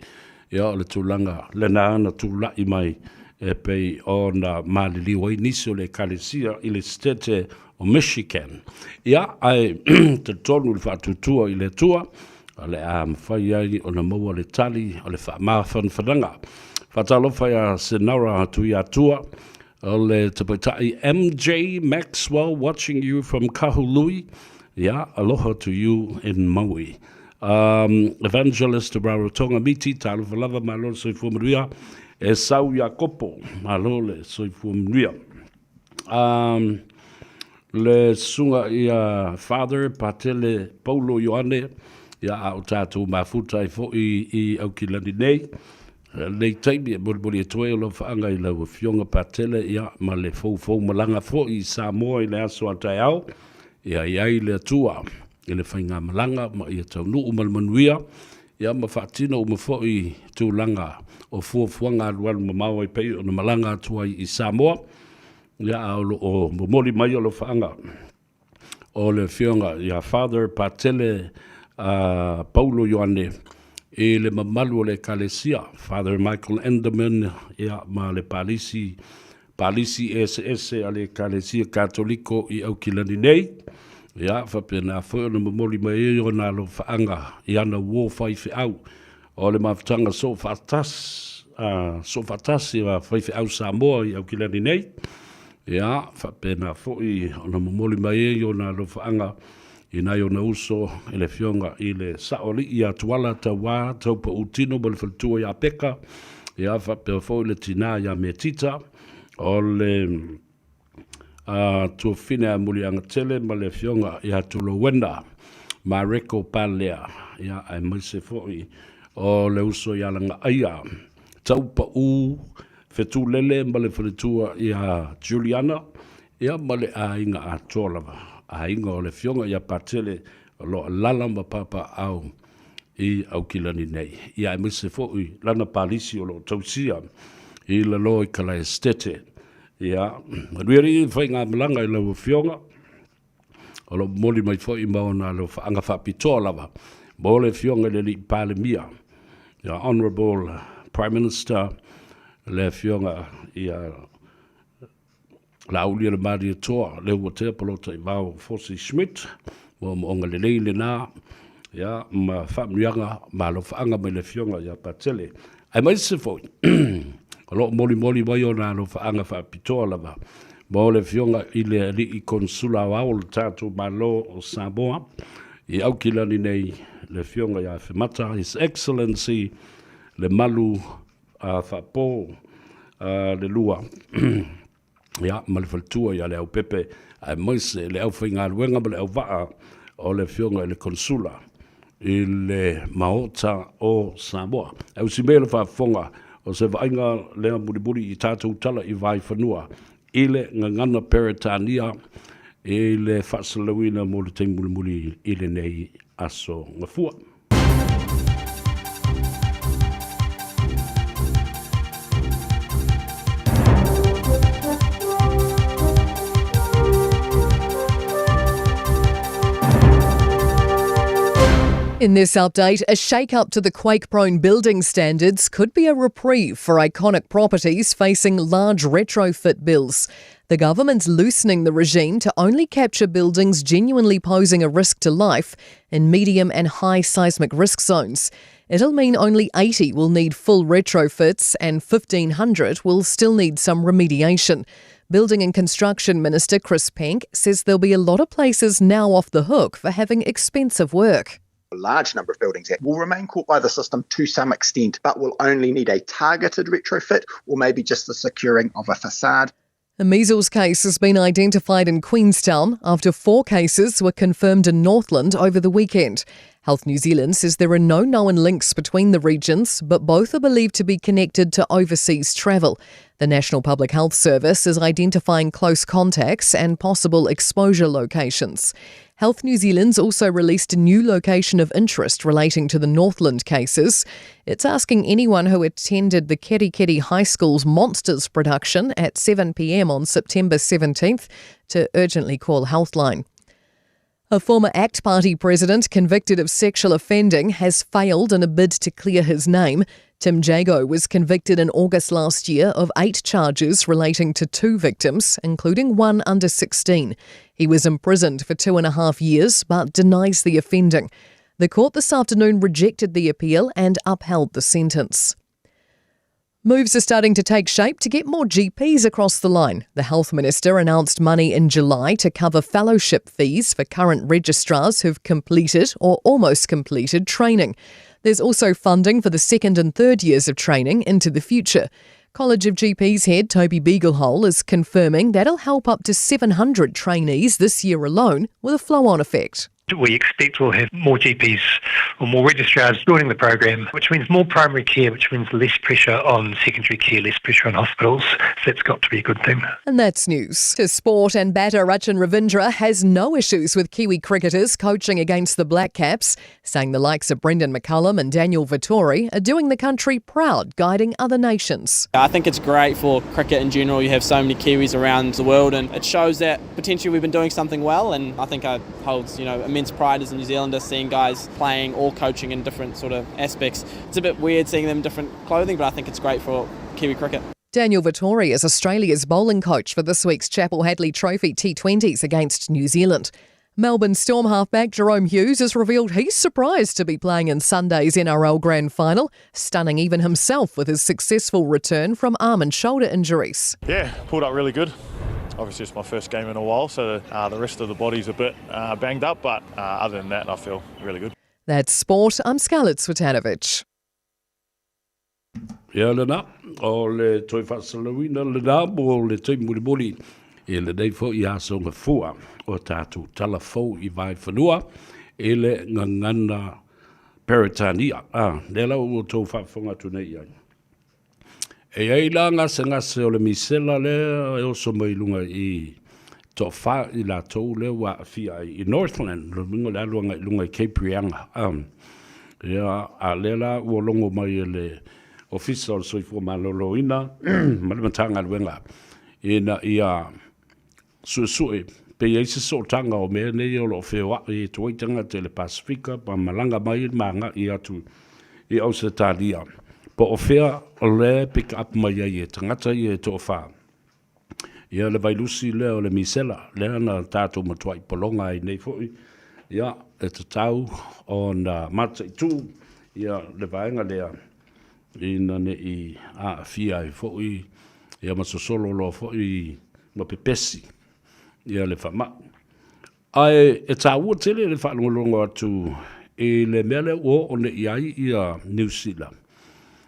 ia o le tūlanga le nāna tūlai mai e pei o na maliliwa i nisi o le kalesia i le stete o Michigan. Ia ai te tonu le whaatutua i le tua, a le a mwhai ai o na maua le tali, o le whaamawhan whananga. Whatalofa ia senara atu i atua, o le tapaitai MJ Maxwell watching you from Kahului. Ia, aloha to you in Maui. Evangelist Rarotonga Miti, talo whalava malo so i fumaruia, e sau ia kopo, malole, soifua mnuia. Le sunga ia father, patele Paulo Ioane, ia au tātou mafuta i fo i au kilani nei. Nei taimi e mori e toe o lo whaanga i lau fionga patele, ia ma le fau malanga fo i Samoa i le aso atai au, ia iai le atua, i le whainga malanga, ma ia tau nuu malmanuia, ia ma whaatino o ma fo i tūlanga, o fuafuanga aluanu mamau ai pei o na malanga atua i Samoa. Ia o momoli mai o lo whaanga. O le fionga, ia father patele Paulo Ioane, e le mamalu o le kalesia, Father Michael Enderman, ia ma le palisi SS a le kalesia katoliko i au kilani nei. Ia whapena fwoi o na momoli mai e o na lo whaanga, ia na wo whaife au. O le mawhtanga so fatasi wa whaife au Samoa i au kilani nei. Ia, whapena fwoi o na momoli mai e o na lo whaanga i nai o na uso i le fionga i le saoli i atuala ta wā taupa utino ma le whaltua i a peka. Ia, whapena fwoi le tina i a me tita o le tua whina muli anga tele ma le fionga ia tulo wenda ma reko palea ia ai maise foi o le uso ia langa aia taupa u fetu lele ma le whaletua ia Juliana ia ma le ainga a tōlava ainga o le fionga ia patele lo lala ma papa au I au kilani nei ia ai maise foi lana palisi o lo tausia I la loi kala estete ia rueri fai ngā malanga I lau fionga o lo moli mai fo I maona lo anga whapitoa lava mo le fionga le li palemia ia Honourable Prime Minister le fionga ia la ulia le mari toa le wote polota I vau Fosi Schmidt mo onga le leile na ia ma whamrianga ma lo whaanga mai le fionga ia patele ai mai se fo lo moli mai o na lo whaanga whapitoa lava mo le fionga I le li konsula wau le tātou malo o Samoa I au kilani nei le fionga ia whemata His Excellency le malu whapo le lua ia ma le whaltua ia le au pepe ai moise le au whainga ruenga ma le au waa o le fionga I le konsula I le maota o Samoa au si mele whafonga o se vainga lea muri I tātou tala I vai whanua I le ngangana peretania I le whasalawina mo le teimuli I le nei aso ngafua. In this update, a shake-up to the quake-prone building standards could be a reprieve for iconic properties facing large retrofit bills. The government's loosening the regime to only capture buildings genuinely posing a risk to life in medium and high seismic risk zones. It'll mean only 80 will need full retrofits and 1,500 will still need some remediation. Building and Construction Minister Chris Penk says there'll be a lot of places now off the hook for having expensive work. A large number of buildings that will remain caught by the system to some extent, but will only need a targeted retrofit or maybe just the securing of a facade. A measles case has been identified in Queenstown after 4 cases were confirmed in Northland over the weekend. Health New Zealand says there are no known links between the regions, but both are believed to be connected to overseas travel. The National Public Health Service is identifying close contacts and possible exposure locations. Health New Zealand's also released a new location of interest relating to the Northland cases. It's asking anyone who attended the Kerikeri High School's Monsters production at 7 p.m. on September 17th to urgently call Healthline. A former ACT Party president convicted of sexual offending has failed in a bid to clear his name. Tim Jago was convicted in August last year of 8 charges relating to 2 victims, including one under 16. He was imprisoned for 2.5 years but denies the offending. The court this afternoon rejected the appeal and upheld the sentence. Moves are starting to take shape to get more GPs across the line. The Health Minister announced money in July to cover fellowship fees for current registrars who've completed or almost completed training. There's also funding for the 2nd and 3rd years of training into the future. College of GPs head Toby Beaglehole is confirming that'll help up to 700 trainees this year alone with a flow-on effect. We expect we'll have more GPs or more registrars joining the program, which means more primary care, which means less pressure on secondary care, less pressure on hospitals. So that's got to be a good thing. And that's news. To sport, and batter Rachin Ravindra has no issues with Kiwi cricketers coaching against the Black Caps, saying the likes of Brendan McCullum and Daniel Vittori are doing the country proud, guiding other nations. I think it's great for cricket in general. You have so many Kiwis around the world, and it shows that potentially we've been doing something well, and I think it holds, immense pride as a New Zealander seeing guys playing or coaching in different sort of aspects. It's a bit weird seeing them in different clothing, but I think it's great for Kiwi cricket. Daniel Vittori is Australia's bowling coach for this week's Chapel Hadley Trophy T20s against New Zealand. Melbourne Storm halfback Jerome Hughes has revealed he's surprised to be playing in Sunday's NRL Grand Final, stunning even himself with his successful return from arm and shoulder injuries. Yeah, pulled up really good. Obviously it's my first game in a while, so the rest of the body's a bit banged up, but other than that I feel really good. That's sport. I'm Scarlett Swetanovic. Ia lena, o le toi whasalawina lena, mo le toi muri E le nei fo i aso nga fua o tātou tala fo I vai whanua e le ngangana Peritania. Ne lau o tō whawhonga tu nei ai. E ai la ngase o le misela le e oso mai lunga I tō wha I la tō le wa fia I Northland, le mingo le alua ngai lunga I Caprianga. Ia a le la ua longo mai le official soifua malolo ina, malimatanga luenga. Ina ia suesue, pe ia se so tanga o mea nei o lo whewak I tuaitanga te le Pasifika, pa malanga mai maanga I atu I Ausitalia. Po o whea o le pick up mai ai tangata I tō wha. Ia le vailusi le o le misela, le ana tātou matuai polonga I nei fōi. Ia e te tau o na matai tū, ia le vaenga lea. Ina ne I a fia I fōi, ia masosolo lo fōi no pepesi. Ia le whama. Ai e tā ua tele le whaanongolongo atu e le mele o ne iai ia New Zealand.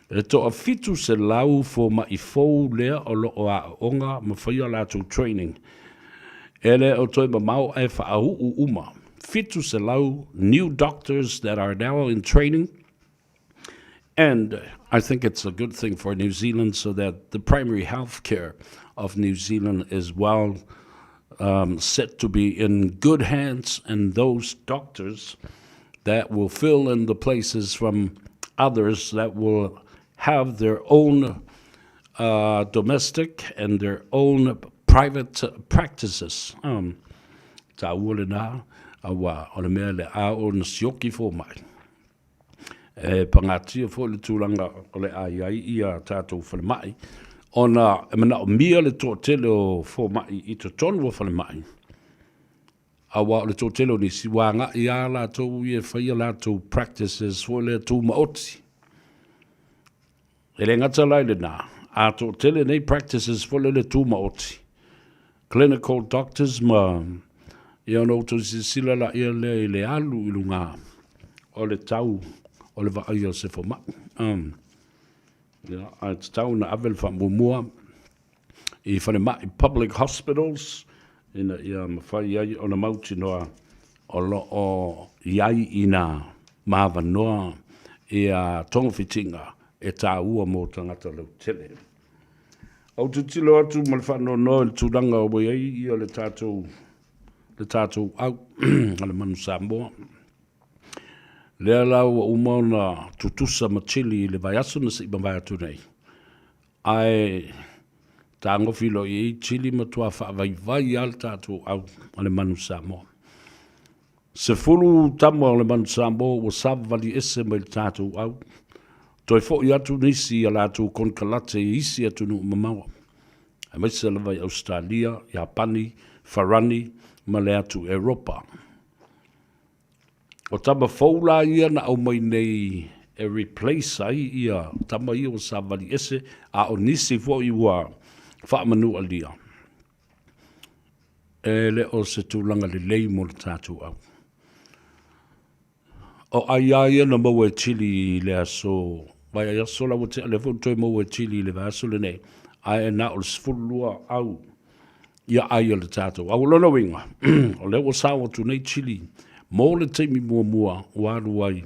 E to a fitu se lau fo ma I fōu lea o lo o a onga ma whaia lātou training. E le o toi ma mau e whaau uma. Fitu se lau new doctors that are now in training. And I think it's a good thing for New Zealand so that the primary health care of New Zealand is well set to be in good hands, and those doctors that will fill in the places from others that will have their own domestic and their own private practices. Ta ule na awa o le mea le a o na sioki fo mai. Pangatia fo le tūlanga o le ai ia tātou whale mai. Ona emana o mia le tō tele o fo mai I to tonu o whale mai. Awa le tō tele o ni siwanga I a lātou I e whaia lātou practices fo le tū maoti. E le ngata lai le nā, a tō tele nei practices fo le tū maoti. Clinical doctors ma ia no to sila la ia le alu I lunga o le tau o le vai o se fo mai. Yeah, a tau na avel fa mua I whane mai public hospitals ina ia mawhai ai o na mauti noa o lo o iai ina mawa noa ia tongofitinga e tā ua mō tangata lau tele. Au tutilo atu ma le whano noa le tūranga o wai ai ia le tātou au ale manu Samoa. Lea lau o umau na tutusa ma chili le vai asu na si vai atu nei. Ai tā ngofilo I chili ma tua wha vai al tātou au ale manu Samoa. Se fulu tamo ale manu Samoa o savali ese mai tātou au. Toi fo I atu nisi a lātou konkalate I isi atu nu mamawa. A mai se lawai Australia, Japani, Farani, ma le atu Europa. O tama faula ia na au mai nei e replace ai ia tama ia o savali ese a o nisi fo I wa whaamanu alia. E le o se tūlanga le lei mo le tātou au. O ai ia na mau e chili le aso, vai ai aso la wote le fo toi mau e chili le aso le nei. Ai e na o le sfulua au. Ia ai le tātou. Au lona winga. O le o sawa tu nei chili. Mō le teimi mua waru ai.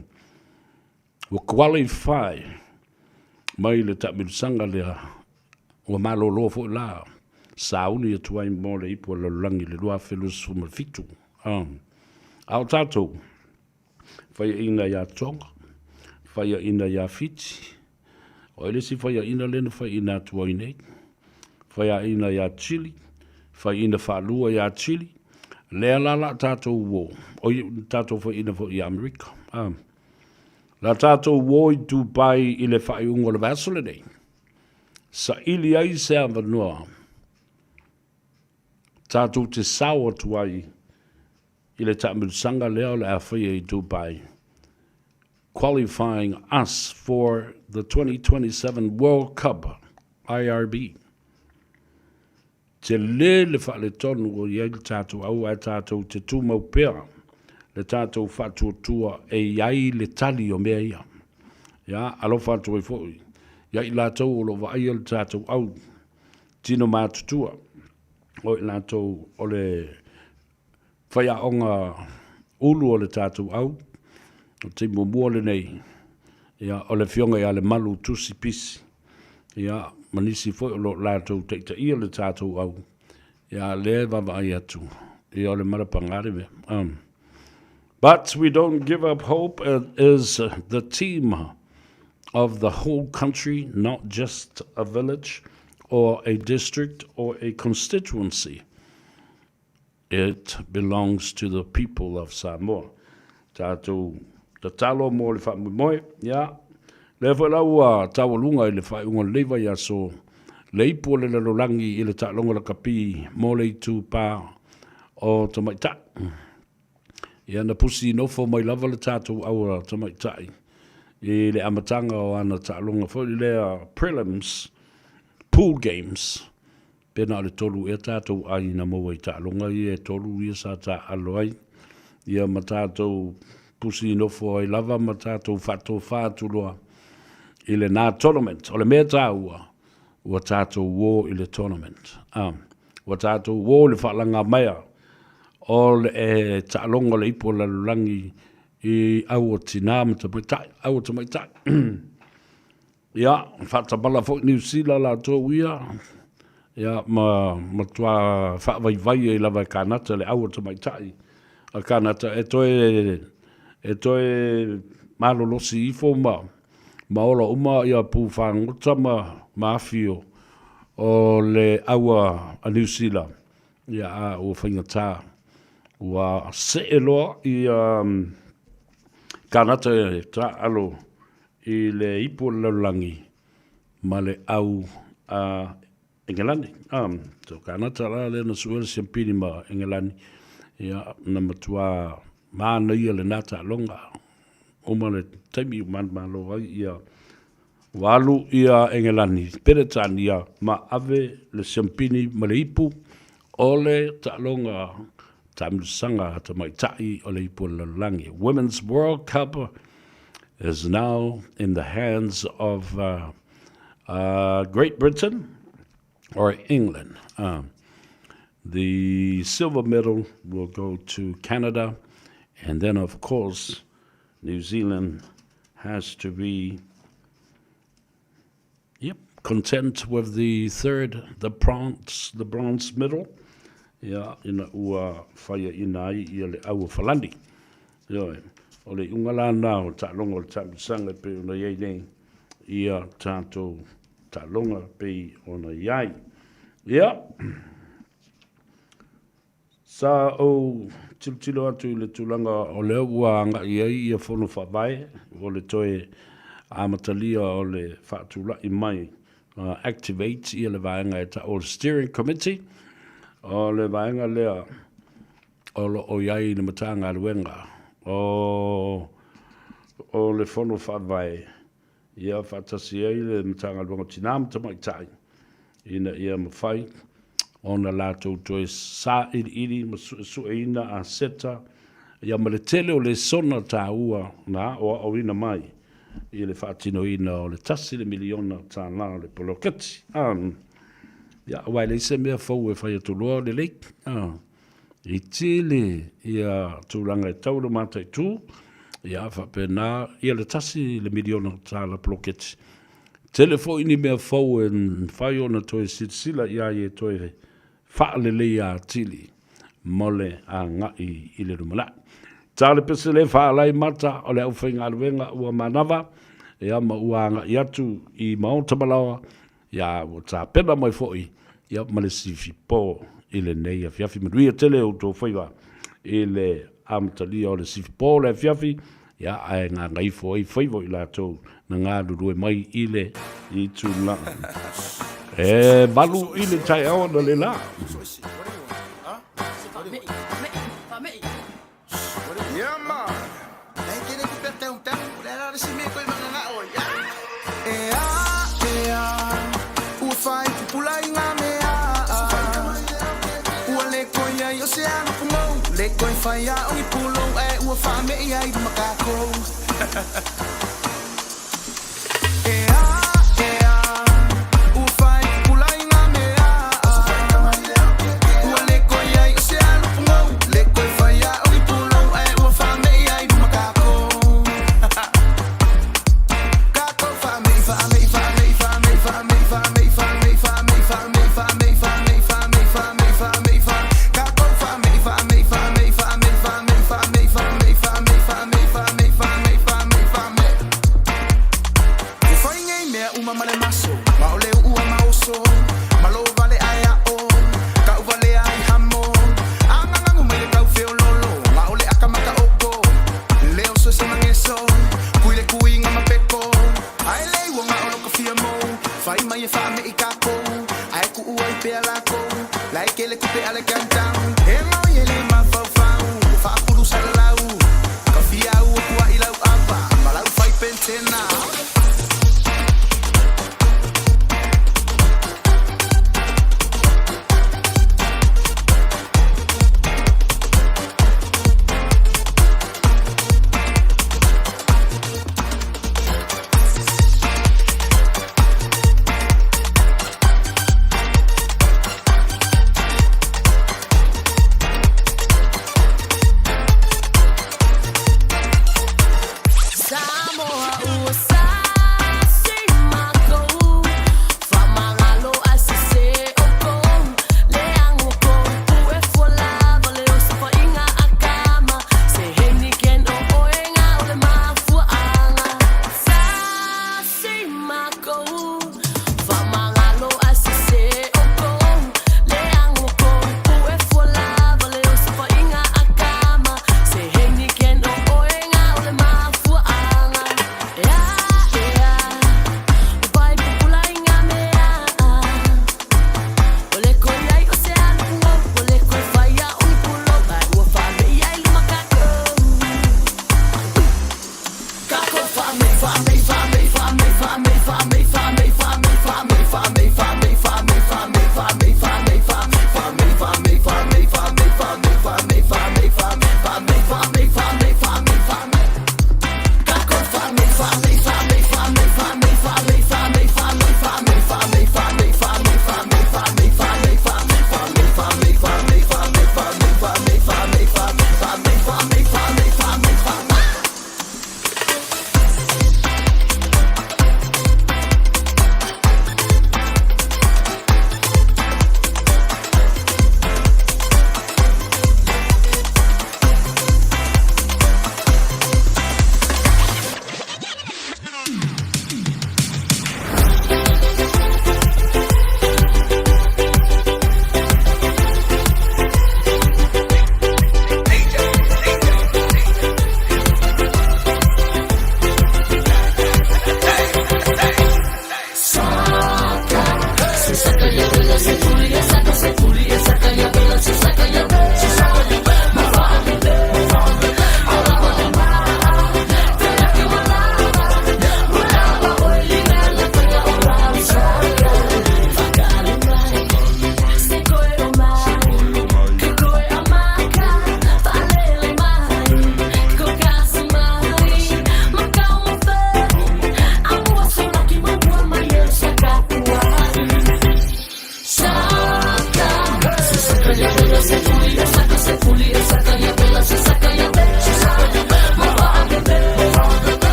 Wa qualify mai le tamilusanga lea. Wa malo lo fo la. Sauni atu ai mō le ipo la langi le lua felus fu malfitu. Au tātou. Whaia ina ia tonga. Whaia ina ia fiti. O ele si whaia ina lena whaia ina atu ai nei. Whaia ina ia chili. Whaia ina whalua ia chili. Lea la tātou wo. O tātou wha ina fo I Amerika. La tātou wo I Dubai I le whai ungo le vasole nei. Sa ili ai se ava noa. Tātou te sawa tu ai I le tamilusanga leo le awhia I Dubai. Qualifying us for the 2027 World Cup, IRB. Te le whale tonu o iai le tātou au ai tātou te tūmau pēra. Le tātou whatuatua e iai le tali o mea ia. Ia, alo whātua I fōi. Iai lātou o lo vai le tātou au. Tino mātutua. o i lātou o le whaia onga ulu o le tātou au, o te mua le nei, ia o le fionga ia le malu tusi pisi, ia manisi foi o lo lātou te ia le tātou au, ia le vava ai atu, ia o le marapangare me. But we don't give up hope. It is the team of the whole country, not just a village or a district or a constituency. It belongs to the people of Samoa. Tātou, ta talo mo le whamumoe, ia, le whalau tawalunga i le whaunga lewa ia so, le ipo le lalolangi i le tālonga la kapi, mo le tu pā o tamaita. Ia na pusi nofo mai lava le tātou aura tamaitai. I le amatanga o ana tālonga fwoi le prelims, pool games, pena le tolu e tātou ai na maua i tālonga i e tolu i sa tā aloai. Ia ma tātou pusi nofo ai lava ma tātou whato whātuloa i le nā tournament. O le mea tāua, ua tātou wō i le tournament. Ua tātou wō le whalanga mea. O le tālonga le ipo la lulangi i au o tina matamaitai, au o tamaitai. Ia, whatabala fo New Zealand la tō uia. Ia, ma tua whaavaivai e lava kānata le au o tamaitai. A kānata e toe malolosi ifo ma ola uma ia pūwhangota ma awhio o le aua a New Zealand. Ia, o whaingataa. Ua se eloa i kanata e tra alo i le ipo laulangi ma le au a Engelani. So kanata la le na suel siampini ma Engelani. Ia na matua maana ia le nata longa. Oma le taimi ma lo ia walu ia Engelani. Peretani ia ma ave le siampini ma le ipu o le ta longa. Women's World Cup is now in the hands of Great Britain or England. The silver medal will go to Canada, and then of course New Zealand has to be content with the bronze medal. Ia ina ua whaia ina ai ia le au Falandi. Ia o le ungala nao ta longa le tāpisanga pe ona iei nei ia tātou ta longa pe ona iai. Ia sa o tilo atu le tulanga o le ua anga iei ia whono whawai o le toe amatalia o le whaatula i mai activate ia le vaenga e ta o steering committee. O le vaenga lea o iai na matanga aluenga o le whono whawai ia whatasi ei le matanga aluenga tinam tamaitai ina ia mawhai o na lātou toi sa iri sueina a seta ia ma le tele o le sona tā ua na o ina mai i le whaatino ina o le tasi le miliona tā nā le poloketi ia wai le se mea fau e whai atuloa le leik. I tele ia tūranga e taura mātai tū, ia whapena ia le tasi le miliona tā la ploketi. Tele fo ini mea fau e whai ona toi sila ia e toi whaale le ia tili mole a ngai i le rumala. Tā le pese le whaalai mata o le au whainga aluenga ua manawa, ia ma ua ngai atu i maontamalawa, ia o tā pena mai foi ia ma le sifi po i le nei a fiafi manuia tele o tō Faiva i le amatalia o le sifi po le fiafi ia ai ngā Gagaifo ai Faiva i lātou na ngā rurue mai i le i tūna balu i le tai awa na le la Koi whaia o i pulo e ua wha me i ai makako ua whai pulai ngā mea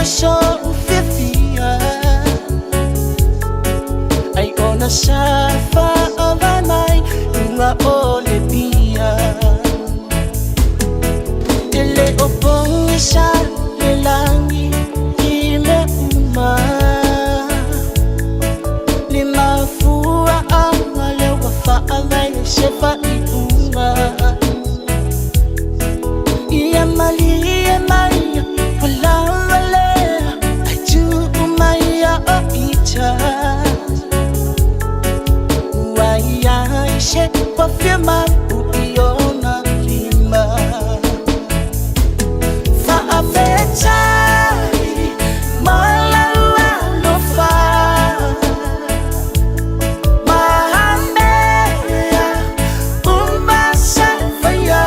so fifia ai ona safa avanai Nga ole pia Ele opong isa lelangi Ile uma Lima fua angale wafa alai Sefa iunga Ia malia Wala wale Aju umaya o ita Waya ishe Wafirma uiona lima Fa'afetai Malawa lofa Mahamea Umbasa faya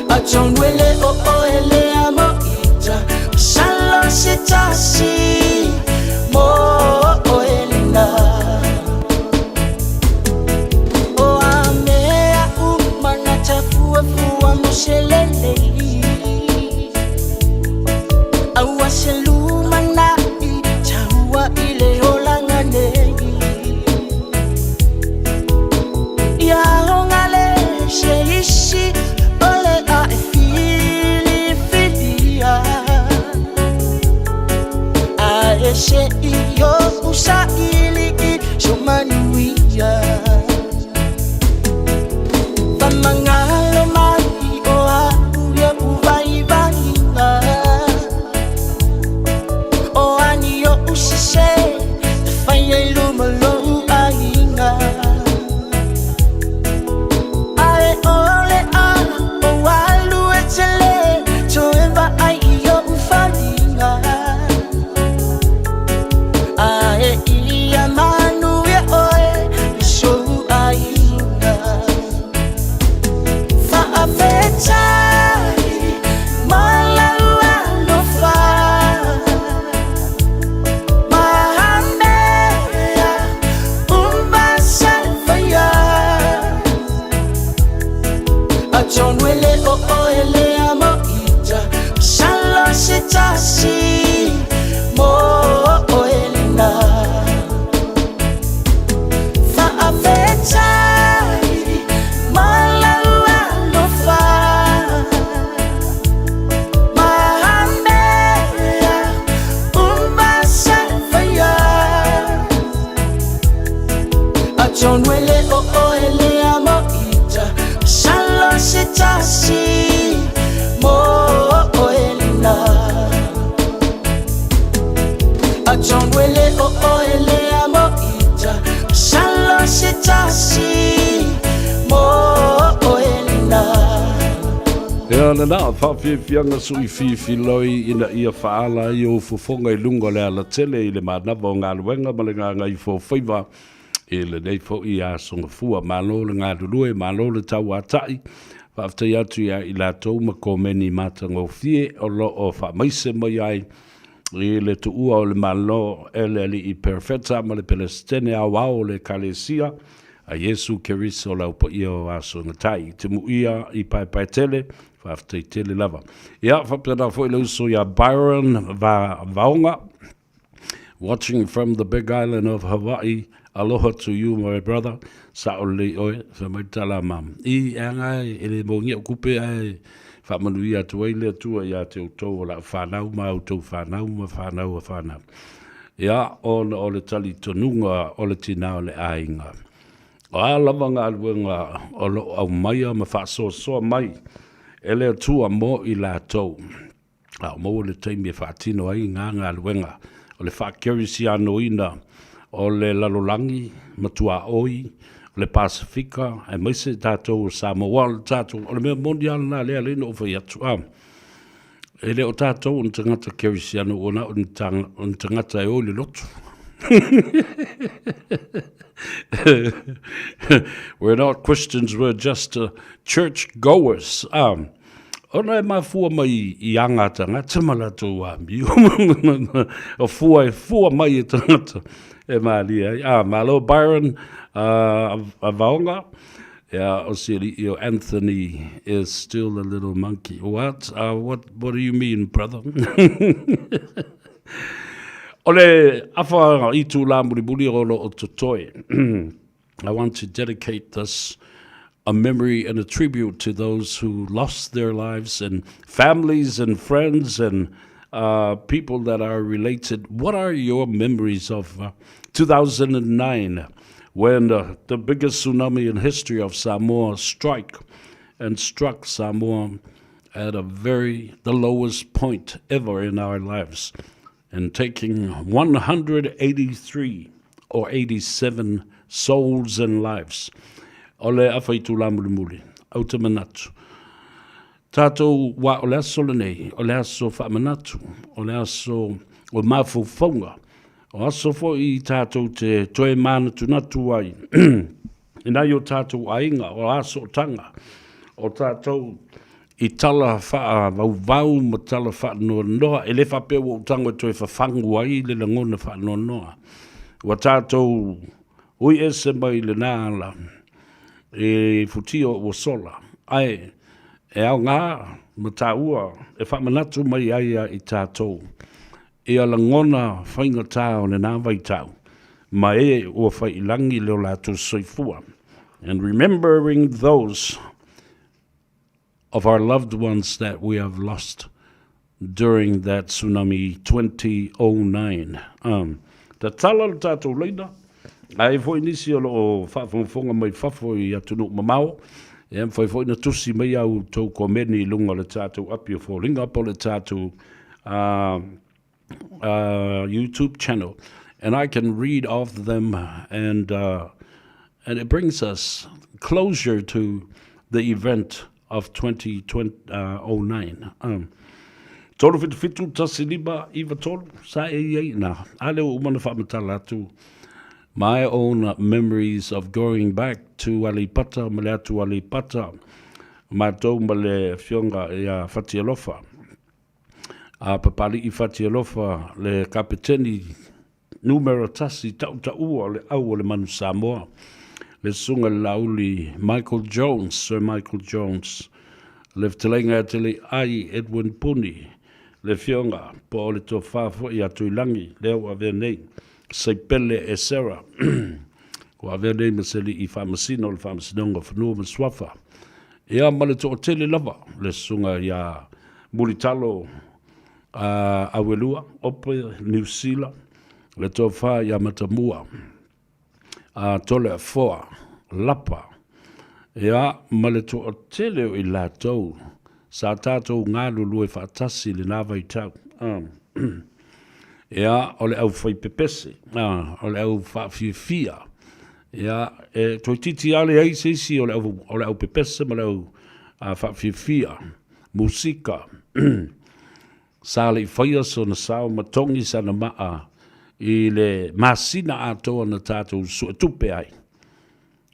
Atonwele o ele amo ita Salo sitasi Mo o elina Yo usa ili jumanuia Pamangalo mai o ya uvaivainga O ani yo usise Faya ilumalo ainga Ae ole a o walu etele Toemba ai yo ufalinga Ae ia manu ya oe So ainga Fa'afetai Malawa lofa Mahamea Umbasa faya Atonwele o ele amo ita Salo sitasi Mo o elina Fa'afetai Malawa lofa Mahamea Umbasa faya Atonwele o ele amo ita Salo sitasi Mo o elina Atonwele o ele amo ita Salo sitasi Mo o elina Ia na whawhiwhianga sui whiwhiloi ina ia whaala i o fufonga I lunga le ala tele I le manawa o ngā luenga ma le ngā ngai fo Faiva I le nei fo I a songa fua malo le ngā rurue malo le tau atai whaftai atu ia I la tau ma komeni matanga o fie o lo o whamaise mai ai I le tuua o le malo ele I perfeta ma le pelestene a wao le kalesia a Yesu Keriso lau pa ia o aso ngatai te muia I pai tele whaftai tele lava ia whapena fo I lauso ia Byron Vaonga watching from the big island of Hawaii aloha to you my brother saole oe whamaitala mam I angai ele mongi o kupe ai whamanuia tuai le tua ia te utou la whanau ma utou whanau ma whanau a whanau ia o le tali tonunga o le tina o le ainga o a lava ngā luenga o lo au maia ma whasoa mai ele tua mo I la tau a mo le taimi e whaatino ai ngā luenga o le whakerisi anoina o le lalolangi matua oi o le Pasifika e maise tātou Samoa le tātou o le mea mondial nā lea lino o whai atu e le o tātou on tangata kerisiano o na on tangata e o le lotu we're not Christians, we're just church goers. Ona e mafua mai I anga tangata malatu mi. O fua mai I tangata e malia. Malo Byron a Vaonga. Yeah, Osirio Anthony is still a little monkey. What? What do you mean, brother? Ole afa I tu la muri o lo o totoi. I want to dedicate this a memory and a tribute to those who lost their lives and families and friends and people that are related. What are your memories of 2009 when the biggest tsunami in history of Samoa struck Samoa at the lowest point ever in our lives, and taking 183 or 87 souls and lives. Ole awhai tu la mulimuli, au te manatu. Tātou wa ole aso lenei, ole aso whaamanatu, ole aso o mawhauwhaunga, o aso fo I tātou te toe manatu natu ai. Inai o tātou ainga, o aso tanga, o tātou I tala wha vau ma tala wha noa noa, e le whapea o tanga toe whawhangu ai le langona wha noa noa. Wa tātou ui ese mai le nāla, e futio o sola, ai, e au ngā, ma tā ua, e whamanatu mai aia I tātou, e ala ngona whainga tāo le nāwai tāo, ma e ua whai ilangi leo lātou soifua, and remembering those of our loved ones that we have lost during that tsunami 2009. Ta tala tātou leina, ai foi nisi o lo whaafonga mai whafoi atu no mamao, e am foi na tusi mai au tau komeni lunga le tātou api o fōringa po le tātou YouTube channel. And I can read off them and it brings us closure to the event of 2009. Tolu fitu tasiliba iwa tolu sa e na ale o mana whaamatala atu. My own memories of going back to Alipata, Maleatu Alipata, Matou Male Fionga ia Fatialofa. Papali I Fatialofa le kapiteni numero tasi tau le au le manu Samoa. Le sunga lauli Sir Michael Jones. Le telenga tele ai Edwin Puni. Le Fionga po le to fafo ia tuilangi leo ave nei. Sei pele e Sarah. Ko ave nei maseli I whamasino le whamasinonga whanua maswafa. Ia male to o tele lava. Le sunga ia Muritalo Awelua, Ope, New Zealand. Le to wha ia Matamua. Tole a foa, lapa. Ia male to o tele o I lātou. Sa tātou ngā lulu e whaatasi le nāwai tau. Ia, ole au whai pepese, ole au whaafiafia. Ia, toi titi ale eisi ole au pepese, ole au whaafiafia, musika. Sāle I whaia so na sao matongi sana maa I le masina atoa na tātou suatupe ai.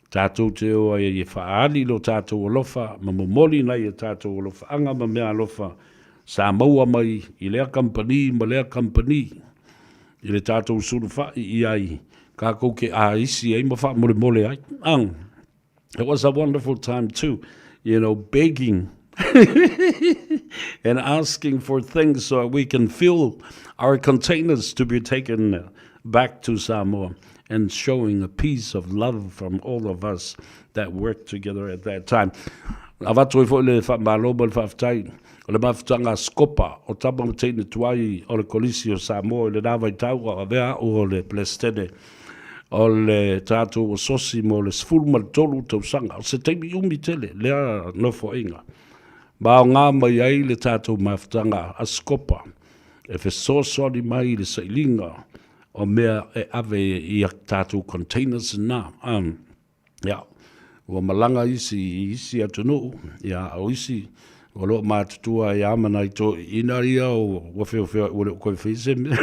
Tātou te oa e whaali lo tātou alofa, ma momoli nei e tātou alofa, anga ma mea alofa, Samoa mai, I lea company, ma lea company, I le tātou suru whai I ai, ka kouke a isi ai, ma wha mole ai. It was a wonderful time too, begging and asking for things so we can fill our containers to be taken back to Samoa, and showing a piece of love from all of us that worked together at that time. Avatoi fo le whamaloba le whaftai, o le mawhtanga skopa, o tapa mteine tuai o le kolisi o Samoa, le nawai tau o avea o le plestene, o le tātou o sosi mo le sfulma tolu tausanga, o se teimi umi tele, lea nofo inga. Ma o ngā mai ai le tātou mawhtanga a skopa, e fesosoni mai le sailinga, o mea e ave I tātou containers na. Ua malanga isi atunu, o isi, o lo mātutua I amana I to inaria o wafeo o le koe whaiseme.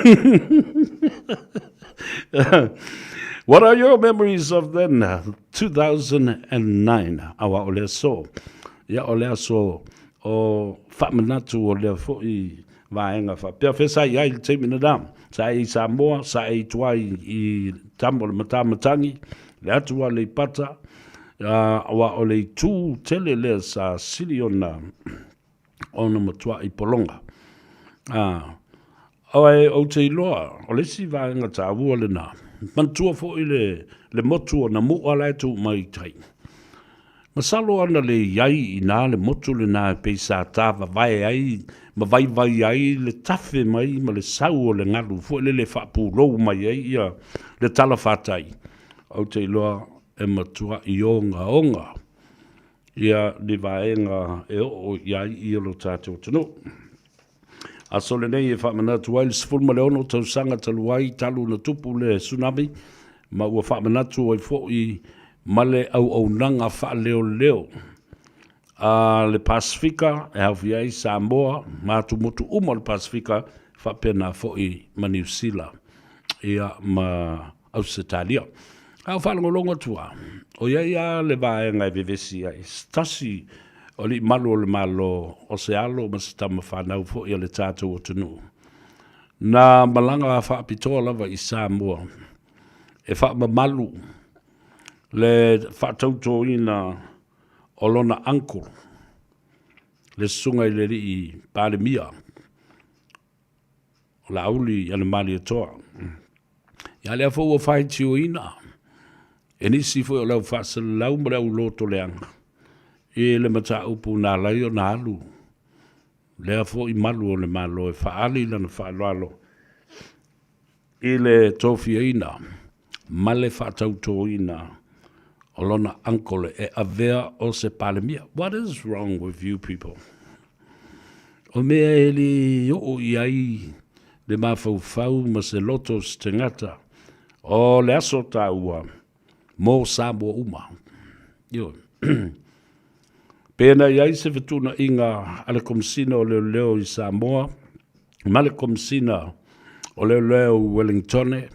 What are your memories of then, 2009? Awa o lea so. O lea so, o whamanatu o lea fo I vaenga wha. Pea whesa I ai te mina dam. Sa I Samoa, sa I tuai I tamo le matamatangi, le atua le pata, Awa o le tū tele lea sa sili ona matua I polonga. Awa o te iloa, o le si vaenga ta ua le na. Mantua fo I le motu o na mua lai tu mai tai. Masalo ana le iai I nā le motu le nā pei sa tāwa vai ai, ma vai ai le tafe mai, ma le sau o le ngalu, fo le whapu lou mai ai ia le tala whatai. Au te iloa e matua I onga. Ia le vaenga e o iai I lo tātou tanu. A sole nei e whamanatu ai le sifulma le ono tau sanga talu ai talu na tupu le tsunami, ma ua whamanatu ai fo I male au nanga wha leo. Le Pasifika e hawhi ai Samoa, mātu motu uma le Pasifika, wha pena fo I ma New Zealand, ia ma Australia. Au whanangolonga tua, o ia le vaenga e vevesi ai, stasi o li malu o le malo o se alo ma se tama whanau fo ia le tātou o tunu. Nā malanga a whaapitoa lava I Samoa, e whaamamalu le whaatauto ina o lona ankle, le sunga I le ri I Palemia, o la auli ane mali atoa. Ia lea fo ua whaitio ina, e nisi fo o lau whaasala lau ma lau loto leanga. E le mata upu nā lai o nā alu. Lea fo I malu o le malo e whaali lana whaaloalo. E le tofia ina, male whaatauto ina, o lona ankole e avea o se Palemia. What is wrong with you people? O mea e li o iai le mawhau ma se lotos te ngata. O le aso tā ua, mō Samoa uma. Yo. Pena iai se vetuna inga ale komsina o leo I Samoa, male komsina o leo Wellingtone,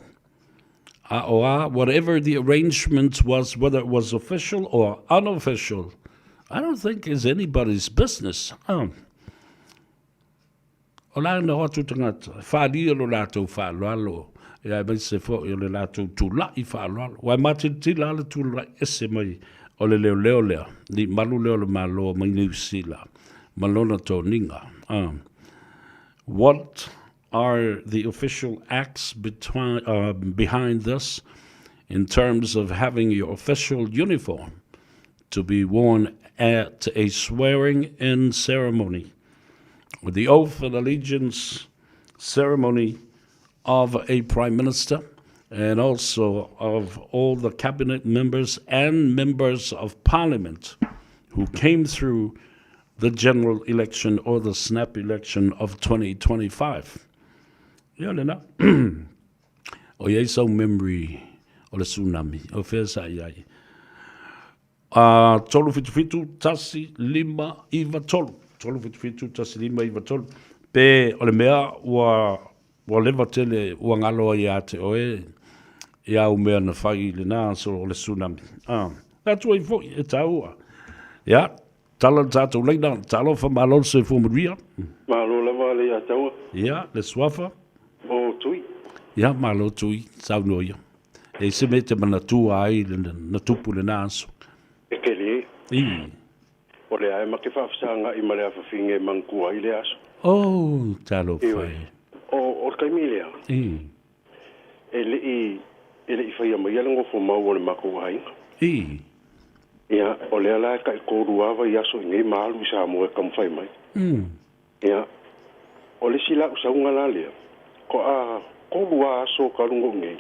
whatever the arrangement was, whether it was official or unofficial, I don't think is anybody's business. O la na hotu tangata, whaalia lo lātou whaaloalo, ia mai se fo I le lātou tūlai whaaloalo, wai mati tila le tūlai ese mai, o le leo lea, ni malu leo le malo mai New Zealand, malona tō ninga. What are the official acts behind this in terms of having your official uniform to be worn at a swearing-in ceremony, with the oath and allegiance ceremony of a prime minister, and also of all the cabinet members and members of parliament who came through the general election or the snap election of 2025. Ia lena. O iai sau memory o le tsunami, o whea sa iai. Tolu fitu tasi lima iwa tolu. Tolu fitu tasi lima iwa tolu. Pe o le mea ua lewa tele ua ngaloa ia te oe. Ia u mea na whai le nā so o le tsunami. That's why e taua. Ia, tala tātou leina, talo wha malo se fumaria. Malo lava le ia taua. Ia, le swafa. O tui. Ia, malo tui, sau noia. E se me te mana tua ai na tupu le nāso. E ke le. I. O le ae ma ke whawhisanga I ma le awhawhinge mangkua I le aso. Oh, talo whai. O kaimi lea. I. E le I whaia mai alango fo mau o le mako hainga. I. Ia, o le ala ka I kōru awa I aso I ngei maalu I Samoa kam whai mai. Ia, o le sila usaunga la lea. Ko a kōru a aso karungo ngei.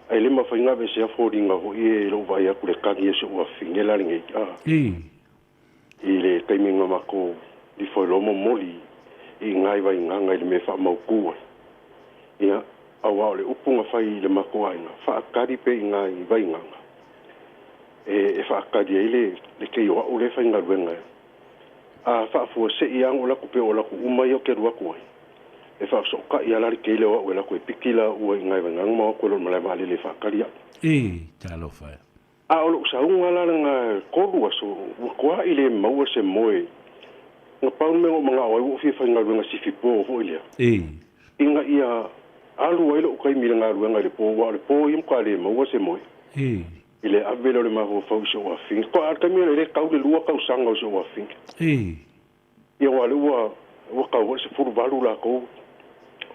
Ai le mawhainga ve se a fōringa ho I lo vai aku le kangi e se ua whingela ngei. I le kaiminga mako I whailomo moli I ngai vai nganga I le me wha mau kua. Ia, awa o le upunga whai le mako ainga. Wha akari pe I ngai vai nganga. E wha akari e le kei oa o le whainga ruenga. A wha fua se I ang o laku pe o laku umai o ke ruaku ai. E wha so ka I alari kei le oa o laku e pikila ua I ngai vai nganga maa kua lo malai maali le wha akari a. Talo whai. A o lo saunga la nga koru aso, kua I le maua se moe. Nga paun me o mga oai o fia whainga ruenga sifipo o ho ilia. Inga ia alu ai lo kai mila ngā ruenga le po wa le po im ka le maua se moe. Ile avelo le maho fau so wa fin. Ko ata mi le kau le lua kau sanga so wa fin. Ia wa le wa kau se furu valu la ko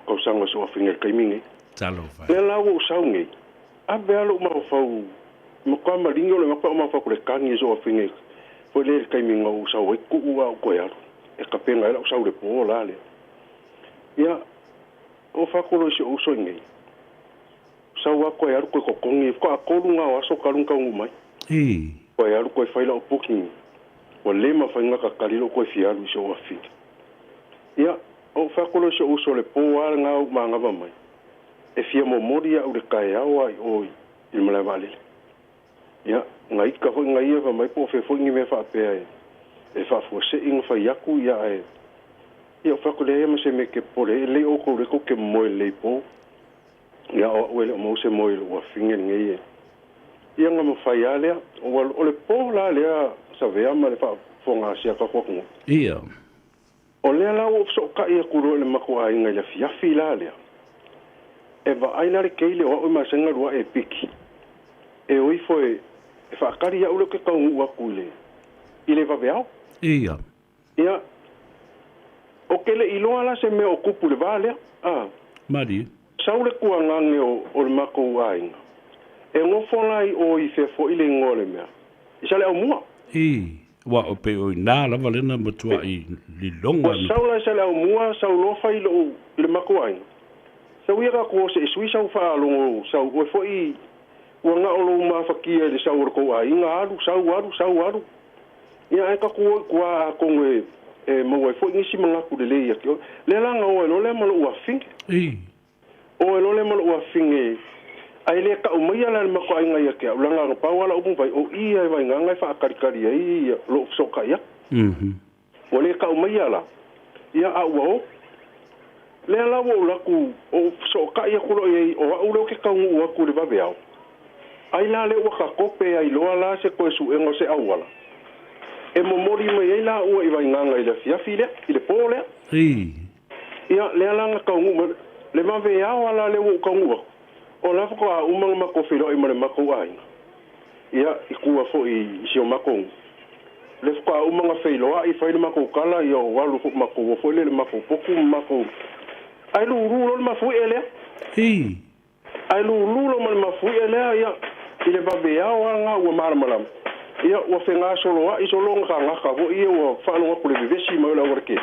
kau sanga so wa fin e kai mingi. Talo fa. Le la wo saungi. Ave alo maho fau. Mo ka maringo le mapa ma fa ko le kangi so wa fin e. Foi le kai minga o sa o ku wa ko ya. E ka penga ela o sa le po la le. Ia o fa ko lo so so ngi. Sa wa ko ya ko kongi ko akolunga o aso kalunga ngumai. Ko ya ko faila o poki. O le ma fa nga ka kalilo ko fialu so wa fi. Ya o fa ko lo so le po wa nga o manga ba mai. E fia mo moria o le kai awa o i mala vale. Ya ngai ka ho ngai va mai po fe fo ngi me fa pe. E fa fo se ing fa yaku ya e. Ya fa ko le ma se me ke po le o ko ke mo le po. Ya o le mo se mo o finge ngai. Ia nga mo fai ale o le po la le sa vea ma le fa fonga sia ka ko ngo. Ia. O le la o so ka ia ku le mako ai ngai la fia fila le. E va ai na le keile o ma senga rua e piki. E oi foi e fa kari ya ulo ke ka ngu aku le. Ile va vea. Ia. Ia. O kele ilo ala se me okupu le vale. Mari. Saule kua ngange o le mako ainga. E ngofonai o i fe fo ile ngole mea. Isale au mua. Wa o pe o na la valena matua i li longa. Saula isale au mua, saulo fa ile mako ainga. Sau ia ka ko se sui sau fa longo, sau o fo i wanga o lo ma fakia le sau ko ainga alu, sau alu. Ia e ka ko kua konge e mo e fo ngisi manga ku le ia. Le langa o lo le malo wa fink. O e lole malo ua finge. Ai le ka umai ala le mako ainga ia kia. Ulanga ang pawala upung vai. O ia e vai ngangai wha akarikari ia ia lo soka ia. O le ka umai ala. Ia a ua o. Le ala wa ulaku o soka ia kulo ia. O a ulo ke kaungu ua kule vawe au. Ai la le ua ka kope ai loa la se koe su engo se awala. E momori mai ei la ua i vai ngangai le fiafi le. I le po le. Ia le alanga kaungu le mave ao ala le wo kangua o la ko a umang mako filo i mare mako ai ia i kua fo i sio mako le ko a umang filo ai fa mako kala i o walu fo mako fo le mako poku mako ai lu lo ma fu ele ai lu lo ma fu ele ia i le mave ao nga o mar malam ia o fenga solo i solo nga ka vo ia o fa no ko le vivesi ma la worke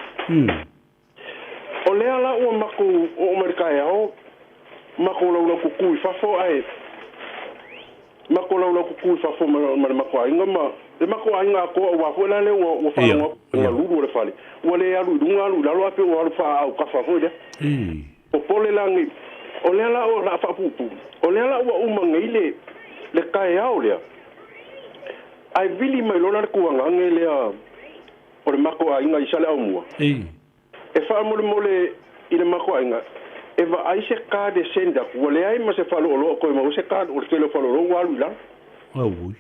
o le ala o mako o merkai ao mako la kuku fa fo ai mako la kuku fa fo ma mako ai ngama le mako ai nga ko wa fo la le o fa no nga lu le fali o le alu dunga lu la lo ape o fa au ka fa fo le o pole langi o le ala o la fa pupu o le ala o mangaile le kai ao le ai vili mai lo na ku nga ngele o le mako ai nga isale au mua e fa mole ile mako ainga e va ai se ka de senda wole ai ma se falo lo ko mo se ka o se lo falo lo walu la ui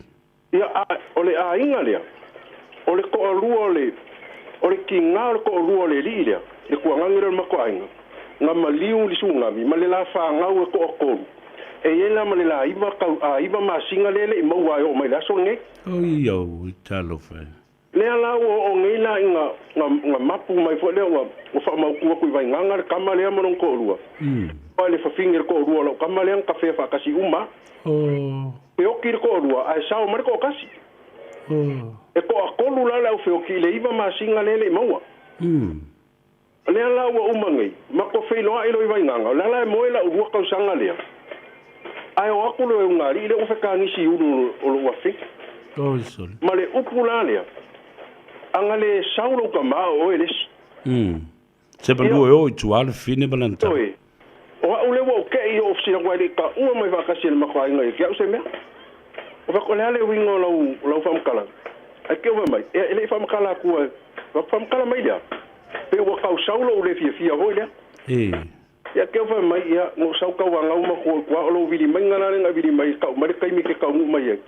ia ole ainga le ole ko ole kinga ko ole le le ko ngangere mako ainga ngama liu li sunga mi male la fa ngau ko e yela male la iva ka iva ma singa lele mo wa o mai la songe yo talo fa le ala o ngila nga mapu mai fo le o fa mau ku vai nganga kama le mo ko rua pa le fa finger ko rua lo kama le ka fe fa kasi uma pe o ki ko rua ai sa o mar ko kasi e ko akolu la o fe o ki le iva ma singa le mo le ala o umangi ma ko fe lo ai lo vai nganga la mo la o rua ka sanga le ai o akulu e ngari le o fe ka ni si u lo wa fi male upula le angale saulo ka ma o eles se palu o tu al fine balanta o ule wo ke i o sina wa le ka o mai va ka sel ma kwa ngai ke o se me o va ko le wingo lo fam kala a ke o mai ele fam kala ku va fam kala mai dia pe o ka saulo le fia ho le ya ke o mai ya no sau ka wa ngau ma ko kwa lo vili mai ngana nga vili mai ka mai kai mi ke ka mu mai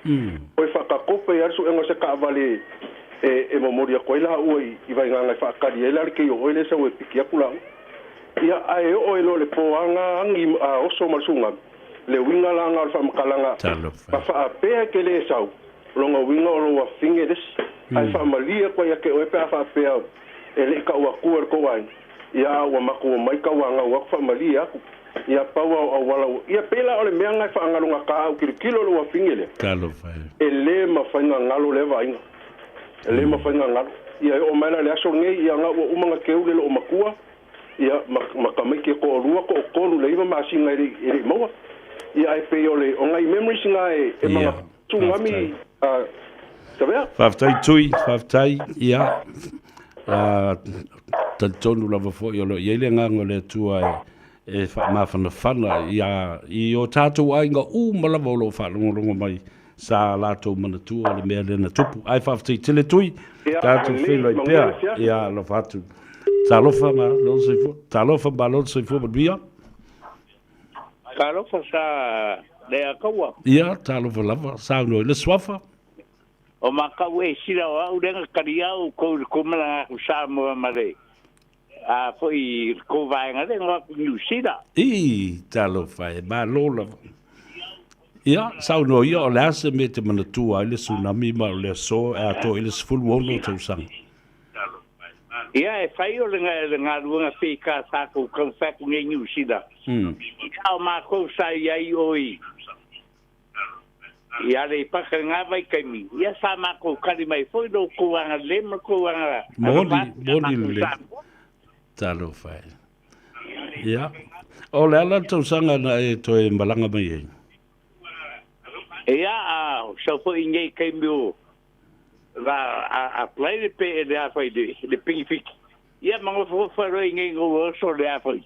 o fa ka ko pe ya su engo se ka vale e memoria ko ila o i vai nga fa ka di ela ke o ele se o piki akula ia ai o ele le po anga angi a oso malsunga le winga la nga fa makalanga pa fa pe ke le sau longa winga o wa finge des ai fa malia ko ya ke o pe fa pe ele ka wa ku ko wa ya wa mako mai ka wa nga wa fa malia ia paua o wala ia pela ole mea ngai fa ngalunga ka au kilo lo fingele talo fa ele ma fa ngalo le va inga ele ma fa ngalo ia o mana le aso ngai ia nga o manga ke ule lo makua ia makamai ke ko rua ko le ima ma singa ri mo ia ai pe ole o ngai memories ngai e manga tungami sabea faftai ia tonu lava fo yo lo yele ngango le tua e fa mafana ia I o tātou ainga malava lo fa longo mai sa lato mana tu o le mea lena tupu ai whawhati tele tui tātou whelo I pēr ia lo whatu tālofa ma lo soifo maduia tālofa sa lea kaua ia tālofa lava sa unoi le swafa o makau e sira o au renga kariau ko mana sa mo mare a foi ko vai nga renga New Sira talo fai ma lola ia sau no ia o la se mete mana tua ile tsunami ma le so a to ile full wono to sang ia e fai o nga lunga fika sa ko fa ko New Sira ka ma ko sa ia oi ia le pa nga vai kai mi ia sa ma ko kali mai foi do ko anga le ma ko anga moni le talo fai ia o le ala tau sanga na e to e malanga mai ia so fo inge kai mi o a play de pe de a fai de pingi ia mango fo ro inge go so de a fai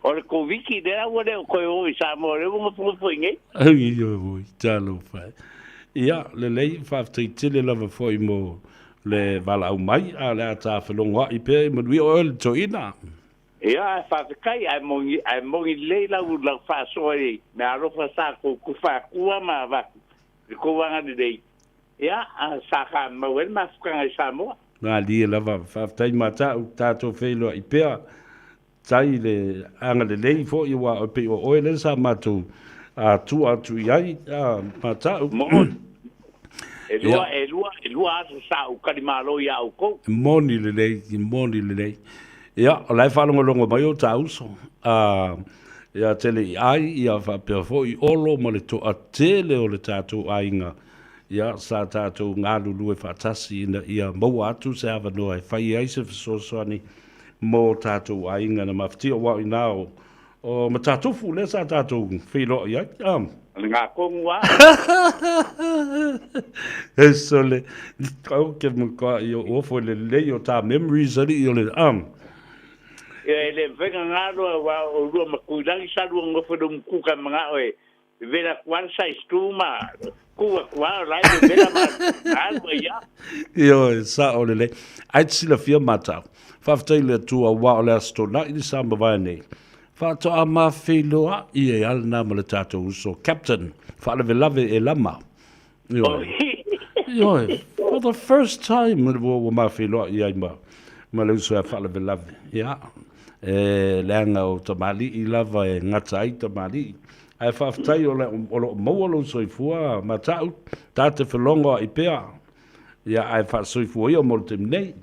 o le koviki de la wale ko o sa mo le mo fo inge ai yo talo fai ia le lei fa tele lava foi mo le vala au mai a le ata falonga I pe mo wi o le toina ia fa kai ai mo le la u la fa so e me aro fa sa ko ku fa ku ma va ko wa nga de ia a sa ka mo wel ma fa nga sa mo na li lava fa tai mata u tato felo I pe tai le anga le lei fo I wa o pe o le sa matu a tu iai mata Elua sa o kalimalo ia o ko. Moni le lei. Ia, o lai whalongo mai o tauso. Ia tele ai, ia whapea fo I olo ma le to a tele o le tātou ainga. Ia, sa tātou ngālu lue whatasi ina ia mau atu se awa noa e whai aise whasosoani mō tātou ainga na mawhiti o wau I nāo. O ma tātou fu le sa tātou whilo ia. Ngā kongua. E sole, kau ke muka I o ofo le lei o tā memories ali I o le E le venga ngaro wa o rua makuirangi sa rua ngofo do mkuka mga oe. Vera kwansa istuma. Kua lai de vera ma alwa ia. Yo, sa o le lei. Ai tsila fia mata. Whaftai le tua wa o le astona I sa mawai nei. Whāto a mā wheloa I e alana ma le tātou uso. Captain, whaalewe lave e lama. Ioi, for the first time, wa mā wheloa I ai ma le uso e whaalewe lave. Ia, leanga o tamali I lava e ngata ai tamali. Ai whaftai o lo maualo soifua ma tau, tāte whelonga I pēa. Ia, ai whaasoifua I o mo te mnei.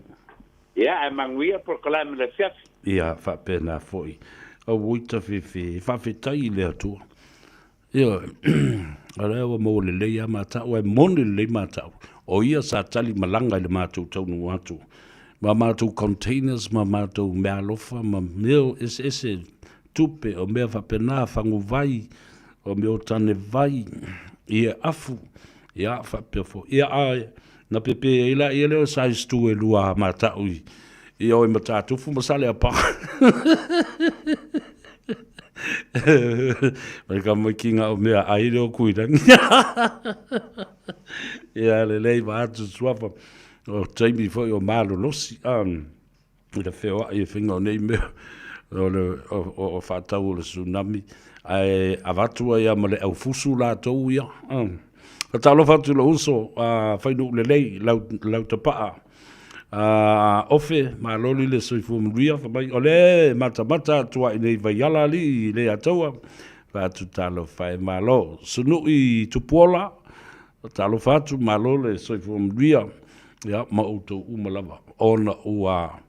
Ia, ai manguia por kalame le fiafi. Ia, whapena foi. A wuita fi whawhetai lea tua. Ia, a rewa mo le lei a mātau, e moni le lei mātau. O ia sa tali malanga I le mātou taunu atu. Ma mātou containers, ma mātou mea lofa, ma meo ese tupe, o mea whapena, whangu vai, o meo tane vai, ia afu, ia whapefo, ia ae, na pepe e la, ia leo sa istu e lua mātau I. Ia oi matatufu masale a pa. Mai ka mai kinga o mea aire o kuirangi. Ia le lei ma atu suafa. O taimi foi o malo losi. Ida wheo ai e whinga o nei mea. O whatau o le tsunami. Ai avatua ia ma le au fusu la tau ia. Ka talo fatu lo uso. Whainu le lei lau tapaa. Ofe ma loli le soifu mria fa mai ole mata tua I nei vai ala li le ataua Fatu talo fai malo. Sunu I tupola, talo fatu malo le soifua mria, ia ma utou umalava. Ona ua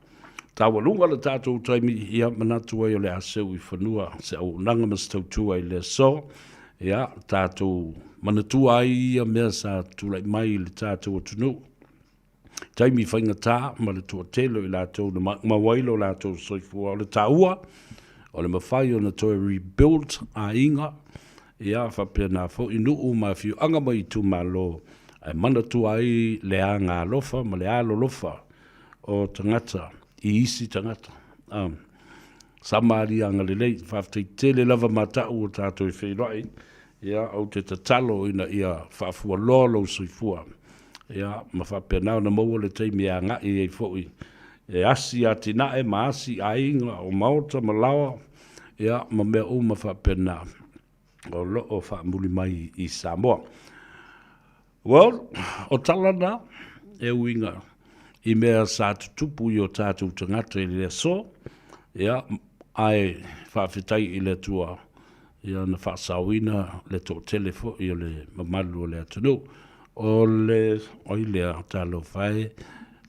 tawalunga le tatou taimi ia manatu ai o le aseu I whanua, se au nanga mastautua I le so, ia tatou manatua ai ia mea sa tulai mai le tatou atunu. Taimi whaingatā, ma le tua telo I lātou na mawailo lātou soifua o le taua, o le mawhai o na toi rebuild a inga, ia whapea nā fo inu u ma fiu anga mai tu malo, ai manatu ai le a ngā lofa, ma le alo lofa o tangata, I isi tangata. Samari anga le lei, whaftai tele lava matau o tātou I whairai, ia au te tatalo ina ia whafua lolo soifua. Ia, ma whapea nao na maua le teimi a ngai e fwoi. E asi a tinae, ma asi a inga o maota, ma lawa. Ia, ma mea o ma whapea nao. O lo o whaamuli mai I Samoa. Well, o talana, e uinga. I mea sa tutupu I o tātou tangata I le so. Ia, ai whawhitai I le tua. Ia, na whaasawina le tō telefo I o le mamalu o le atanu. O le oilea talo fai,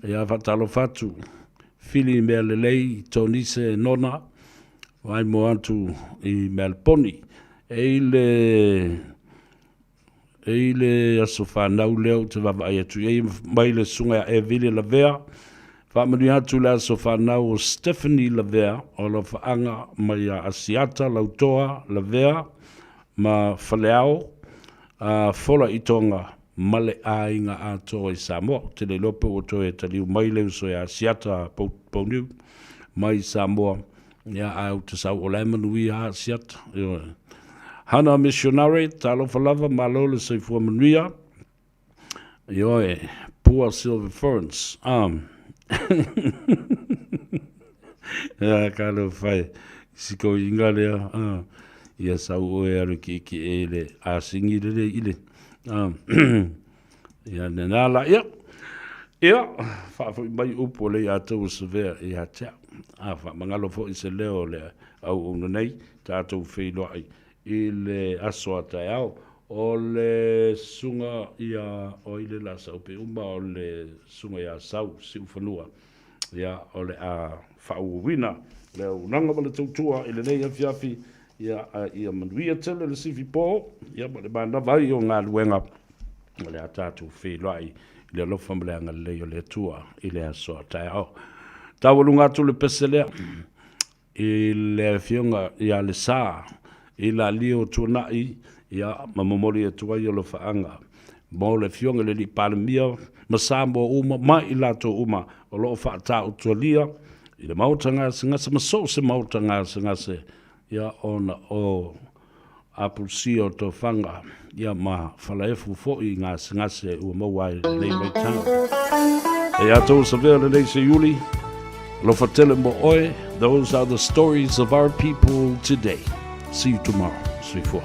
ia talo fatu, fili mea le lei, tonise nona, vai mo atu I Melponi, e le aso whanau leo te wawai atu, e mai le sunga e vile la vea, whamani atu le aso whanau o Stephanie la vea, o la whaanga mai a Asiata lautoa la vea, ma whaleao, fola I tonga, male a inga a toi Samoa, te le lope o toi taliu mai leu so ya siata poniu, mai Samoa, ia au te sau o laimanui a siata. Hana missionary, talo falava, malole seifua manuia, ioe, pua silver ferns, ia kalo fai, siko inga lea, ia sau o e aru ki e le a singi le ile, ia nenala ia fa mai upo le atou severe ia tea fa mangalo fo I se leo le au nei tatou feilo ai I le aso atao o le sunga ia o ile la sau pe uma o le sunga ia sau si ufanua ia o le a fa uwina le unanga le tutua ile nei afiafi ia manuia tele le sifi po ia le banda vai o ngā luenga le atatu feilai le lofa mleanga le o le tua I le aso atao tawalunga tu le peselea I le fionga ia le saa I la lio tunai ia mamomori e tua I o lo faanga mo le fionga le li palemia masamo uma mai lato uma o lo fa atao tualia I le mautanga singase maso se mautanga singase ia ona o apulsio to fanga ia ma falaefu fo I ngase ua mawai nei mai tau. E atou sa vea nei se yuli, lo fatele mo oe, those are the stories of our people today. See you tomorrow. Sifua.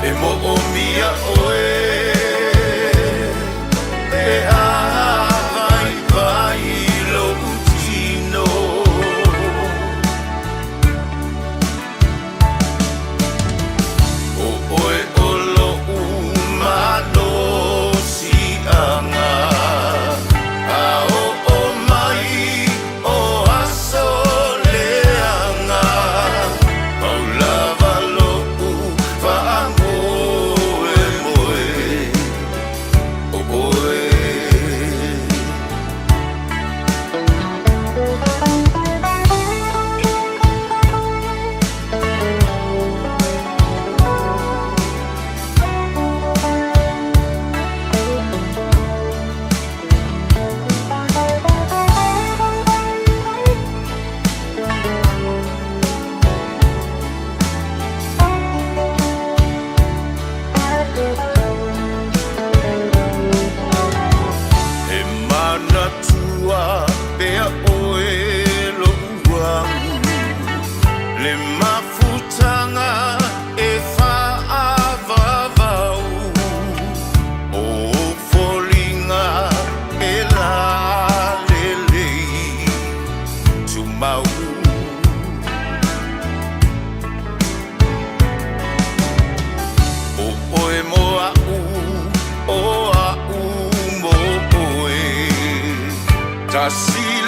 Emo o mi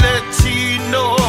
le tino